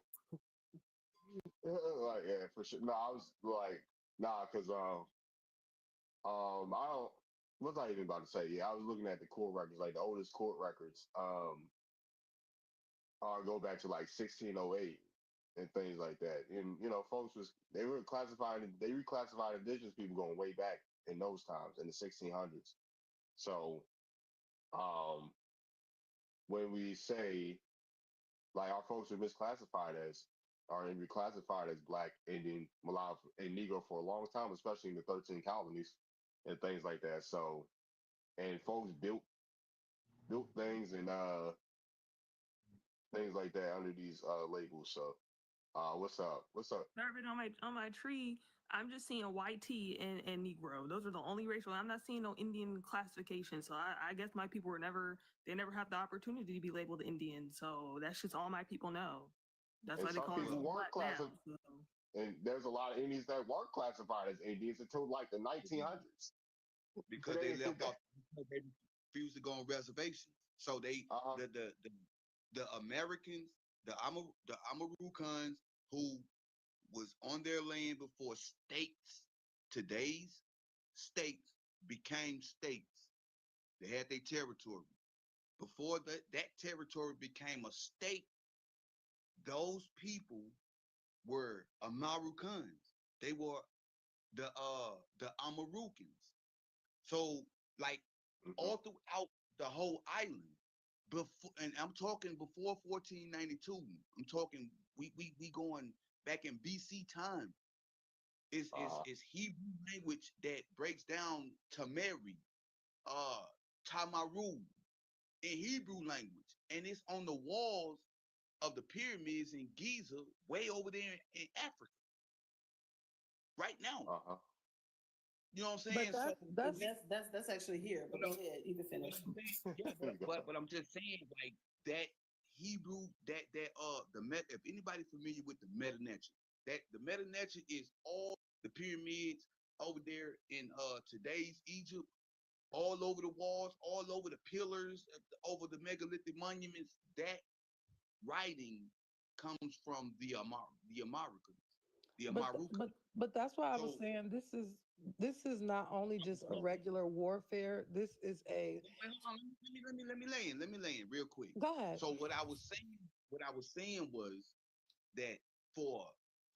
Like, yeah, for sure. No, I was like, nah, cause I don't. What was I even about to say? Yeah, I was looking at the court records, like the oldest court records. Go back to like 1608 and things like that. And folks they reclassified indigenous people going way back in those times in the 1600s. So, when we say like our folks are misclassified as or reclassified as Black, Indian, Malawi, and Negro for a long time, especially in the 13 colonies and things like that. So, and folks built things and things like that under these labels. So, what's up? Darvin, on my tree, I'm just seeing YT and Negro. Those are the only racial. I'm not seeing no Indian classification. So I guess my people they never had the opportunity to be labeled Indian. So that's just all my people know. That's And why they some call us people weren't Black now. classified. And there's a lot of Indians that weren't classified as Indians until like the 1900s. Because they left off, they refused to go on reservations. So they the Americans, the Amarukans who was on their land before states, today's states became states. They had their territory. Before that territory became a state, those people were Amarukans. They were the Amarukans. So like all throughout the whole island, before, and I'm talking before 1492. I'm talking we going back in BC time. It's Hebrew language that breaks down Tamari, Tamaru in Hebrew language, and it's on the walls of the pyramids in Giza, way over there in Africa, right now. You know what I'm saying? That's actually here. But go ahead, you can finish. But I'm just saying, like that Hebrew, if anybody familiar with the Meta Nature, that the Meta Nature is all the pyramids over there in today's Egypt, all over the walls, all over the pillars, over the megalithic monuments. That writing comes from the Americans, the Amaruka. But that's why I was saying this is not only just a regular warfare. This is a. Let me land real quick. Go ahead. So what I was saying was that for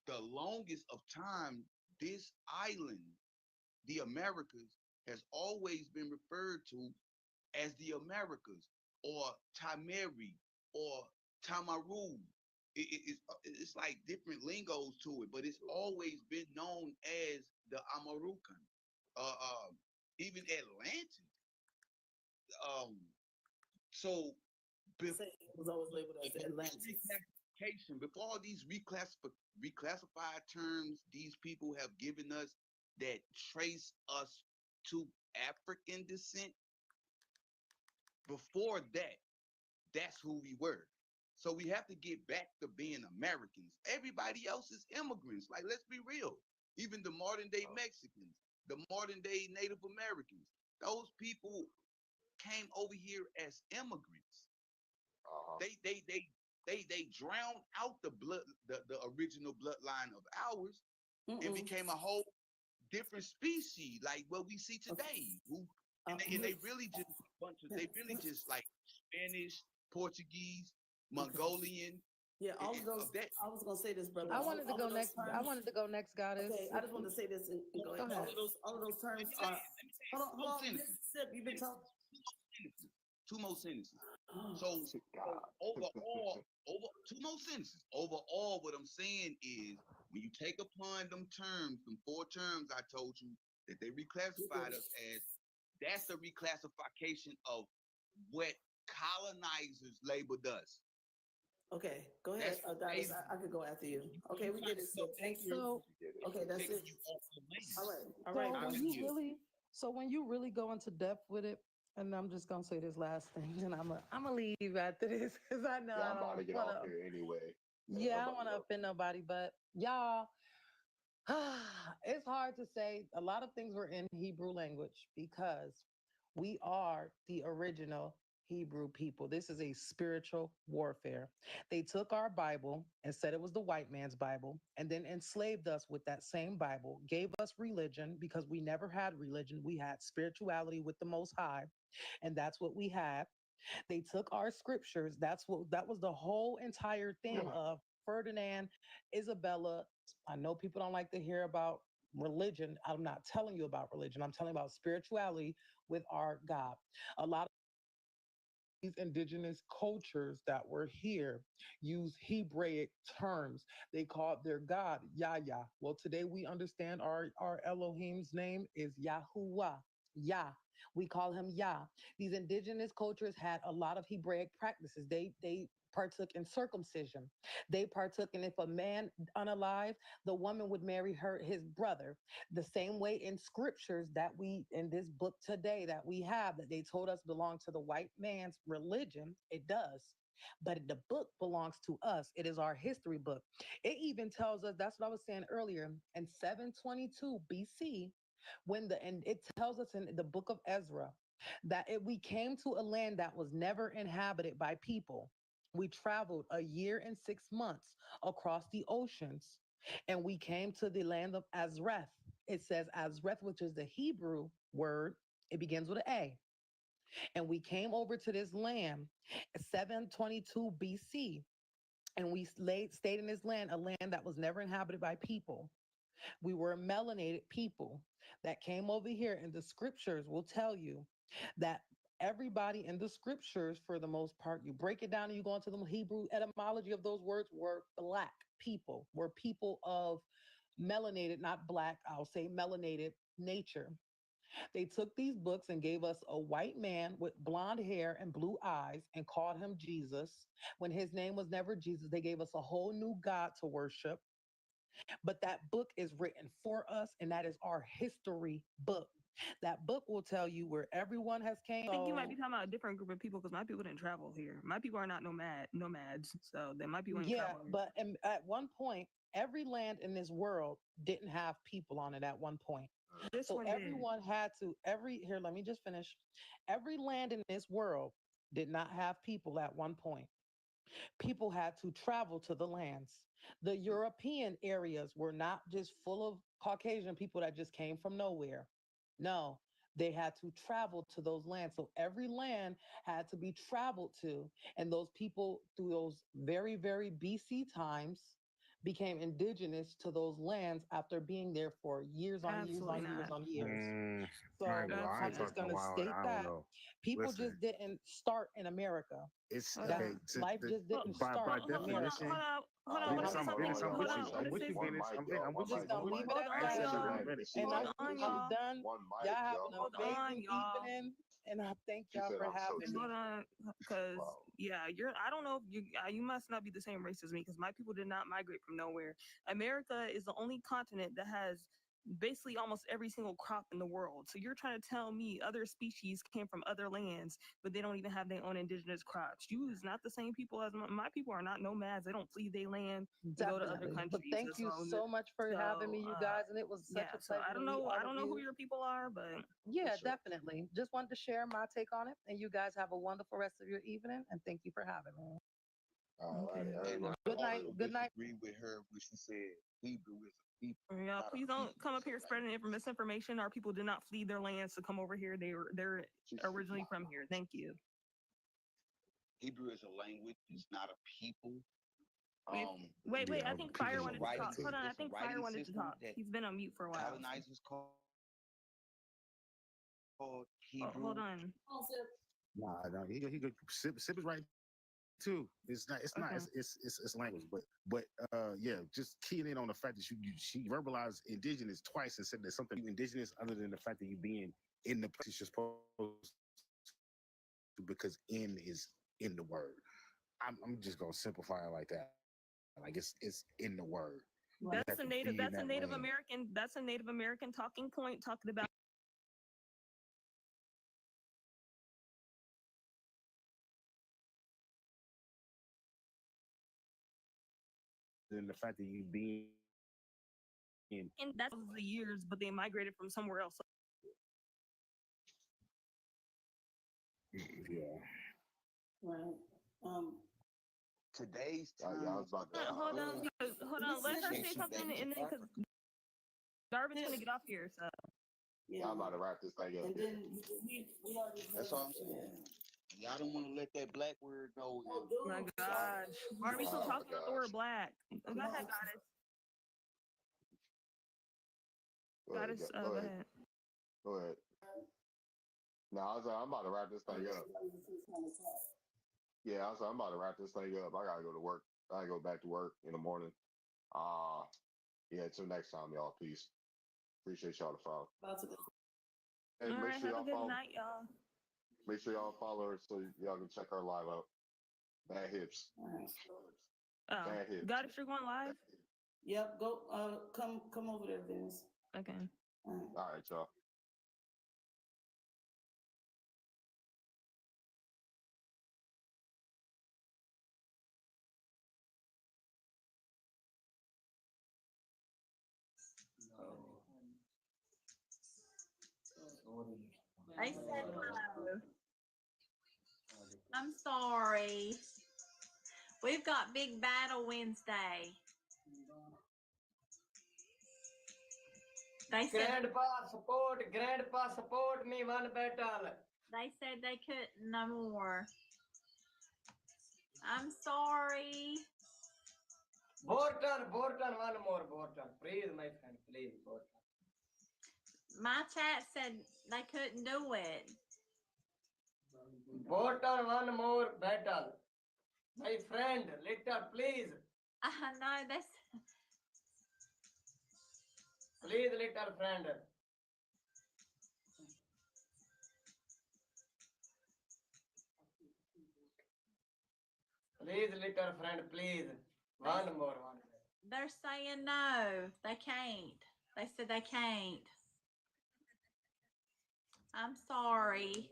the longest of time, this island, the Americas, has always been referred to as the Americas or Tamari or Tamaru. It's like different lingos to it, but it's always been known as the Amarukan. Even Atlantis. So It was always labeled as Atlantis. Reclassification. Before all these reclassified terms these people have given us that trace us to African descent, before that, that's who we were. So we have to get back to being Americans. Everybody else is immigrants. Like, let's be real. Even the modern day Mexicans, the modern day Native Americans, those people came over here as immigrants. They drowned out the original bloodline of ours and became a whole different species, like what we see today. And they really just like Spanish, Portuguese, Mongolian. Yeah, all of those. I was gonna say this, brother. I wanted to go next. I wanted to go next, Goddess. Okay, I just wanted to say this and go ahead. All of those terms are. Hold on. Sip, you've been talking. Two more sentences. So overall, two more sentences. Overall, what I'm saying is, when you take upon them terms, them 4 terms I told you that they reclassified us as, that's the reclassification of what colonizers labeled us. Okay, go ahead, guys. I could go after you. Okay, we did it. So thank you. So, okay, that's it. All right. So when you really go into depth with it, and I'm just gonna say this last thing, and I'm gonna leave after this because I know I'm about to get off here anyway. Yeah, I don't want to offend nobody, but y'all, it's hard to say. A lot of things were in Hebrew language because we are the original Hebrew people. This is a spiritual warfare. They took our Bible and said it was the white man's Bible, and then enslaved us with that same Bible, gave us religion because we never had religion. We had spirituality with the Most High, and that's what we had. They took our scriptures. That was the whole entire thing of Ferdinand, Isabella. I know people don't like to hear about religion. I'm not telling you about religion. I'm telling you about spirituality with our God. A lot of these indigenous cultures that were here use Hebraic terms. They called their God Yahya. Well, today we understand our Elohim's name is Yahuwah. Yah. We call him Yah. These indigenous cultures had a lot of Hebraic practices. They partook in circumcision. They partook in, if a man unalive, the woman would marry his brother. The same way in scriptures that we, in this book today that we have, that they told us belong to the white man's religion, it does. But the book belongs to us. It is our history book. It even tells us, that's what I was saying earlier, in 722 BC, and it tells us in the book of Ezra that we came to a land that was never inhabited by people. We traveled a year and 6 months across the oceans, and we came to the land of Azreth. It says Azreth, which is the Hebrew word. It begins with an A. And we came over to this land 722 BC, and we stayed in this land, a land that was never inhabited by people. We were melanated people that came over here, and the scriptures will tell you that everybody in the scriptures, for the most part, you break it down and you go into the Hebrew etymology of those words, were black people, were people of melanated, not black, I'll say melanated nature. They took these books and gave us a white man with blonde hair and blue eyes and called him Jesus. When his name was never Jesus, they gave us a whole new God to worship. But that book is written for us, and that is our history book. That book will tell you where everyone has came. I think you might be talking about a different group of people because my people didn't travel here. My people are not nomads, so they might be travel here. But at one point, every land in this world didn't have people on it at one point. So everyone had to, here, let me just finish. Every land in this world did not have people at one point. People had to travel to the lands. The European areas were not just full of Caucasian people that just came from nowhere. No, they had to travel to those lands. So every land had to be traveled to. And those people, through those very, very BC times, became indigenous to those lands after being there for years on years on years. So I'm just going to state that people just didn't start in America. It's life just didn't start by in America. definition. Hold on. I'm with you, Venus. I'm just gonna leave it at that. And I'm done. Y'all have an amazing evening. And I thank She y'all said for I'm so having me. Hold on, because Wow. yeah, I don't know if you must not be the same race as me because my people did not migrate from nowhere. America is the only continent that has basically almost every single crop in the world. So you're trying to tell me other species came from other lands, but they don't even have their own indigenous crops. You is not the same people as my people are not nomads. They don't flee their land to go to other Definitely. countries. But thank you so much for having me, you guys. And it was such a So pleasure I to don't meet know. all I don't of know who you. your people are, but Yeah, definitely. Just wanted to share my take on it. And you guys have a wonderful rest of your evening. And thank you for having me. All right, And everybody. Good night. also Good night. disagree with her when she said Hebrew is a people. Yeah, not a please don't people. come up So here like, spreading misinformation. Our people did not flee their lands to come over here. They're originally from here. Thank you. Hebrew is a language. It's not a people. Wait. Yeah, I think Fire it's a wanted to writing talk. Hold on. I it's a think Fire writing wanted to system talk. that He's been on mute for a while. colonizers called Oh, Hebrew. hold on. Nah, no, he could sip is right too. It's not. It's not. Okay. It's language, but yeah, just keying in on the fact that she verbalized indigenous twice and said there's something indigenous other than the fact that you being in the place you're supposed to, because in is in the word. I'm just gonna simplify it like that. Like it's in the word. You have That's a to native. be in That's a that Native lane. American. That's a Native American talking point talking about. Than the fact that you being in. And that's the years, but they migrated from somewhere else. Yeah. Right. Today's Yeah, I was about to. Hold on. Let her say something, and then because Darvin's gonna get off here. So Yeah, I'm about to wrap this thing up. And then we already. That's all I'm saying. Y'all don't want to let that black word go. oh my gosh, why are we still Oh, talking my about the word black? Go ahead, goddess. Go ahead. Goddess, Go go ahead. ahead. Go ahead. No, I was like, I'm about to wrap this thing up. Yeah, I was like, I'm about to wrap this thing up. I gotta go to work. I gotta go back to work in the morning. Yeah, until next time, y'all. Peace. Appreciate y'all to follow. Hey, All make right, sure have a y'all good follow. night, y'all. Make sure y'all follow her so y'all can check her live out. Bad hips. Oh, Bad hips. Goddess, you're going live. Yep. Go. Come over there, Vince. Okay. All right, y'all. I said hello. I'm sorry. We've got Big Battle Wednesday. They said Grandpa support me one battle. they said they couldn't no more. I'm sorry. Borton, one more Borton. Please, my friend, please, Borton. My chat said they couldn't do it. Borton, one more battle. My friend, little, please. No, that's Please, little friend. Please, little friend, please. One more. they're saying no, they can't. They said they can't. I'm sorry.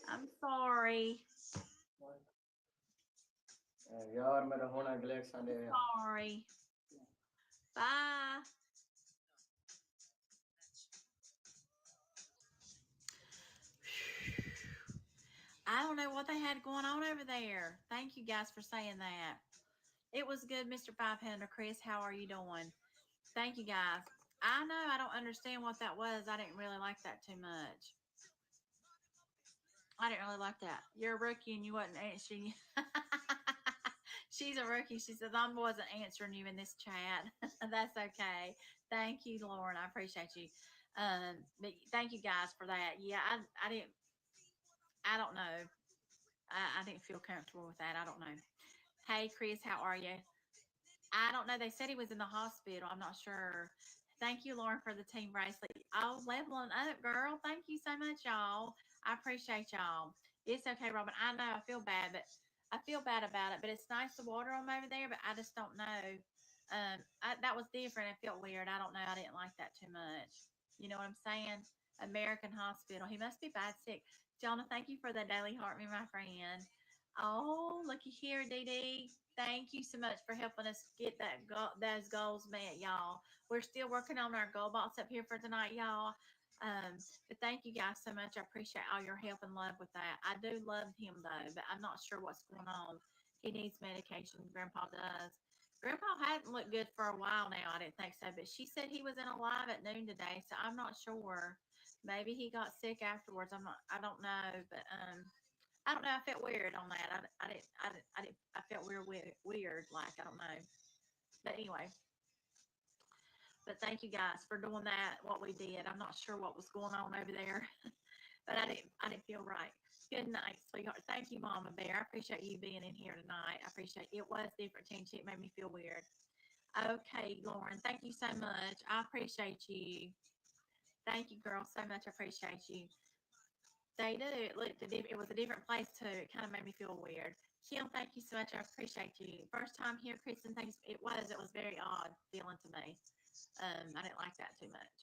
I'm sorry. यार मेरा होना election है Sorry. Bye. I don't know what they had going on over there. Thank you guys for saying that. It was good, Mr. 500. Chris, how are you doing? Thank you guys. I know I don't understand what that was. I didn't really like that too much. I didn't really like that. You're a rookie and you wasn't answering. She's a rookie. She says, I wasn't answering you in this chat. That's okay. Thank you, Lauren. I appreciate you. But thank you guys for that. Yeah, I don't know. I didn't feel comfortable with that. I don't know. Hey, Chris, how are you? I don't know. They said he was in the hospital. I'm not sure. Thank you, Lauren, for the team bracelet. Oh, leveling up, girl. Thank you so much, y'all. I appreciate y'all. It's okay, Robin. I know I feel bad, but I feel bad about it. But it's nice to water them over there. But I just don't know. That was different. It felt weird. I don't know. I didn't like that too much. You know what I'm saying? American Hospital. He must be bad sick. Jonah, thank you for the daily heart, me, my friend. Oh, looky here, Dee Dee. Thank you so much for helping us get those goals met, y'all. We're still working on our goal box up here for tonight, y'all. But thank you guys so much. I appreciate all your help and love with that. I do love him though, but I'm not sure what's going on. He needs medication. Grandpa does. Grandpa hadn't looked good for a while now. I didn't think so, but she said he was in a live at noon today, so I'm not sure. Maybe he got sick afterwards. I don't know, but I don't know. I felt weird on that. I felt weird. Like, I don't know. But anyway, but thank you guys for doing that, what we did. I'm not sure what was going on over there, but I didn't feel right. Good night, sweetheart. Thank you, Mama Bear. I appreciate you being in here tonight. I appreciate it. Was different, Team Chick. Made me feel weird. Okay, Lauren. Thank you so much. I appreciate you. Thank you, girl, so much. I appreciate you. They do. It looked it was a different place too. It kind of made me feel weird. Kim, thank you so much. I appreciate you. First time here, Kristen. Thanks. It was very odd feeling to me. I didn't like that too much.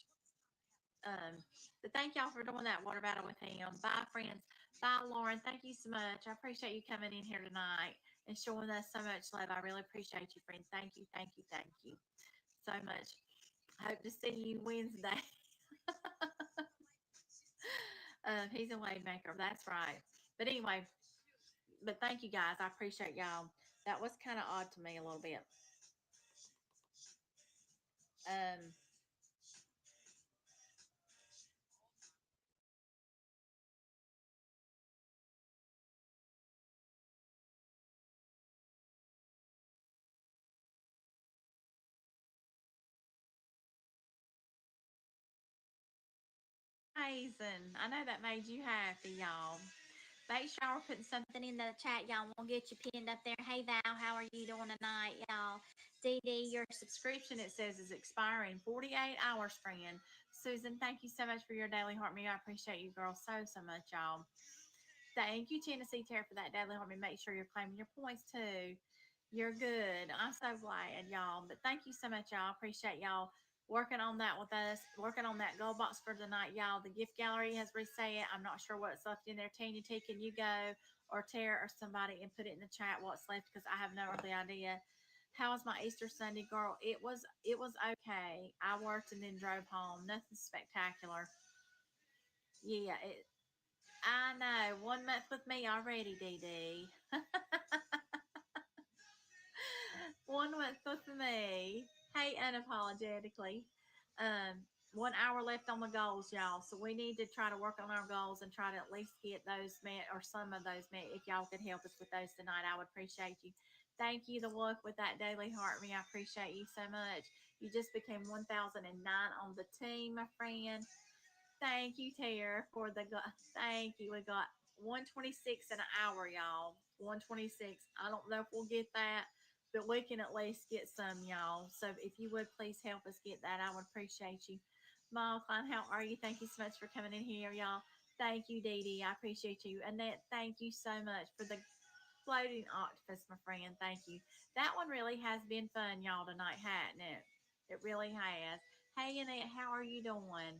But thank y'all for doing that water battle with him. Bye, friends. Bye, Lauren. Thank you so much. I appreciate you coming in here tonight and showing us so much love. I really appreciate you, friends. Thank you, thank you, thank you so much. Hope to see you Wednesday. He's a wave maker. That's right. But anyway, but thank you guys. I appreciate y'all. That was kind of odd to me a little bit. Amazing. I know that made you happy, y'all. Make sure we're putting something in the chat, y'all. We'll get you pinned up there. Hey, Val, how are you doing tonight, y'all? DD, your subscription, it says, is expiring 48 hours, friend. Susan, thank you so much for your daily heart me. I appreciate you, girl, so much, y'all. Thank you, Tennessee Terry, for that daily heart me. Make sure you're claiming your points, too. You're good. I'm so glad, y'all. But thank you so much, y'all. Appreciate y'all working on that with us, working on that goal box for tonight, y'all. The gift gallery has reset. I'm not sure what's left in there. Tanya T, can you go or Tara or somebody and put it in the chat what's left, because I have no earthly idea. How was my Easter Sunday, girl? It was okay. I worked and then drove home. Nothing spectacular. Yeah, I know. 1 month with me already, DD. 1 month with me. Hey, unapologetically. 1 hour left on the goals, y'all. So we need to try to work on our goals and try to at least get those met, or some of those met. If y'all could help us with those tonight, I would appreciate you. Thank you, the wolf, with that daily heart me. I appreciate you so much. You just became 1009 on the team, my friend. Thank you, Tara, for the thank you. We got 126 in an hour, y'all. 126. I don't know if we'll get that, but we can at least get some, y'all. So if you would please help us get that, I would appreciate you. Mom Klein, how are you? Thank you so much for coming in here, y'all. Thank you, Dee Dee. I appreciate you. Annette, thank you so much for the floating octopus, my friend. Thank you. That one really has been fun, y'all, tonight, hadn't it? It really has. Hey, Annette, how are you doing?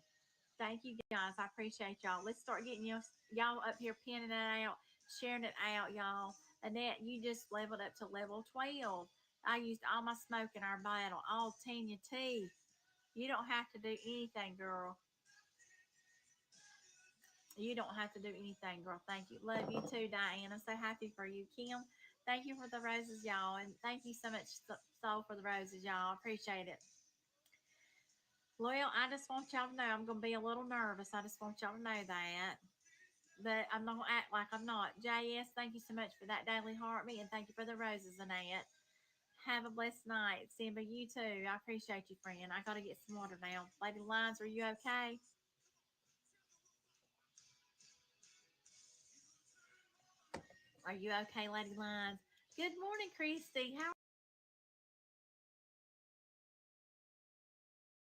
Thank you, guys. I appreciate y'all. Let's start getting y'all up here pinning it out, sharing it out, y'all. Annette, you just leveled up to level 12. I used all my smoke in our battle. All Tanya T. You don't have to do anything, girl. You don't have to do anything, girl. Thank you. Love you too, Diane. I'm so happy for you. Kim, thank you for the roses, y'all. And thank you so much, Soul, for the roses, y'all. Appreciate it. Well, I just want y'all to know I'm going to be a little nervous. I just want y'all to know that. But I'm not going to act like I'm not. JS, thank you so much for that daily heart me. And thank you for the roses, Annette. Have a blessed night. Simba, you too. I appreciate you, friend. I got to get some water now. Lady Lines, are you okay? Are you okay, Lady Lines? Good morning, Christy. How